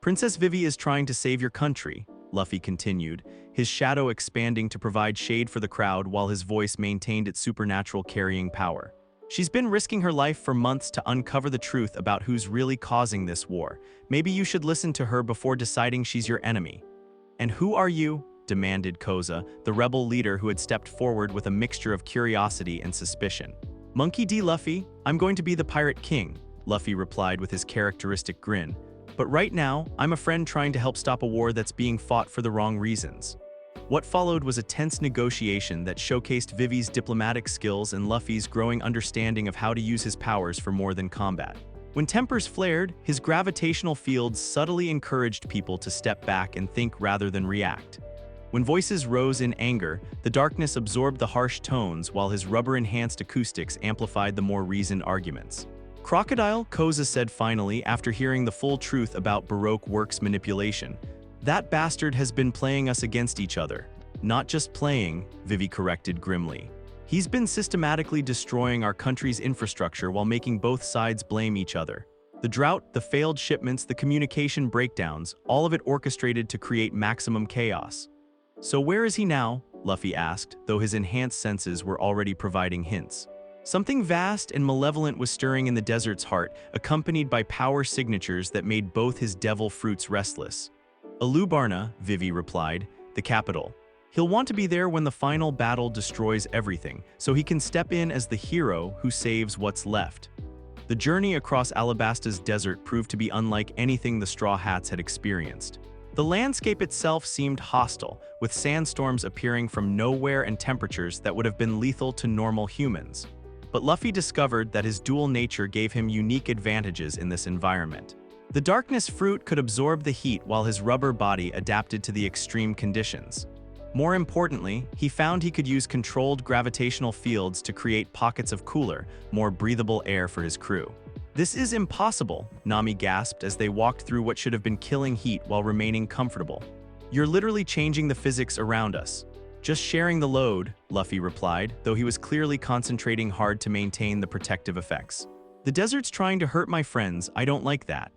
Princess Vivi is trying to save your country, Luffy continued, his shadow expanding to provide shade for the crowd while his voice maintained its supernatural carrying power. She's been risking her life for months to uncover the truth about who's really causing this war. Maybe you should listen to her before deciding she's your enemy. And who are you? Demanded Koza, the rebel leader who had stepped forward with a mixture of curiosity and suspicion. Monkey D. Luffy, I'm going to be the Pirate King, Luffy replied with his characteristic grin. But right now, I'm a friend trying to help stop a war that's being fought for the wrong reasons. What followed was a tense negotiation that showcased Vivi's diplomatic skills and Luffy's growing understanding of how to use his powers for more than combat. When tempers flared, his gravitational fields subtly encouraged people to step back and think rather than react. When voices rose in anger, the darkness absorbed the harsh tones while his rubber-enhanced acoustics amplified the more reasoned arguments. Crocodile, Koza said finally after hearing the full truth about Baroque works manipulation. That bastard has been playing us against each other. Not just playing, Vivi corrected grimly. He's been systematically destroying our country's infrastructure while making both sides blame each other. The drought, the failed shipments, the communication breakdowns, all of it orchestrated to create maximum chaos. So where is he now? Luffy asked, though his enhanced senses were already providing hints. Something vast and malevolent was stirring in the desert's heart, accompanied by power signatures that made both his devil fruits restless. Alubarna, Vivi replied, the capital. He'll want to be there when the final battle destroys everything, so he can step in as the hero who saves what's left. The journey across Alabasta's desert proved to be unlike anything the Straw Hats had experienced. The landscape itself seemed hostile, with sandstorms appearing from nowhere and temperatures that would have been lethal to normal humans. But Luffy discovered that his dual nature gave him unique advantages in this environment. The darkness fruit could absorb the heat while his rubber body adapted to the extreme conditions. More importantly, he found he could use controlled gravitational fields to create pockets of cooler, more breathable air for his crew. This is impossible, Nami gasped as they walked through what should have been killing heat while remaining comfortable. You're literally changing the physics around us. Just sharing the load, Luffy replied, though he was clearly concentrating hard to maintain the protective effects. The desert's trying to hurt my friends, I don't like that.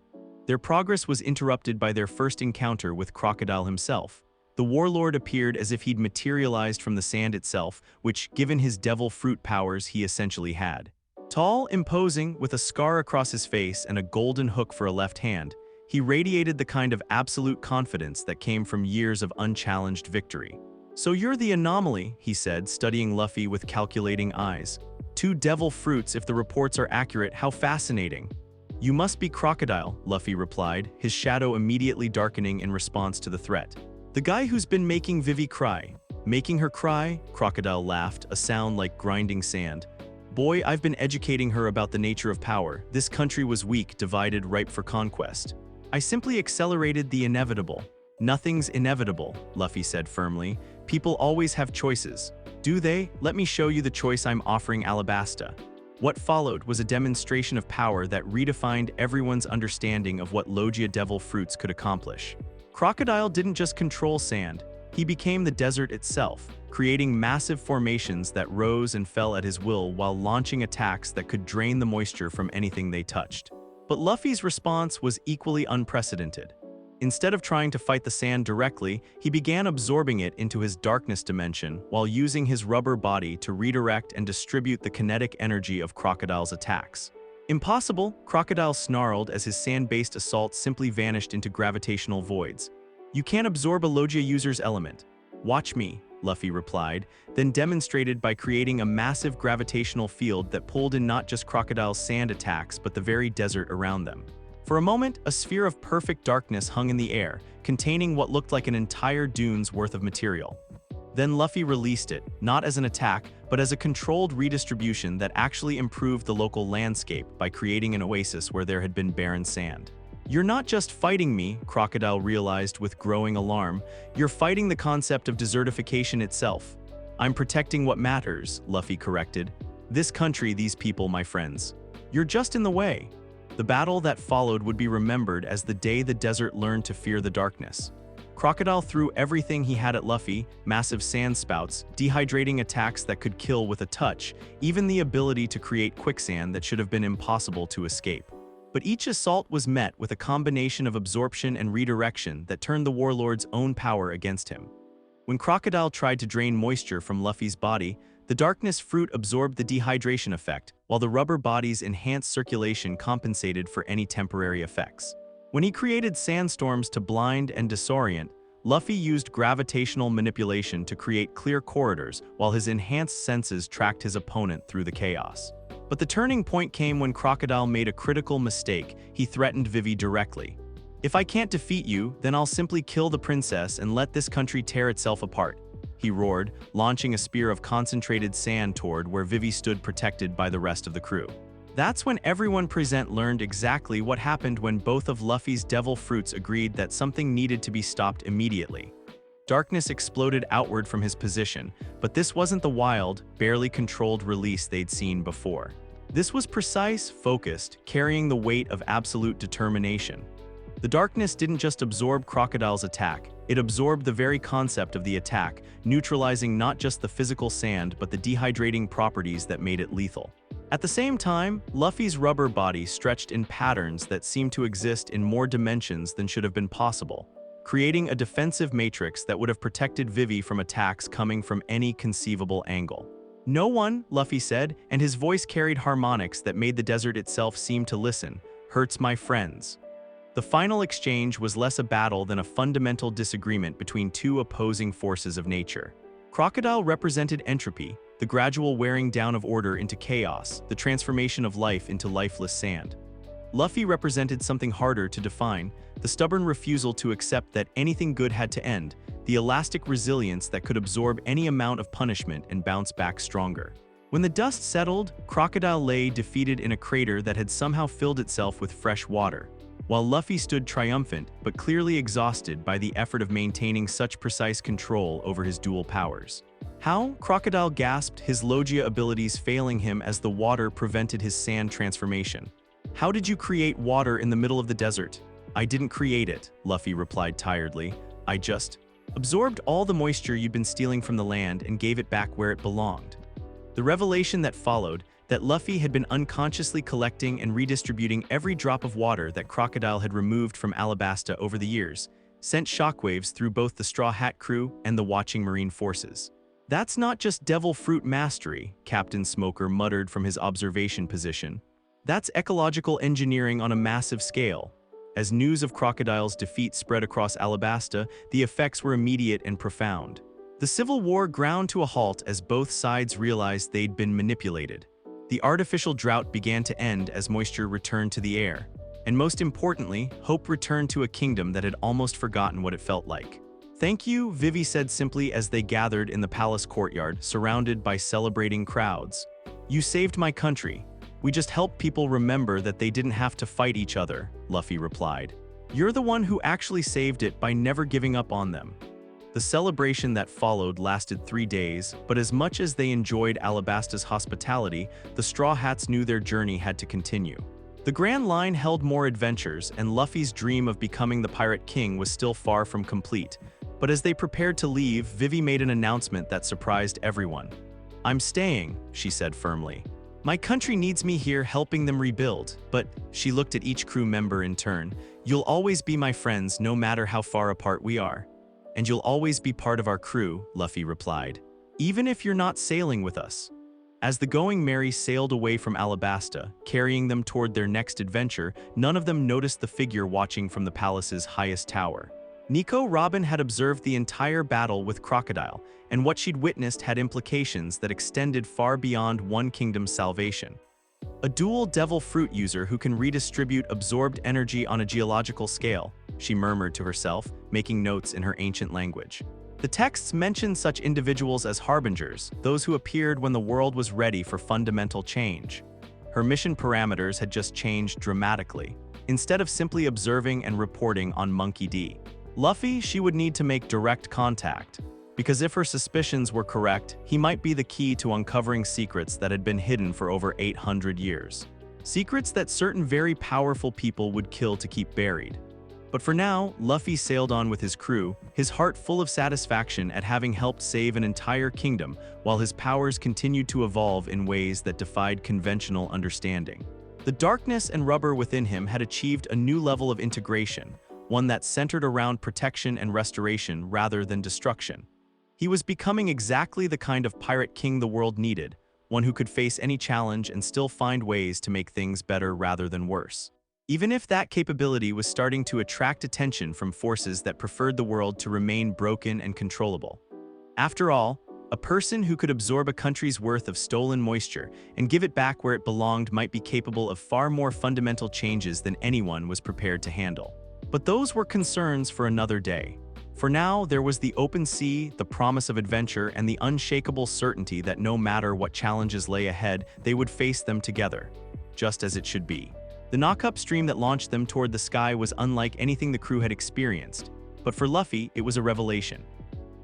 Their progress was interrupted by their first encounter with Crocodile himself. The warlord appeared as if he'd materialized from the sand itself, which, given his devil fruit powers, he essentially had. Tall, imposing, with a scar across his face and a golden hook for a left hand, he radiated the kind of absolute confidence that came from years of unchallenged victory. So you're the anomaly, he said, studying Luffy with calculating eyes. 2 devil fruits if the reports are accurate, how fascinating. "You must be Crocodile," Luffy replied, his shadow immediately darkening in response to the threat. "The guy who's been making Vivi cry." "Making her cry?" Crocodile laughed, a sound like grinding sand. "Boy, I've been educating her about the nature of power. This country was weak, divided, ripe for conquest. I simply accelerated the inevitable." "Nothing's inevitable," Luffy said firmly. "People always have choices." "Do they? Let me show you the choice I'm offering Alabasta." What followed was a demonstration of power that redefined everyone's understanding of what Logia Devil Fruits could accomplish. Crocodile didn't just control sand, he became the desert itself, creating massive formations that rose and fell at his will while launching attacks that could drain the moisture from anything they touched. But Luffy's response was equally unprecedented. Instead of trying to fight the sand directly, he began absorbing it into his darkness dimension while using his rubber body to redirect and distribute the kinetic energy of Crocodile's attacks. "Impossible," Crocodile snarled as his sand-based assault simply vanished into gravitational voids. "You can't absorb a Logia user's element." "Watch me," Luffy replied, then demonstrated by creating a massive gravitational field that pulled in not just Crocodile's sand attacks but the very desert around them. For a moment, a sphere of perfect darkness hung in the air, containing what looked like an entire dune's worth of material. Then Luffy released it, not as an attack, but as a controlled redistribution that actually improved the local landscape by creating an oasis where there had been barren sand. "You're not just fighting me," Crocodile realized with growing alarm. "You're fighting the concept of desertification itself." "I'm protecting what matters," Luffy corrected. "This country, these people, my friends. You're just in the way." The battle that followed would be remembered as the day the desert learned to fear the darkness. Crocodile threw everything he had at Luffy: massive sand spouts, dehydrating attacks that could kill with a touch, even the ability to create quicksand that should have been impossible to escape. But each assault was met with a combination of absorption and redirection that turned the warlord's own power against him. When Crocodile tried to drain moisture from Luffy's body, the darkness fruit absorbed the dehydration effect, while the rubber body's enhanced circulation compensated for any temporary effects. When he created sandstorms to blind and disorient, Luffy used gravitational manipulation to create clear corridors while his enhanced senses tracked his opponent through the chaos. But the turning point came when Crocodile made a critical mistake. He threatened Vivi directly. "If I can't defeat you, then I'll simply kill the princess and let this country tear itself apart," he roared, launching a spear of concentrated sand toward where Vivi stood protected by the rest of the crew. That's when everyone present learned exactly what happened when both of Luffy's devil fruits agreed that something needed to be stopped immediately. Darkness exploded outward from his position, but this wasn't the wild, barely controlled release they'd seen before. This was precise, focused, carrying the weight of absolute determination. The darkness didn't just absorb Crocodile's attack, it absorbed the very concept of the attack, neutralizing not just the physical sand but the dehydrating properties that made it lethal. At the same time, Luffy's rubber body stretched in patterns that seemed to exist in more dimensions than should have been possible, creating a defensive matrix that would have protected Vivi from attacks coming from any conceivable angle. "No one," Luffy said, and his voice carried harmonics that made the desert itself seem to listen, "hurts my friends." The final exchange was less a battle than a fundamental disagreement between two opposing forces of nature. Crocodile represented entropy, the gradual wearing down of order into chaos, the transformation of life into lifeless sand. Luffy represented something harder to define, the stubborn refusal to accept that anything good had to end, the elastic resilience that could absorb any amount of punishment and bounce back stronger. When the dust settled, Crocodile lay defeated in a crater that had somehow filled itself with fresh water, while Luffy stood triumphant but clearly exhausted by the effort of maintaining such precise control over his dual powers. "How?" Crocodile gasped, his Logia abilities failing him as the water prevented his sand transformation. "How did you create water in the middle of the desert?" "I didn't create it," Luffy replied tiredly. "I just absorbed all the moisture you'd been stealing from the land and gave it back where it belonged." The revelation that followed, that Luffy had been unconsciously collecting and redistributing every drop of water that Crocodile had removed from Alabasta over the years, sent shockwaves through both the Straw Hat crew and the watching marine forces. "That's not just devil fruit mastery," Captain Smoker muttered from his observation position. "That's ecological engineering on a massive scale." As news of Crocodile's defeat spread across Alabasta, the effects were immediate and profound. The civil war ground to a halt as both sides realized they'd been manipulated. The artificial drought began to end as moisture returned to the air. And most importantly, hope returned to a kingdom that had almost forgotten what it felt like. "Thank you," Vivi said simply as they gathered in the palace courtyard, surrounded by celebrating crowds. "You saved my country. We just helped people remember that they didn't have to fight each other," Luffy replied. "You're the one who actually saved it by never giving up on them." The celebration that followed lasted 3 days, but as much as they enjoyed Alabasta's hospitality, the Straw Hats knew their journey had to continue. The Grand Line held more adventures, and Luffy's dream of becoming the Pirate King was still far from complete. But as they prepared to leave, Vivi made an announcement that surprised everyone. "I'm staying," she said firmly. "My country needs me here helping them rebuild, but," she looked at each crew member in turn, "you'll always be my friends no matter how far apart we are." "And you'll always be part of our crew," Luffy replied. "Even if you're not sailing with us." As the Going Merry sailed away from Alabasta, carrying them toward their next adventure, none of them noticed the figure watching from the palace's highest tower. Nico Robin had observed the entire battle with Crocodile, and what she'd witnessed had implications that extended far beyond one kingdom's salvation. "A dual devil fruit user who can redistribute absorbed energy on a geological scale," she murmured to herself, making notes in her ancient language. The texts mentioned such individuals as harbingers, those who appeared when the world was ready for fundamental change. Her mission parameters had just changed dramatically. Instead of simply observing and reporting on Monkey D. Luffy, she would need to make direct contact. Because if her suspicions were correct, he might be the key to uncovering secrets that had been hidden for over 800 years. Secrets that certain very powerful people would kill to keep buried. But for now, Luffy sailed on with his crew, his heart full of satisfaction at having helped save an entire kingdom, while his powers continued to evolve in ways that defied conventional understanding. The darkness and rubber within him had achieved a new level of integration, one that centered around protection and restoration rather than destruction. He was becoming exactly the kind of pirate king the world needed, one who could face any challenge and still find ways to make things better rather than worse. Even if that capability was starting to attract attention from forces that preferred the world to remain broken and controllable. After all, a person who could absorb a country's worth of stolen moisture and give it back where it belonged might be capable of far more fundamental changes than anyone was prepared to handle. But those were concerns for another day. For now, there was the open sea, the promise of adventure, and the unshakable certainty that no matter what challenges lay ahead, they would face them together, just as it should be. The knock-up stream that launched them toward the sky was unlike anything the crew had experienced, but for Luffy, it was a revelation.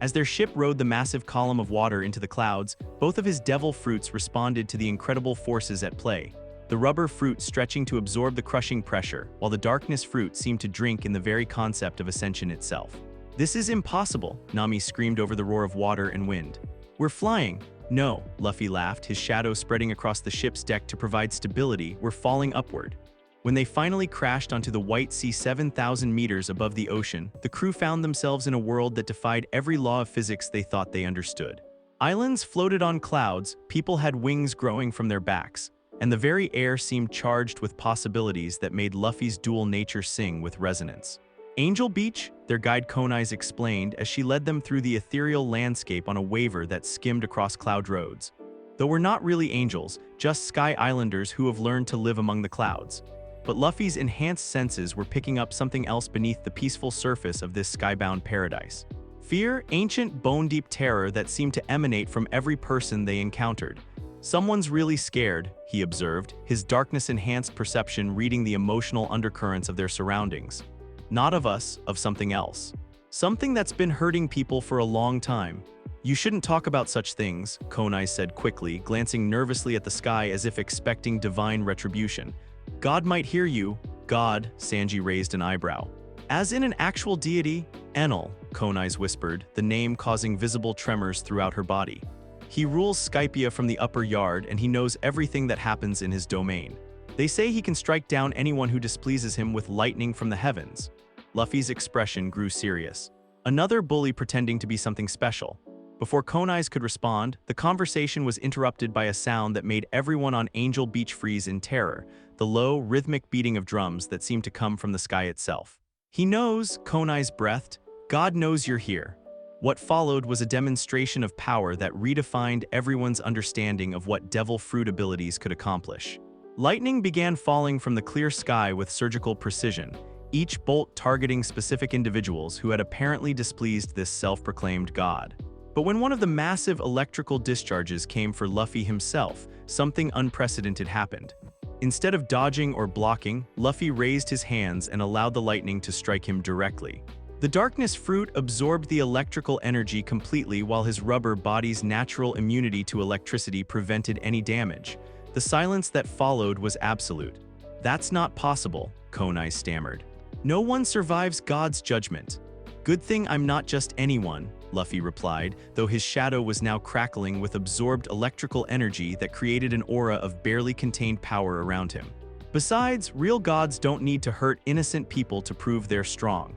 As their ship rode the massive column of water into the clouds, both of his devil fruits responded to the incredible forces at play. The rubber fruit stretching to absorb the crushing pressure, while the darkness fruit seemed to drink in the very concept of ascension itself. "This is impossible," Nami screamed over the roar of water and wind. "We're flying." "No," Luffy laughed, his shadow spreading across the ship's deck to provide stability. "We're falling upward." When they finally crashed onto the white sea 7,000 meters above the ocean, the crew found themselves in a world that defied every law of physics they thought they understood. Islands floated on clouds, people had wings growing from their backs, and the very air seemed charged with possibilities that made Luffy's dual nature sing with resonance. "Angel Beach," their guide Konais explained as she led them through the ethereal landscape on a waver that skimmed across cloud roads. Though we're not really angels, just sky islanders who have learned to live among the clouds. But Luffy's enhanced senses were picking up something else beneath the peaceful surface of this skybound paradise. Fear, ancient, bone-deep terror that seemed to emanate from every person they encountered. "Someone's really scared," he observed, his darkness-enhanced perception reading the emotional undercurrents of their surroundings. "Not of us, of something else. Something that's been hurting people for a long time." "You shouldn't talk about such things," Konais said quickly, glancing nervously at the sky as if expecting divine retribution. "God might hear you." "God," Sanji raised an eyebrow. "As in an actual deity?" "Enel," Konais whispered, the name causing visible tremors throughout her body. "He rules Skypia from the upper yard and he knows everything that happens in his domain. They say he can strike down anyone who displeases him with lightning from the heavens." Luffy's expression grew serious. Another bully pretending to be something special. Before Konais could respond, the conversation was interrupted by a sound that made everyone on Angel Beach freeze in terror, the low, rhythmic beating of drums that seemed to come from the sky itself. "He knows," Konais breathed. "God knows you're here." What followed was a demonstration of power that redefined everyone's understanding of what devil fruit abilities could accomplish. Lightning began falling from the clear sky with surgical precision, each bolt targeting specific individuals who had apparently displeased this self-proclaimed god. But when one of the massive electrical discharges came for Luffy himself, something unprecedented happened. Instead of dodging or blocking, Luffy raised his hands and allowed the lightning to strike him directly. The darkness fruit absorbed the electrical energy completely while his rubber body's natural immunity to electricity prevented any damage. The silence that followed was absolute. "That's not possible," Konai stammered. "No one survives God's judgment." "Good thing I'm not just anyone," Luffy replied, though his shadow was now crackling with absorbed electrical energy that created an aura of barely contained power around him. "Besides, real gods don't need to hurt innocent people to prove they're strong."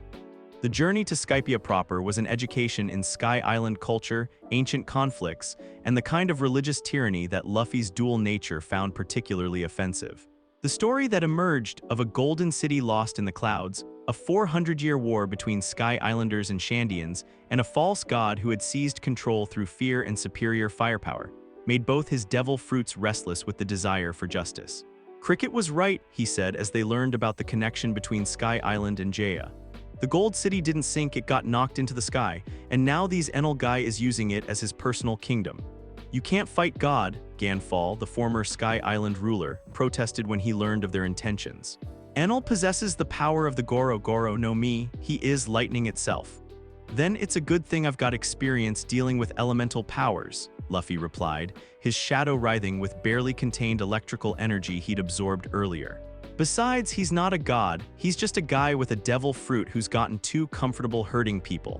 The journey to Skypia proper was an education in Sky Island culture, ancient conflicts, and the kind of religious tyranny that Luffy's dual nature found particularly offensive. The story that emerged of a golden city lost in the clouds, a 400-year war between Sky Islanders and Shandians, and a false god who had seized control through fear and superior firepower, made both his devil fruits restless with the desire for justice. "Cricket was right," he said as they learned about the connection between Sky Island and Jaya. "The gold city didn't sink, it got knocked into the sky, and now these Enel guy is using it as his personal kingdom." "You can't fight God," Ganfall, the former Sky Island ruler, protested when he learned of their intentions. "Enel possesses the power of the Gomu-Gomu no Mi, he is lightning itself." "Then it's a good thing I've got experience dealing with elemental powers," Luffy replied, his shadow writhing with barely contained electrical energy he'd absorbed earlier. "Besides, he's not a god, he's just a guy with a devil fruit who's gotten too comfortable hurting people."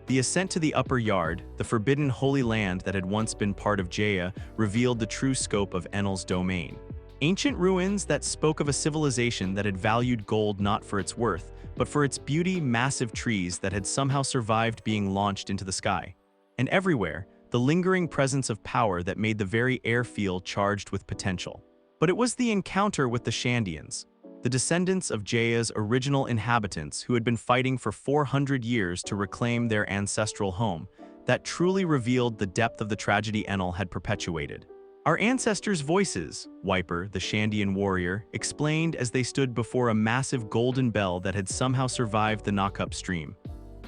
The ascent to the upper yard, the forbidden holy land that had once been part of Jaya, revealed the true scope of Enel's domain. Ancient ruins that spoke of a civilization that had valued gold not for its worth, but for its beauty, massive trees that had somehow survived being launched into the sky. And everywhere, the lingering presence of power that made the very air feel charged with potential. But it was the encounter with the Shandians, the descendants of Jaya's original inhabitants who had been fighting for 400 years to reclaim their ancestral home, that truly revealed the depth of the tragedy Enel had perpetuated. "Our ancestors' voices," Wiper, the Shandian warrior, explained as they stood before a massive golden bell that had somehow survived the knock-up stream.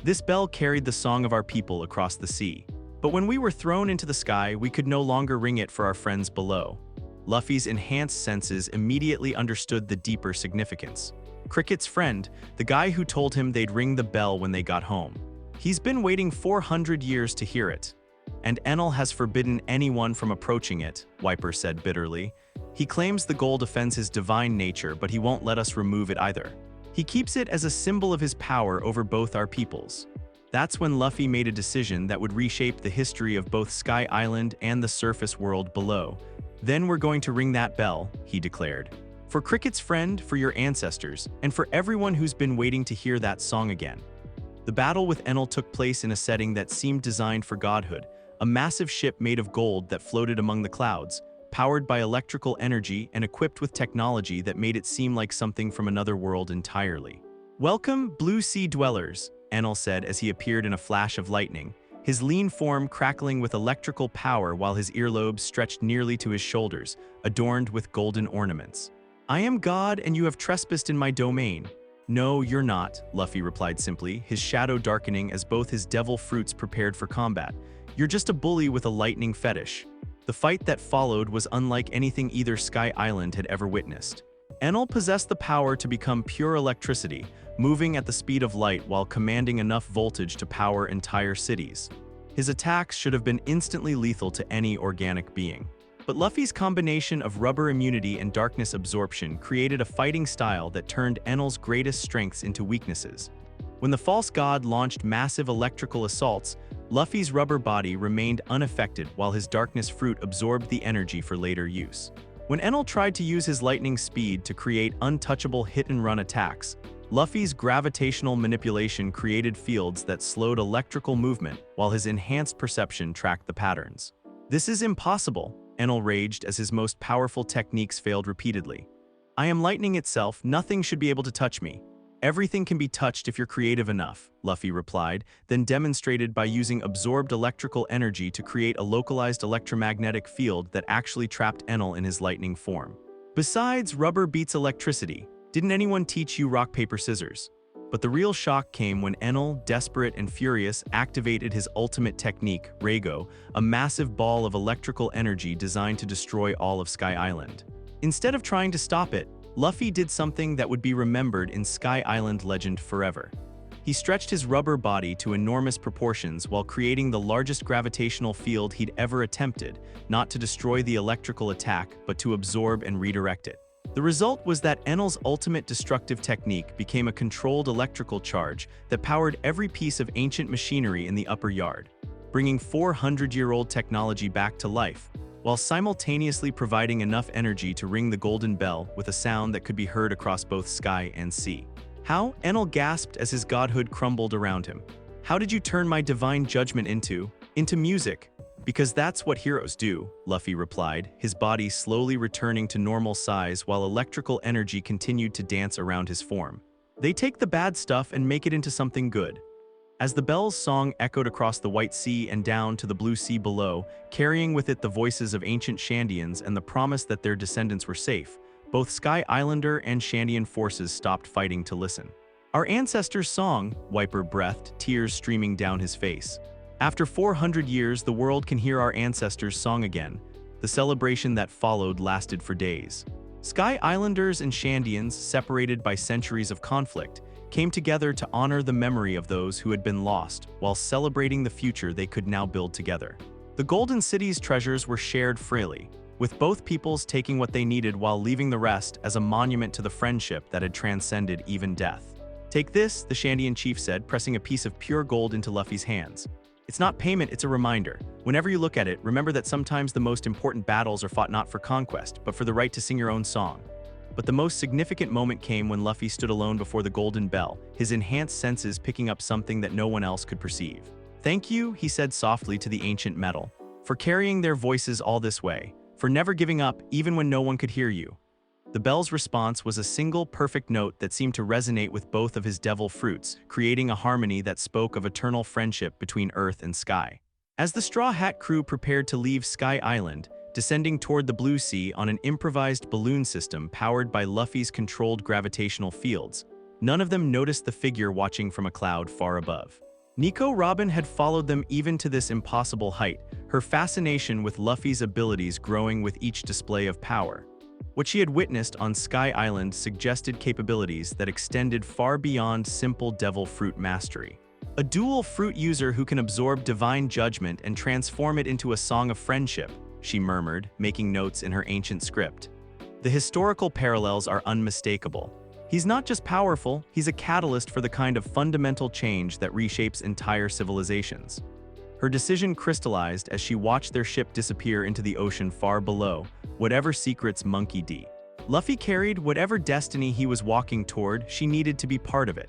"This bell carried the song of our people across the sea. But when we were thrown into the sky, we could no longer ring it for our friends below." Luffy's enhanced senses immediately understood the deeper significance. Cricket's friend, the guy who told him they'd ring the bell when they got home. He's been waiting 400 years to hear it. "And Enel has forbidden anyone from approaching it," Wiper said bitterly. "He claims the gold offends his divine nature, but he won't let us remove it either. He keeps it as a symbol of his power over both our peoples." That's when Luffy made a decision that would reshape the history of both Sky Island and the surface world below. "Then we're going to ring that bell," he declared. "For Cricket's friend, for your ancestors, and for everyone who's been waiting to hear that song again." The battle with Enel took place in a setting that seemed designed for godhood, a massive ship made of gold that floated among the clouds, powered by electrical energy and equipped with technology that made it seem like something from another world entirely. "Welcome, Blue Sea Dwellers," Enel said as he appeared in a flash of lightning, his lean form crackling with electrical power while his earlobes stretched nearly to his shoulders, adorned with golden ornaments. "I am God and you have trespassed in my domain." "No, you're not," Luffy replied simply, his shadow darkening as both his devil fruits prepared for combat. "You're just a bully with a lightning fetish." The fight that followed was unlike anything either Sky Island had ever witnessed. Enel possessed the power to become pure electricity, moving at the speed of light while commanding enough voltage to power entire cities. His attacks should have been instantly lethal to any organic being. But Luffy's combination of rubber immunity and darkness absorption created a fighting style that turned Enel's greatest strengths into weaknesses. When the false god launched massive electrical assaults, Luffy's rubber body remained unaffected while his darkness fruit absorbed the energy for later use. When Enel tried to use his lightning speed to create untouchable hit-and-run attacks, Luffy's gravitational manipulation created fields that slowed electrical movement while his enhanced perception tracked the patterns. "This is impossible," Enel raged as his most powerful techniques failed repeatedly. "I am lightning itself, nothing should be able to touch me." "Everything can be touched if you're creative enough," Luffy replied, then demonstrated by using absorbed electrical energy to create a localized electromagnetic field that actually trapped Enel in his lightning form. Besides, rubber beats electricity. Didn't anyone teach you rock, paper, scissors? But the real shock came when Enel, desperate and furious, activated his ultimate technique, Rego, a massive ball of electrical energy designed to destroy all of Sky Island. Instead of trying to stop it, Luffy did something that would be remembered in Sky Island legend forever. He stretched his rubber body to enormous proportions while creating the largest gravitational field he'd ever attempted, not to destroy the electrical attack, but to absorb and redirect it. The result was that Enel's ultimate destructive technique became a controlled electrical charge that powered every piece of ancient machinery in the upper yard, bringing 400-year-old technology back to life, while simultaneously providing enough energy to ring the golden bell with a sound that could be heard across both sky and sea. How? Enel gasped as his godhood crumbled around him. How did you turn my divine judgment into music? Because that's what heroes do, Luffy replied, his body slowly returning to normal size while electrical energy continued to dance around his form. They take the bad stuff and make it into something good. As the bell's song echoed across the White Sea and down to the Blue Sea below, carrying with it the voices of ancient Shandians and the promise that their descendants were safe, both Sky Islander and Shandian forces stopped fighting to listen. Our ancestors' song, Wiper breathed, tears streaming down his face. After 400 years, the world can hear our ancestors' song again. The celebration that followed lasted for days. Sky Islanders and Shandians, separated by centuries of conflict, came together to honor the memory of those who had been lost, while celebrating the future they could now build together. The Golden City's treasures were shared freely, with both peoples taking what they needed while leaving the rest as a monument to the friendship that had transcended even death. Take this, the Shandian chief said, pressing a piece of pure gold into Luffy's hands. It's not payment, it's a reminder. Whenever you look at it, remember that sometimes the most important battles are fought not for conquest, but for the right to sing your own song. But the most significant moment came when Luffy stood alone before the golden bell, his enhanced senses picking up something that no one else could perceive. Thank you, he said softly to the ancient metal, for carrying their voices all this way, for never giving up even when no one could hear you. The bell's response was a single perfect note that seemed to resonate with both of his devil fruits, creating a harmony that spoke of eternal friendship between earth and sky. As the Straw Hat crew prepared to leave Sky Island, descending toward the Blue Sea on an improvised balloon system powered by Luffy's controlled gravitational fields, none of them noticed the figure watching from a cloud far above. Nico Robin had followed them even to this impossible height, her fascination with Luffy's abilities growing with each display of power. What she had witnessed on Sky Island suggested capabilities that extended far beyond simple devil fruit mastery. A dual fruit user who can absorb divine judgment and transform it into a song of friendship, she murmured, making notes in her ancient script. The historical parallels are unmistakable. He's not just powerful, he's a catalyst for the kind of fundamental change that reshapes entire civilizations. Her decision crystallized as she watched their ship disappear into the ocean far below, whatever secrets Monkey D. Luffy carried whatever destiny he was walking toward, she needed to be part of it.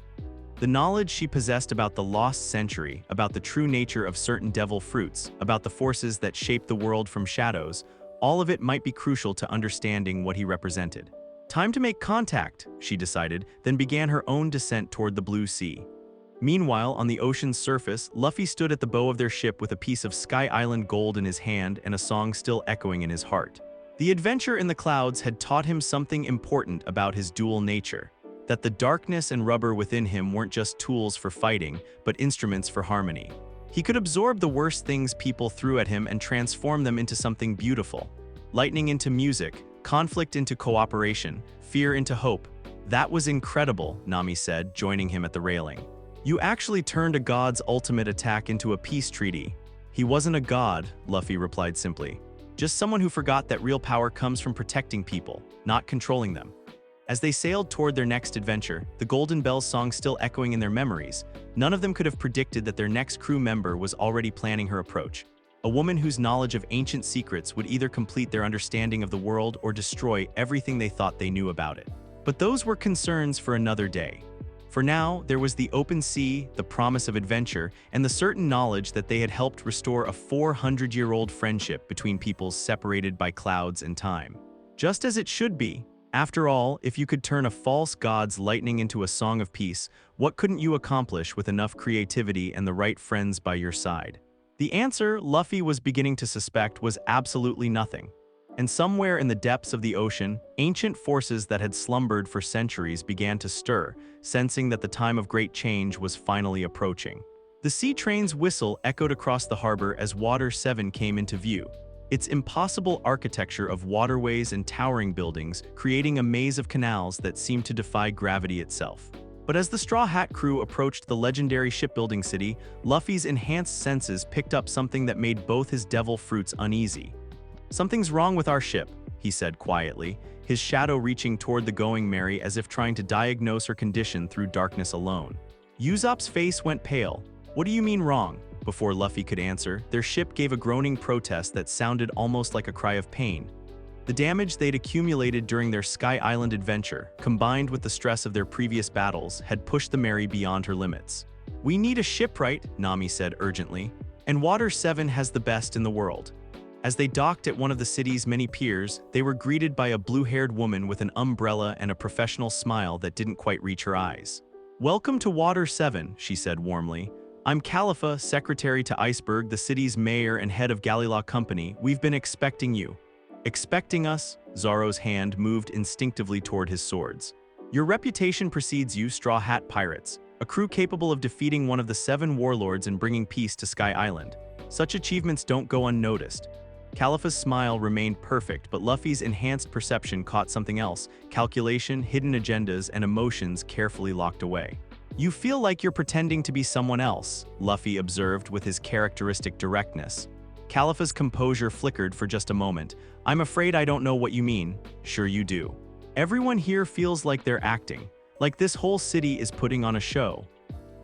The knowledge she possessed about the lost century, about the true nature of certain devil fruits, about the forces that shape the world from shadows, all of it might be crucial to understanding what he represented. Time to make contact, she decided, then began her own descent toward the Blue Sea. Meanwhile, on the ocean's surface, Luffy stood at the bow of their ship with a piece of Sky Island gold in his hand and a song still echoing in his heart. The adventure in the clouds had taught him something important about his dual nature, that the darkness and rubber within him weren't just tools for fighting, but instruments for harmony. He could absorb the worst things people threw at him and transform them into something beautiful. Lightning into music, conflict into cooperation, fear into hope. That was incredible, Nami said, joining him at the railing. You actually turned a god's ultimate attack into a peace treaty. He wasn't a god, Luffy replied simply. Just someone who forgot that real power comes from protecting people, not controlling them. As they sailed toward their next adventure, the Golden Bell's song still echoing in their memories, none of them could have predicted that their next crew member was already planning her approach. A woman whose knowledge of ancient secrets would either complete their understanding of the world or destroy everything they thought they knew about it. But those were concerns for another day. For now, there was the open sea, the promise of adventure, and the certain knowledge that they had helped restore a 400-year-old friendship between peoples separated by clouds and time. Just as it should be. After all, if you could turn a false god's lightning into a song of peace, what couldn't you accomplish with enough creativity and the right friends by your side? The answer, Luffy was beginning to suspect, was absolutely nothing. And somewhere in the depths of the ocean, ancient forces that had slumbered for centuries began to stir, sensing that the time of great change was finally approaching. The sea train's whistle echoed across the harbor as Water 7 came into view, its impossible architecture of waterways and towering buildings creating a maze of canals that seemed to defy gravity itself. But as the Straw Hat crew approached the legendary shipbuilding city, Luffy's enhanced senses picked up something that made both his devil fruits uneasy. "Something's wrong with our ship," he said quietly, his shadow reaching toward the Going Merry as if trying to diagnose her condition through darkness alone. Usopp's face went pale. "What do you mean wrong?" Before Luffy could answer, their ship gave a groaning protest that sounded almost like a cry of pain. The damage they'd accumulated during their Sky Island adventure, combined with the stress of their previous battles, had pushed the Merry beyond her limits. "We need a shipwright," Nami said urgently, "and Water 7 has the best in the world." As they docked at one of the city's many piers, they were greeted by a blue-haired woman with an umbrella and a professional smile that didn't quite reach her eyes. "Welcome to Water 7, she said warmly. "I'm Khalifa, secretary to Iceberg, the city's mayor and head of Galley-Law Company. We've been expecting you." "Expecting us?" Zoro's hand moved instinctively toward his swords. "Your reputation precedes you, Straw Hat Pirates, a crew capable of defeating one of the 7 warlords and bringing peace to Sky Island. Such achievements don't go unnoticed." Khalifa's smile remained perfect, but Luffy's enhanced perception caught something else: calculation, hidden agendas, and emotions carefully locked away. "You feel like you're pretending to be someone else," Luffy observed with his characteristic directness. Khalifa's composure flickered for just a moment. "I'm afraid I don't know what you mean." "Sure you do. Everyone here feels like they're acting, like this whole city is putting on a show."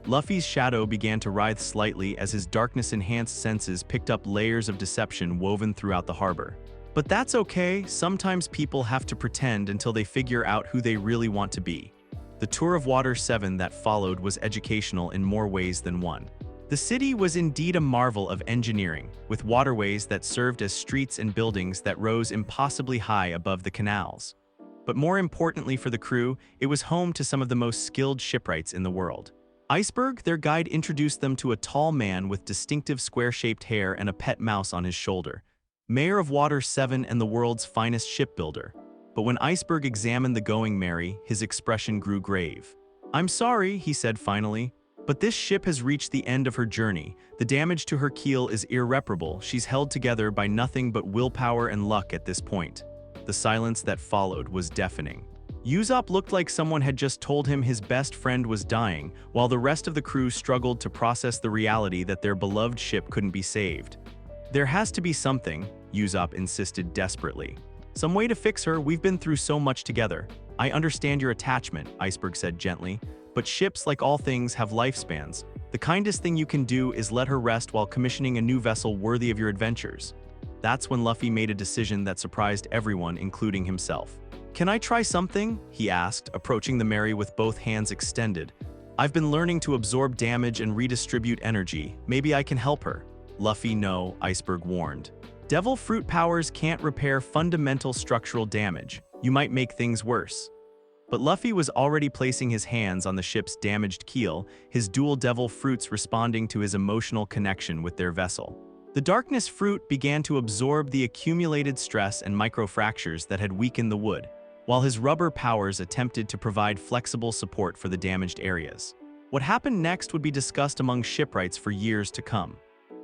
Luffy's shadow began to writhe slightly as his darkness-enhanced senses picked up layers of deception woven throughout the harbor. "But that's okay, sometimes people have to pretend until they figure out who they really want to be." The tour of Water 7 that followed was educational in more ways than one. The city was indeed a marvel of engineering, with waterways that served as streets and buildings that rose impossibly high above the canals. But more importantly for the crew, it was home to some of the most skilled shipwrights in the world. Iceberg, their guide, introduced them to a tall man with distinctive square-shaped hair and a pet mouse on his shoulder. Mayor of Water 7 and the world's finest shipbuilder. But when Iceberg examined the Going Merry, his expression grew grave. "I'm sorry," he said finally, "but this ship has reached the end of her journey. The damage to her keel is irreparable. She's held together by nothing but willpower and luck at this point." The silence that followed was deafening. Usopp looked like someone had just told him his best friend was dying, while the rest of the crew struggled to process the reality that their beloved ship couldn't be saved. "There has to be something," Usopp insisted desperately. "Some way to fix her. We've been through so much together." "I understand your attachment," Iceberg said gently, "but ships, like all things, have lifespans. The kindest thing you can do is let her rest while commissioning a new vessel worthy of your adventures." That's when Luffy made a decision that surprised everyone, including himself. "Can I try something?" he asked, approaching the Merry with both hands extended. "I've been learning to absorb damage and redistribute energy. Maybe I can help her." "Luffy, no," Iceberg warned. "Devil fruit powers can't repair fundamental structural damage. You might make things worse." But Luffy was already placing his hands on the ship's damaged keel, his dual devil fruits responding to his emotional connection with their vessel. The darkness fruit began to absorb the accumulated stress and microfractures that had weakened the wood, while his rubber powers attempted to provide flexible support for the damaged areas. What happened next would be discussed among shipwrights for years to come.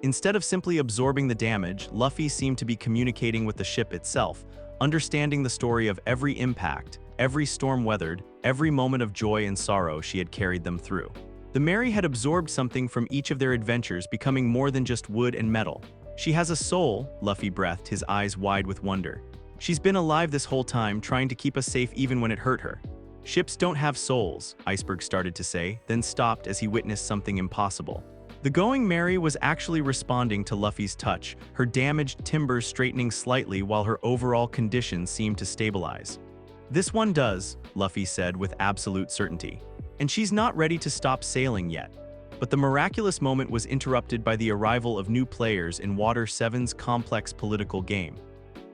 Instead of simply absorbing the damage, Luffy seemed to be communicating with the ship itself, understanding the story of every impact, every storm weathered, every moment of joy and sorrow she had carried them through. The Merry had absorbed something from each of their adventures, becoming more than just wood and metal. "She has a soul," Luffy breathed, his eyes wide with wonder. "She's been alive this whole time, trying to keep us safe even when it hurt her." "Ships don't have souls," Iceberg started to say, then stopped as he witnessed something impossible. The Going Merry was actually responding to Luffy's touch, her damaged timbers straightening slightly while her overall condition seemed to stabilize. "This one does," Luffy said with absolute certainty. "And she's not ready to stop sailing yet." But the miraculous moment was interrupted by the arrival of new players in Water 7's complex political game.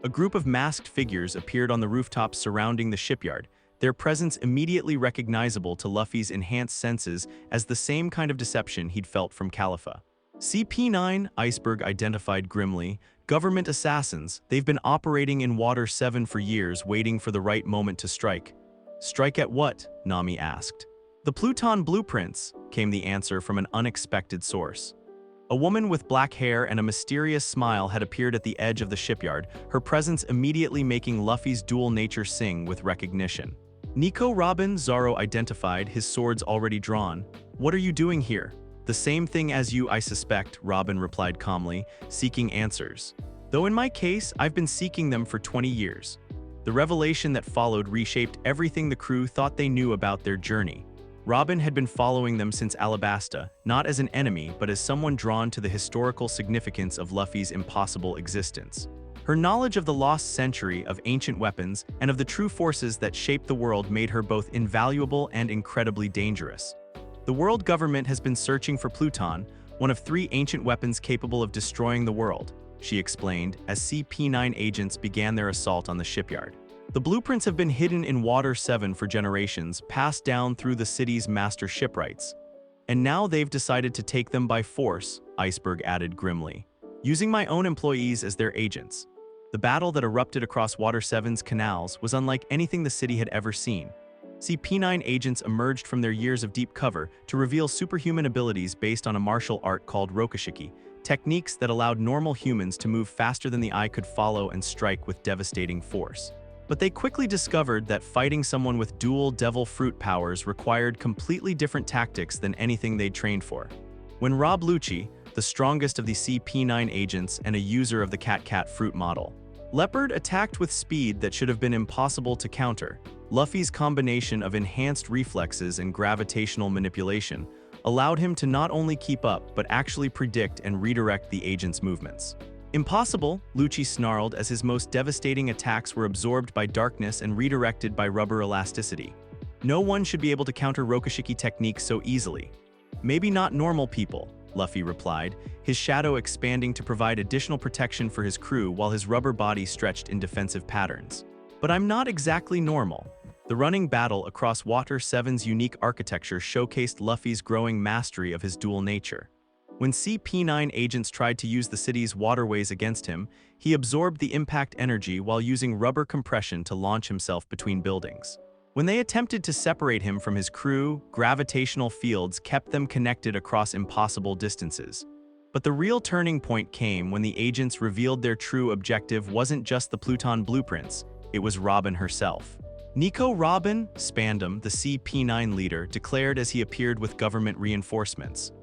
A group of masked figures appeared on the rooftops surrounding the shipyard, their presence immediately recognizable to Luffy's enhanced senses as the same kind of deception he'd felt from Khalifa. CP9, Iceberg identified grimly. Government assassins. They've been operating in Water 7 for years, waiting for the right moment to strike. Strike at what? Nami asked. The Pluton blueprints, came the answer from an unexpected source. A woman with black hair and a mysterious smile had appeared at the edge of the shipyard, her presence immediately making Luffy's dual nature sing with recognition. Nico Robin, Zoro identified, his swords already drawn. What are you doing here? The same thing as you, I suspect, Robin replied calmly, seeking answers. Though in my case, I've been seeking them for 20 years. The revelation that followed reshaped everything the crew thought they knew about their journey. Robin had been following them since Alabasta, not as an enemy, but as someone drawn to the historical significance of Luffy's impossible existence. Her knowledge of the lost century, of ancient weapons, and of the true forces that shaped the world made her both invaluable and incredibly dangerous. The world government has been searching for Pluton, one of 3 ancient weapons capable of destroying the world, she explained, as CP9 agents began their assault on the shipyard. The blueprints have been hidden in Water 7 for generations, passed down through the city's master shipwrights. And now they've decided to take them by force, Iceberg added grimly, using my own employees as their agents. The battle that erupted across Water 7's canals was unlike anything the city had ever seen. CP9 agents emerged from their years of deep cover to reveal superhuman abilities based on a martial art called Rokushiki, techniques that allowed normal humans to move faster than the eye could follow and strike with devastating force. But they quickly discovered that fighting someone with dual devil fruit powers required completely different tactics than anything they'd trained for. When Rob Lucci, the strongest of the CP9 agents and a user of the Cat fruit model, Leopard attacked with speed that should have been impossible to counter, Luffy's combination of enhanced reflexes and gravitational manipulation allowed him to not only keep up but actually predict and redirect the agent's movements. Impossible, Lucci snarled as his most devastating attacks were absorbed by darkness and redirected by rubber elasticity. No one should be able to counter Rokushiki techniques so easily. Maybe not normal people, Luffy replied, his shadow expanding to provide additional protection for his crew while his rubber body stretched in defensive patterns. But I'm not exactly normal. The running battle across Water 7's unique architecture showcased Luffy's growing mastery of his dual nature. When CP9 agents tried to use the city's waterways against him, he absorbed the impact energy while using rubber compression to launch himself between buildings. When they attempted to separate him from his crew, gravitational fields kept them connected across impossible distances. But the real turning point came when the agents revealed their true objective wasn't just the Pluton blueprints, it was Robin herself. Nico Robin, Spandam, the CP9 leader, declared as he appeared with government reinforcements.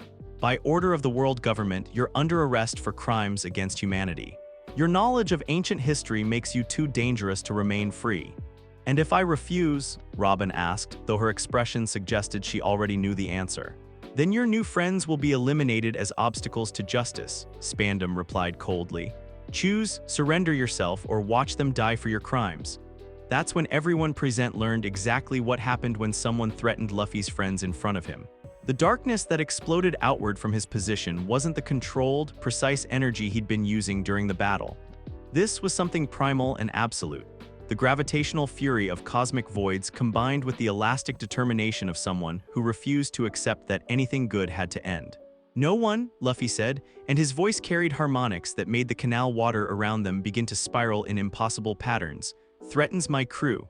By order of the world government, you're under arrest for crimes against humanity. Your knowledge of ancient history makes you too dangerous to remain free. And if I refuse, Robin asked, though her expression suggested she already knew the answer. Then your new friends will be eliminated as obstacles to justice, Spandam replied coldly. Choose, surrender yourself, or watch them die for your crimes. That's when everyone present learned exactly what happened when someone threatened Luffy's friends in front of him. The darkness that exploded outward from his position wasn't the controlled, precise energy he'd been using during the battle. This was something primal and absolute. The gravitational fury of cosmic voids combined with the elastic determination of someone who refused to accept that anything good had to end. No one, Luffy said, and his voice carried harmonics that made the canal water around them begin to spiral in impossible patterns, threatens my crew.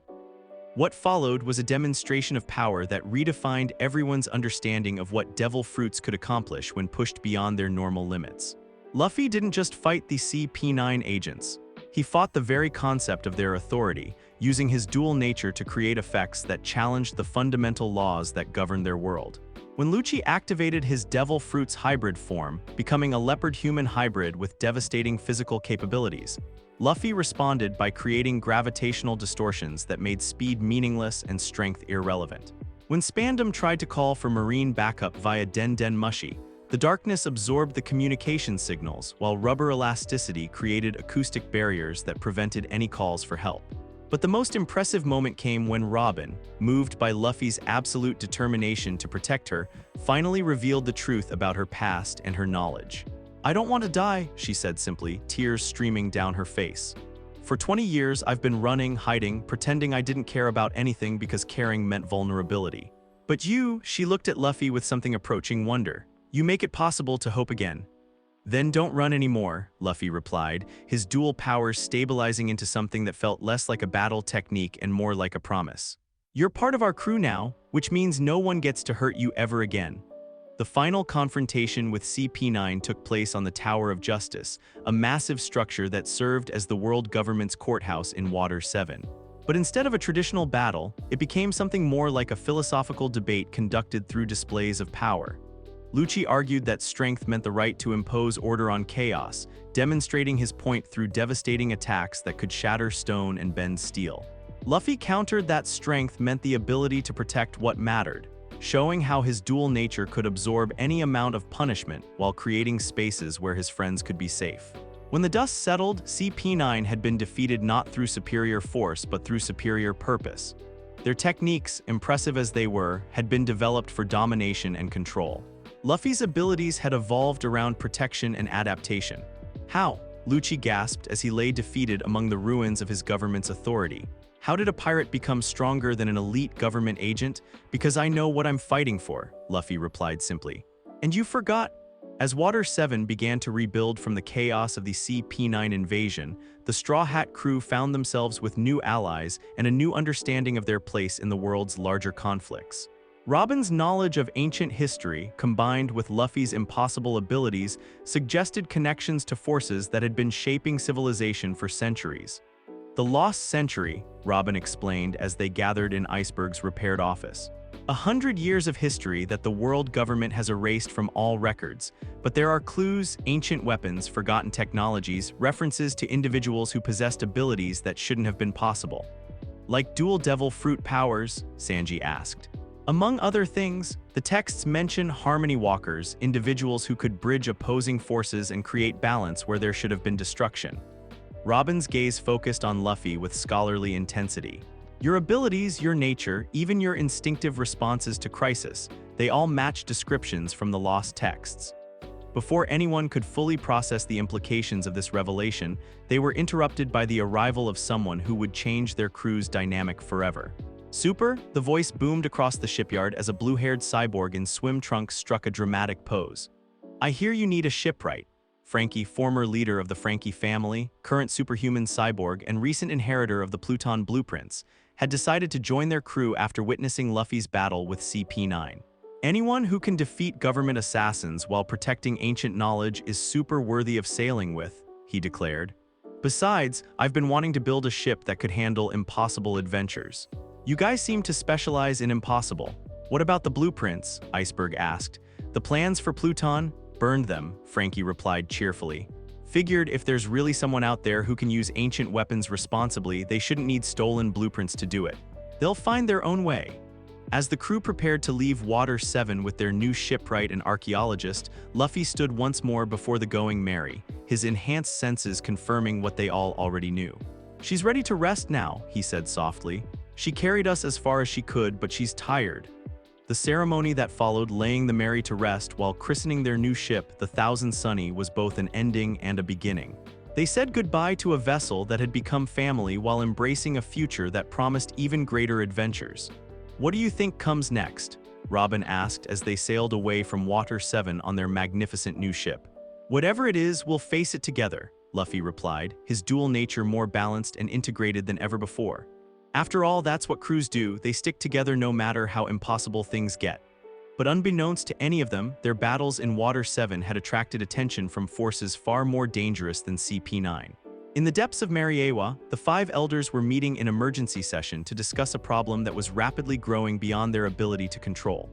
What followed was a demonstration of power that redefined everyone's understanding of what devil fruits could accomplish when pushed beyond their normal limits. Luffy didn't just fight the CP9 agents. He fought the very concept of their authority, using his dual nature to create effects that challenged the fundamental laws that govern their world. When Lucci activated his devil fruits hybrid form, becoming a leopard-human hybrid with devastating physical capabilities, Luffy responded by creating gravitational distortions that made speed meaningless and strength irrelevant. When Spandam tried to call for marine backup via Den Den Mushi, the darkness absorbed the communication signals, while rubber elasticity created acoustic barriers that prevented any calls for help. But the most impressive moment came when Robin, moved by Luffy's absolute determination to protect her, finally revealed the truth about her past and her knowledge. I don't want to die, she said simply, tears streaming down her face. For 20 years, I've been running, hiding, pretending I didn't care about anything because caring meant vulnerability. But you, she looked at Luffy with something approaching wonder. You make it possible to hope again. Then don't run anymore, Luffy replied, his dual powers stabilizing into something that felt less like a battle technique and more like a promise. You're part of our crew now, which means no one gets to hurt you ever again. The final confrontation with CP9 took place on the Tower of Justice, a massive structure that served as the world government's courthouse in Water 7. But instead of a traditional battle, it became something more like a philosophical debate conducted through displays of power. Lucci argued that strength meant the right to impose order on chaos, demonstrating his point through devastating attacks that could shatter stone and bend steel. Luffy countered that strength meant the ability to protect what mattered, showing how his dual nature could absorb any amount of punishment while creating spaces where his friends could be safe. When the dust settled, CP9 had been defeated not through superior force but through superior purpose. Their techniques, impressive as they were, had been developed for domination and control. Luffy's abilities had evolved around protection and adaptation. How? Lucci gasped as he lay defeated among the ruins of his government's authority. How did a pirate become stronger than an elite government agent? Because I know what I'm fighting for, Luffy replied simply. And you forgot? As Water 7 began to rebuild from the chaos of the CP9 invasion, the Straw Hat crew found themselves with new allies and a new understanding of their place in the world's larger conflicts. Robin's knowledge of ancient history, combined with Luffy's impossible abilities, suggested connections to forces that had been shaping civilization for centuries. The Lost Century, Robin explained as they gathered in Iceberg's repaired office. 100 years of history that the world government has erased from all records, but there are clues, ancient weapons, forgotten technologies, references to individuals who possessed abilities that shouldn't have been possible. Like dual devil fruit powers? Sanji asked. Among other things, the texts mention harmony walkers, individuals who could bridge opposing forces and create balance where there should have been destruction. Robin's gaze focused on Luffy with scholarly intensity. Your abilities, your nature, even your instinctive responses to crisis, they all match descriptions from the lost texts. Before anyone could fully process the implications of this revelation, they were interrupted by the arrival of someone who would change their crew's dynamic forever. Super, the voice boomed across the shipyard as a blue-haired cyborg in swim trunks struck a dramatic pose. I hear you need a shipwright. Frankie, former leader of the Frankie family, current superhuman cyborg, and recent inheritor of the Pluton blueprints, had decided to join their crew after witnessing Luffy's battle with CP9. Anyone who can defeat government assassins while protecting ancient knowledge is super worthy of sailing with, he declared. Besides, I've been wanting to build a ship that could handle impossible adventures. You guys seem to specialize in impossible. What about the blueprints? Iceberg asked. The plans for Pluton? Burned them, Frankie replied cheerfully. Figured if there's really someone out there who can use ancient weapons responsibly, they shouldn't need stolen blueprints to do it. They'll find their own way. As the crew prepared to leave Water 7 with their new shipwright and archaeologist, Luffy stood once more before the Going Merry, his enhanced senses confirming what they all already knew. She's ready to rest now, he said softly. She carried us as far as she could, but she's tired. The ceremony that followed laying the Merry to rest while christening their new ship, the Thousand Sunny, was both an ending and a beginning. They said goodbye to a vessel that had become family while embracing a future that promised even greater adventures. What do you think comes next? Robin asked as they sailed away from Water 7 on their magnificent new ship. Whatever it is, we'll face it together, Luffy replied, his dual nature more balanced and integrated than ever before. After all, that's what crews do, they stick together no matter how impossible things get. But unbeknownst to any of them, their battles in Water 7 had attracted attention from forces far more dangerous than CP9. In the depths of Mariewa, the five elders were meeting in emergency session to discuss a problem that was rapidly growing beyond their ability to control.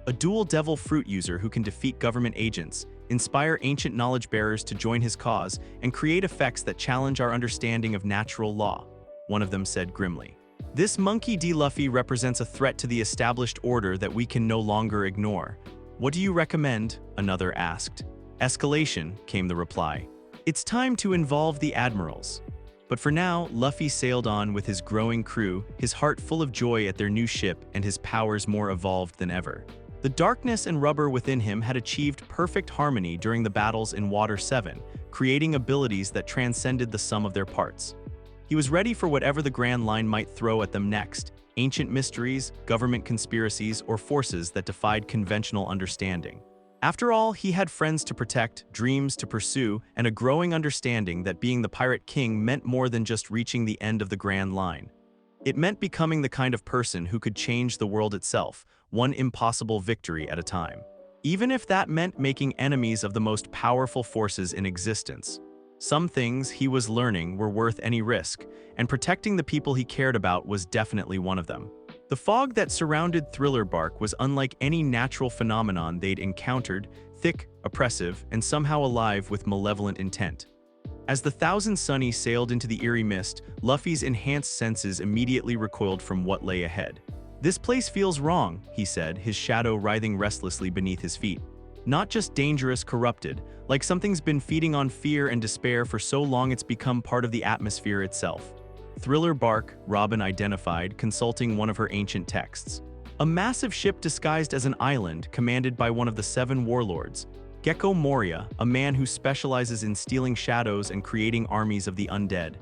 A dual devil fruit user who can defeat government agents, inspire ancient knowledge bearers to join his cause, and create effects that challenge our understanding of natural law, one of them said grimly. This Monkey D. Luffy represents a threat to the established order that we can no longer ignore. What do you recommend? Another asked. Escalation, came the reply. It's time to involve the admirals. But for now, Luffy sailed on with his growing crew, his heart full of joy at their new ship and his powers more evolved than ever. The darkness and rubber within him had achieved perfect harmony during the battles in Water 7, creating abilities that transcended the sum of their parts. He was ready for whatever the Grand Line might throw at them next, ancient mysteries, government conspiracies, or forces that defied conventional understanding. After all, he had friends to protect, dreams to pursue, and a growing understanding that being the Pirate King meant more than just reaching the end of the Grand Line. It meant becoming the kind of person who could change the world itself, one impossible victory at a time. Even if that meant making enemies of the most powerful forces in existence. Some things he was learning were worth any risk, and protecting the people he cared about was definitely one of them. The fog that surrounded Thriller Bark was unlike any natural phenomenon they'd encountered, thick, oppressive, and somehow alive with malevolent intent. As the Thousand Sunny sailed into the eerie mist, Luffy's enhanced senses immediately recoiled from what lay ahead. "This place feels wrong," he said, his shadow writhing restlessly beneath his feet. "Not just dangerous, corrupted, like something's been feeding on fear and despair for so long it's become part of the atmosphere itself." Thriller Bark, Robin identified, consulting one of her ancient texts. A massive ship disguised as an island, commanded by one of the 7 warlords. Gecko Moria, a man who specializes in stealing shadows and creating armies of the undead.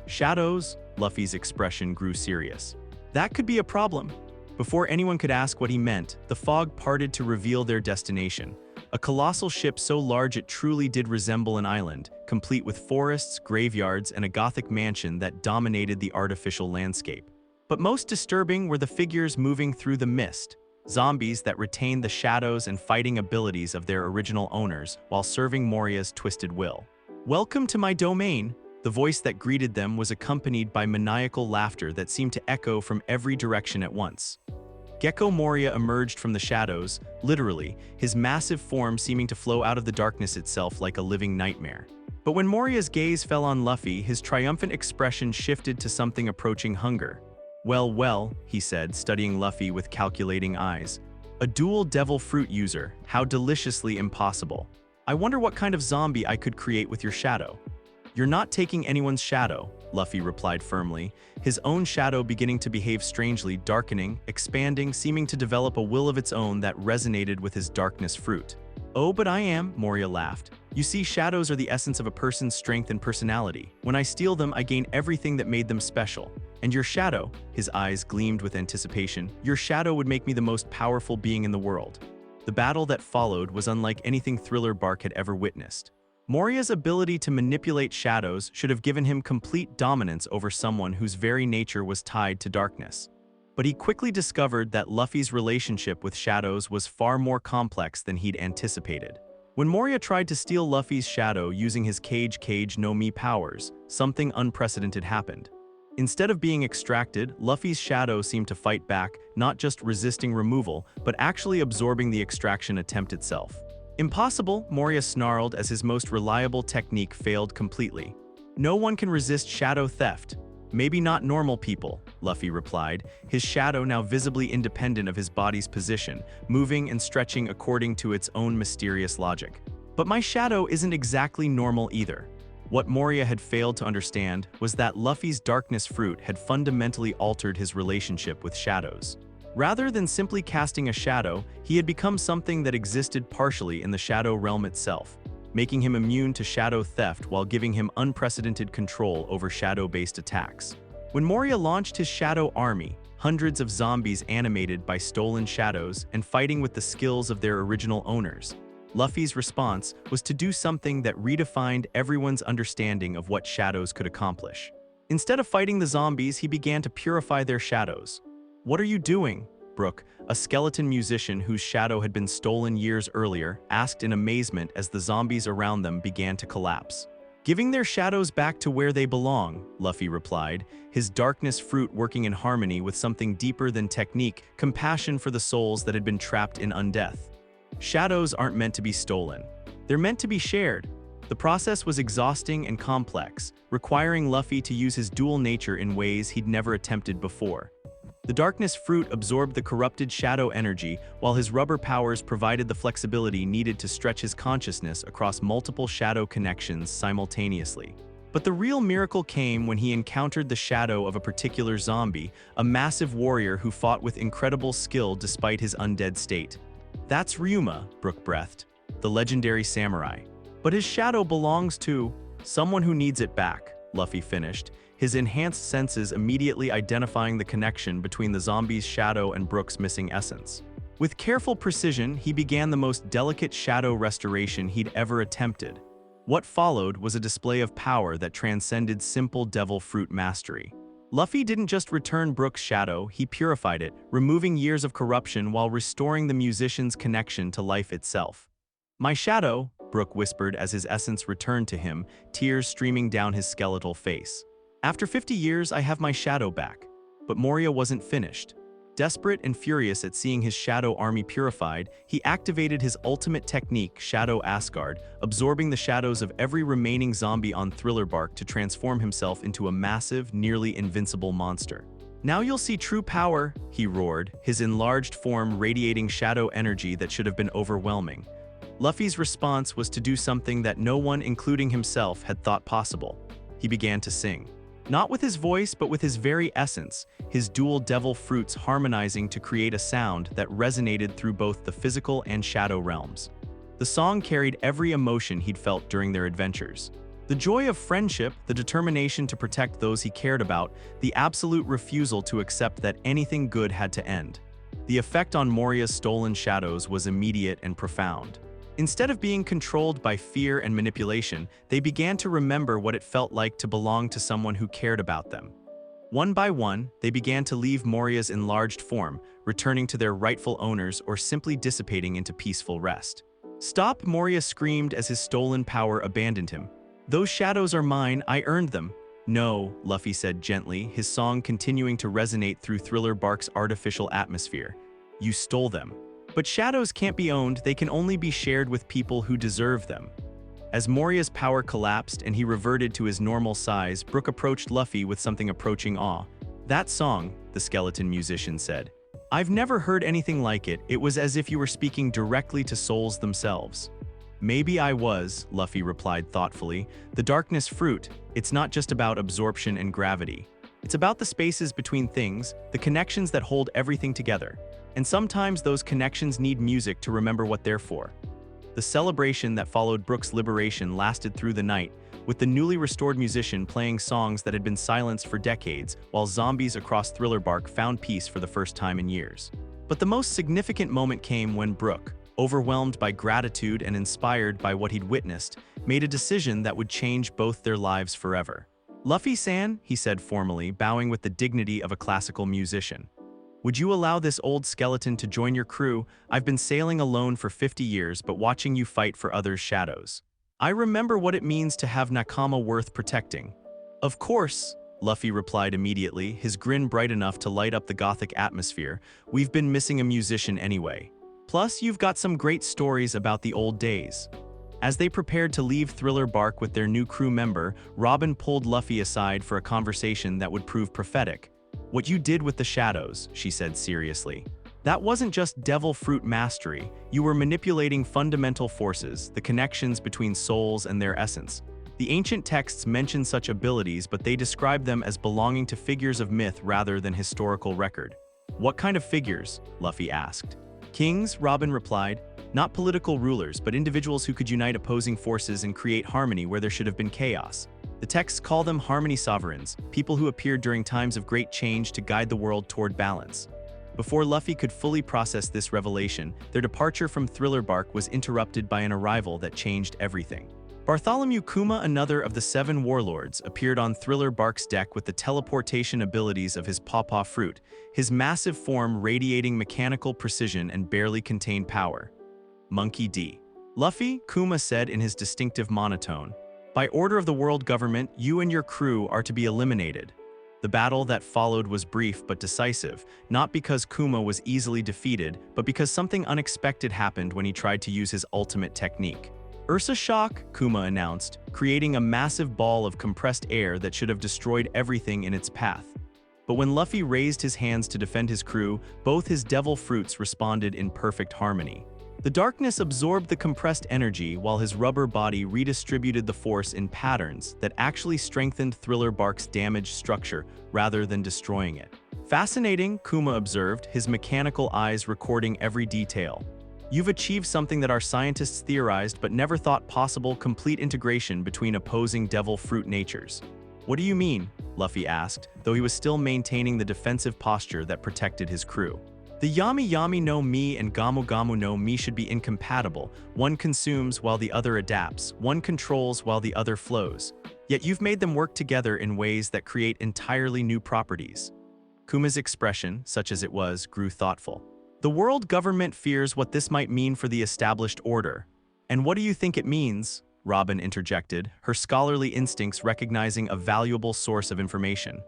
Shadows? Luffy's expression grew serious. That could be a problem. Before anyone could ask what he meant, the fog parted to reveal their destination. A colossal ship so large it truly did resemble an island, complete with forests, graveyards, and a Gothic mansion that dominated the artificial landscape. But most disturbing were the figures moving through the mist. Zombies that retained the shadows and fighting abilities of their original owners while serving Moria's twisted will. "Welcome to my domain." The voice that greeted them was accompanied by maniacal laughter that seemed to echo from every direction at once. Gecko Moria emerged from the shadows, literally, his massive form seeming to flow out of the darkness itself like a living nightmare. But when Moria's gaze fell on Luffy, his triumphant expression shifted to something approaching hunger. "Well, well," he said, studying Luffy with calculating eyes. "A dual devil fruit user, how deliciously impossible. I wonder what kind of zombie I could create with your shadow." "You're not taking anyone's shadow," Luffy replied firmly, his own shadow beginning to behave strangely, darkening, expanding, seeming to develop a will of its own that resonated with his darkness fruit. "Oh, but I am," Moria laughed. "You see, shadows are the essence of a person's strength and personality. When I steal them, I gain everything that made them special. And your shadow," his eyes gleamed with anticipation, "your shadow would make me the most powerful being in the world." The battle that followed was unlike anything Thriller Bark had ever witnessed. Moria's ability to manipulate shadows should have given him complete dominance over someone whose very nature was tied to darkness. But he quickly discovered that Luffy's relationship with shadows was far more complex than he'd anticipated. When Moria tried to steal Luffy's shadow using his Cage no Mi powers, something unprecedented happened. Instead of being extracted, Luffy's shadow seemed to fight back, not just resisting removal, but actually absorbing the extraction attempt itself. "Impossible," Moria snarled as his most reliable technique failed completely. "No one can resist shadow theft." "Maybe not normal people," Luffy replied, his shadow now visibly independent of his body's position, moving and stretching according to its own mysterious logic. "But my shadow isn't exactly normal either." What Moria had failed to understand was that Luffy's darkness fruit had fundamentally altered his relationship with shadows. Rather than simply casting a shadow, he had become something that existed partially in the shadow realm itself, making him immune to shadow theft while giving him unprecedented control over shadow-based attacks. When Moria launched his shadow army, hundreds of zombies animated by stolen shadows and fighting with the skills of their original owners, Luffy's response was to do something that redefined everyone's understanding of what shadows could accomplish. Instead of fighting the zombies, he began to purify their shadows. "What are you doing?" Brook, a skeleton musician whose shadow had been stolen years earlier, asked in amazement as the zombies around them began to collapse. "Giving their shadows back to where they belong," Luffy replied, his darkness fruit working in harmony with something deeper than technique, compassion for the souls that had been trapped in undeath. "Shadows aren't meant to be stolen. They're meant to be shared." The process was exhausting and complex, requiring Luffy to use his dual nature in ways he'd never attempted before. The darkness fruit absorbed the corrupted shadow energy, while his rubber powers provided the flexibility needed to stretch his consciousness across multiple shadow connections simultaneously. But the real miracle came when he encountered the shadow of a particular zombie, a massive warrior who fought with incredible skill despite his undead state. "That's Ryuma," Brook breathed, "the legendary samurai. But his shadow belongs to someone who needs it back," Luffy finished, his enhanced senses immediately identifying the connection between the zombie's shadow and Brook's missing essence. With careful precision, he began the most delicate shadow restoration he'd ever attempted. What followed was a display of power that transcended simple devil fruit mastery. Luffy didn't just return Brook's shadow, he purified it, removing years of corruption while restoring the musician's connection to life itself. "My shadow," Brook whispered as his essence returned to him, tears streaming down his skeletal face. "After 50 years, I have my shadow back." But Moria wasn't finished. Desperate and furious at seeing his shadow army purified, he activated his ultimate technique, Shadow Asgard, absorbing the shadows of every remaining zombie on Thriller Bark to transform himself into a massive, nearly invincible monster. "Now you'll see true power," he roared, his enlarged form radiating shadow energy that should have been overwhelming. Luffy's response was to do something that no one, including himself, had thought possible. He began to sing. Not with his voice, but with his very essence, his dual devil fruits harmonizing to create a sound that resonated through both the physical and shadow realms. The song carried every emotion he'd felt during their adventures. The joy of friendship, the determination to protect those he cared about, the absolute refusal to accept that anything good had to end. The effect on Moria's stolen shadows was immediate and profound. Instead of being controlled by fear and manipulation, they began to remember what it felt like to belong to someone who cared about them. One by one, they began to leave Moria's enlarged form, returning to their rightful owners or simply dissipating into peaceful rest. "Stop!" Moria screamed as his stolen power abandoned him. "Those shadows are mine, I earned them." "No," Luffy said gently, his song continuing to resonate through Thriller Bark's artificial atmosphere. "You stole them. But shadows can't be owned, they can only be shared with people who deserve them." As Moria's power collapsed and he reverted to his normal size, Brook approached Luffy with something approaching awe. "That song," the skeleton musician said. "I've never heard anything like it. It was as if you were speaking directly to souls themselves." "Maybe I was," Luffy replied thoughtfully. "The darkness fruit, it's not just about absorption and gravity. It's about the spaces between things, the connections that hold everything together. And sometimes those connections need music to remember what they're for." The celebration that followed Brook's liberation lasted through the night, with the newly restored musician playing songs that had been silenced for decades, while zombies across Thriller Bark found peace for the first time in years. But the most significant moment came when Brook, overwhelmed by gratitude and inspired by what he'd witnessed, made a decision that would change both their lives forever. "Luffy-san," he said formally, bowing with the dignity of a classical musician. "Would you allow this old skeleton to join your crew? I've been sailing alone for 50 years, but watching you fight for others' shadows. I remember what it means to have nakama worth protecting." "Of course," Luffy replied immediately, his grin bright enough to light up the gothic atmosphere. "We've been missing a musician anyway. Plus, you've got some great stories about the old days." As they prepared to leave Thriller Bark with their new crew member, Robin pulled Luffy aside for a conversation that would prove prophetic. "What you did with the shadows," she said seriously. "That wasn't just devil fruit mastery. You were manipulating fundamental forces, the connections between souls and their essence. The ancient texts mention such abilities, but they describe them as belonging to figures of myth rather than historical record." "What kind of figures?" Luffy asked. "Kings," Robin replied. "Not political rulers, but individuals who could unite opposing forces and create harmony where there should have been chaos. The texts call them harmony sovereigns, people who appeared during times of great change to guide the world toward balance." Before Luffy could fully process this revelation, their departure from Thriller Bark was interrupted by an arrival that changed everything. Bartholomew Kuma, another of the 7 warlords, appeared on Thriller Bark's deck with the teleportation abilities of his pawpaw fruit, his massive form radiating mechanical precision and barely contained power. "Monkey D." "Luffy," Kuma said in his distinctive monotone, "by order of the world government, you and your crew are to be eliminated." The battle that followed was brief but decisive, not because Kuma was easily defeated, but because something unexpected happened when he tried to use his ultimate technique. "Ursa Shock," Kuma announced, creating a massive ball of compressed air that should have destroyed everything in its path. But when Luffy raised his hands to defend his crew, both his devil fruits responded in perfect harmony. The darkness absorbed the compressed energy while his rubber body redistributed the force in patterns that actually strengthened Thriller Bark's damaged structure rather than destroying it. "Fascinating," Kuma observed, his mechanical eyes recording every detail. "You've achieved something that our scientists theorized but never thought possible: complete integration between opposing devil fruit natures." "What do you mean?" Luffy asked, though he was still maintaining the defensive posture that protected his crew. The Yami-Yami no Mi and Gomu-Gomu no Mi should be incompatible. One consumes while the other adapts, one controls while the other flows. Yet you've made them work together in ways that create entirely new properties. Kuma's expression, such as it was, grew thoughtful. The world government fears what this might mean for the established order. And what do you think it means? Robin interjected, her scholarly instincts recognizing a valuable source of information.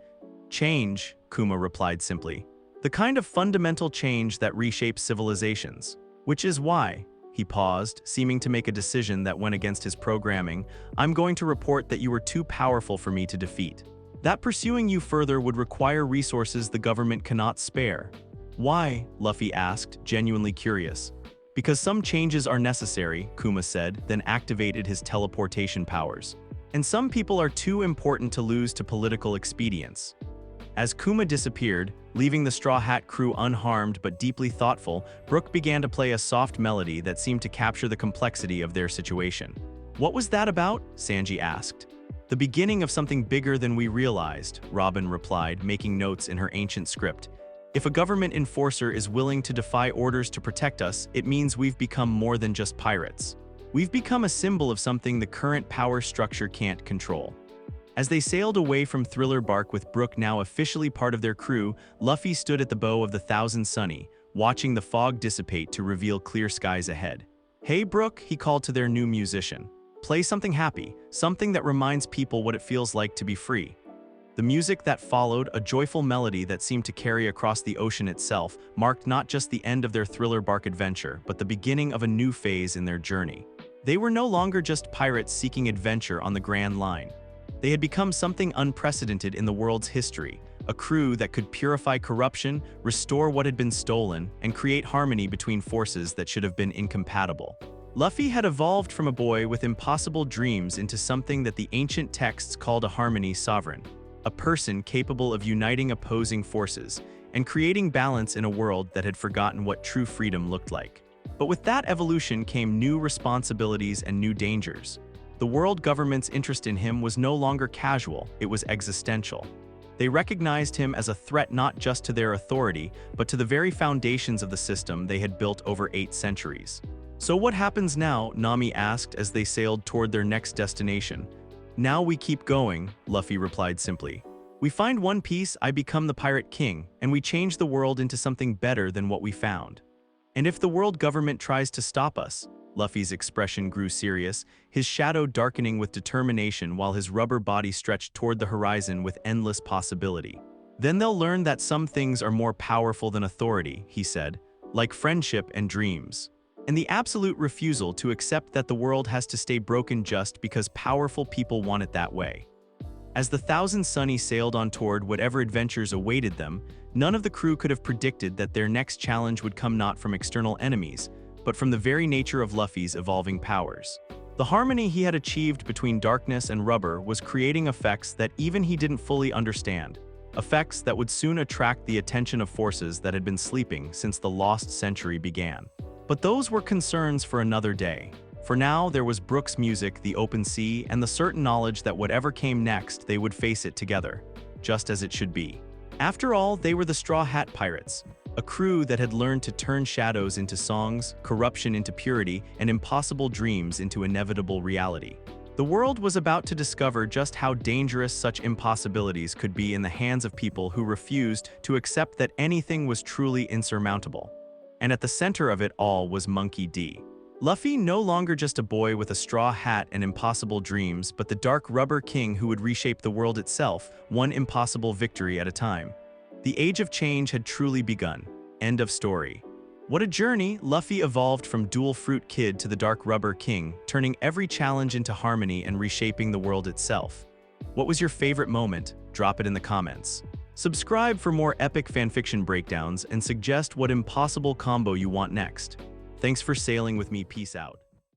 Change, Kuma replied simply. The kind of fundamental change that reshapes civilizations. Which is why, he paused, seeming to make a decision that went against his programming, I'm going to report that you were too powerful for me to defeat. That pursuing you further would require resources the government cannot spare. Why? Luffy asked, genuinely curious. Because some changes are necessary, Kuma said, then activated his teleportation powers. And some people are too important to lose to political expedience. As Kuma disappeared, leaving the Straw Hat crew unharmed but deeply thoughtful, Brook began to play a soft melody that seemed to capture the complexity of their situation. What was that about? Sanji asked. The beginning of something bigger than we realized, Robin replied, making notes in her ancient script. If a government enforcer is willing to defy orders to protect us, it means we've become more than just pirates. We've become a symbol of something the current power structure can't control. As they sailed away from Thriller Bark with Brook now officially part of their crew, Luffy stood at the bow of the Thousand Sunny, watching the fog dissipate to reveal clear skies ahead. Hey Brook, he called to their new musician. Play something happy, something that reminds people what it feels like to be free. The music that followed, a joyful melody that seemed to carry across the ocean itself, marked not just the end of their Thriller Bark adventure, but the beginning of a new phase in their journey. They were no longer just pirates seeking adventure on the Grand Line. They had become something unprecedented in the world's history, a crew that could purify corruption, restore what had been stolen, and create harmony between forces that should have been incompatible. Luffy had evolved from a boy with impossible dreams into something that the ancient texts called a harmony sovereign, a person capable of uniting opposing forces and creating balance in a world that had forgotten what true freedom looked like. But with that evolution came new responsibilities and new dangers. The world government's interest in him was no longer casual, it was existential. They recognized him as a threat not just to their authority, but to the very foundations of the system they had built over 8 centuries. So what happens now? Nami asked as they sailed toward their next destination. Now we keep going, Luffy replied simply. We find One Piece, I become the Pirate King, and we change the world into something better than what we found. And if the world government tries to stop us, Luffy's expression grew serious, his shadow darkening with determination while his rubber body stretched toward the horizon with endless possibility. Then they'll learn that some things are more powerful than authority, he said, like friendship and dreams. And the absolute refusal to accept that the world has to stay broken just because powerful people want it that way. As the Thousand Sunny sailed on toward whatever adventures awaited them, none of the crew could have predicted that their next challenge would come not from external enemies, but from the very nature of Luffy's evolving powers. The harmony he had achieved between darkness and rubber was creating effects that even he didn't fully understand, effects that would soon attract the attention of forces that had been sleeping since the lost century began. But those were concerns for another day. For now, there was Brook's music, the open sea, and the certain knowledge that whatever came next, they would face it together, just as it should be. After all, they were the Straw Hat Pirates, a crew that had learned to turn shadows into songs, corruption into purity, and impossible dreams into inevitable reality. The world was about to discover just how dangerous such impossibilities could be in the hands of people who refused to accept that anything was truly insurmountable. And at the center of it all was Monkey D. Luffy, no longer just a boy with a straw hat and impossible dreams, but the dark rubber king who would reshape the world itself, one impossible victory at a time. The age of change had truly begun. End of story. What a journey! Luffy evolved from dual fruit kid to the dark rubber king, turning every challenge into harmony and reshaping the world itself. What was your favorite moment? Drop it in the comments. Subscribe for more epic fanfiction breakdowns and suggest what impossible combo you want next. Thanks for sailing with me. Peace out.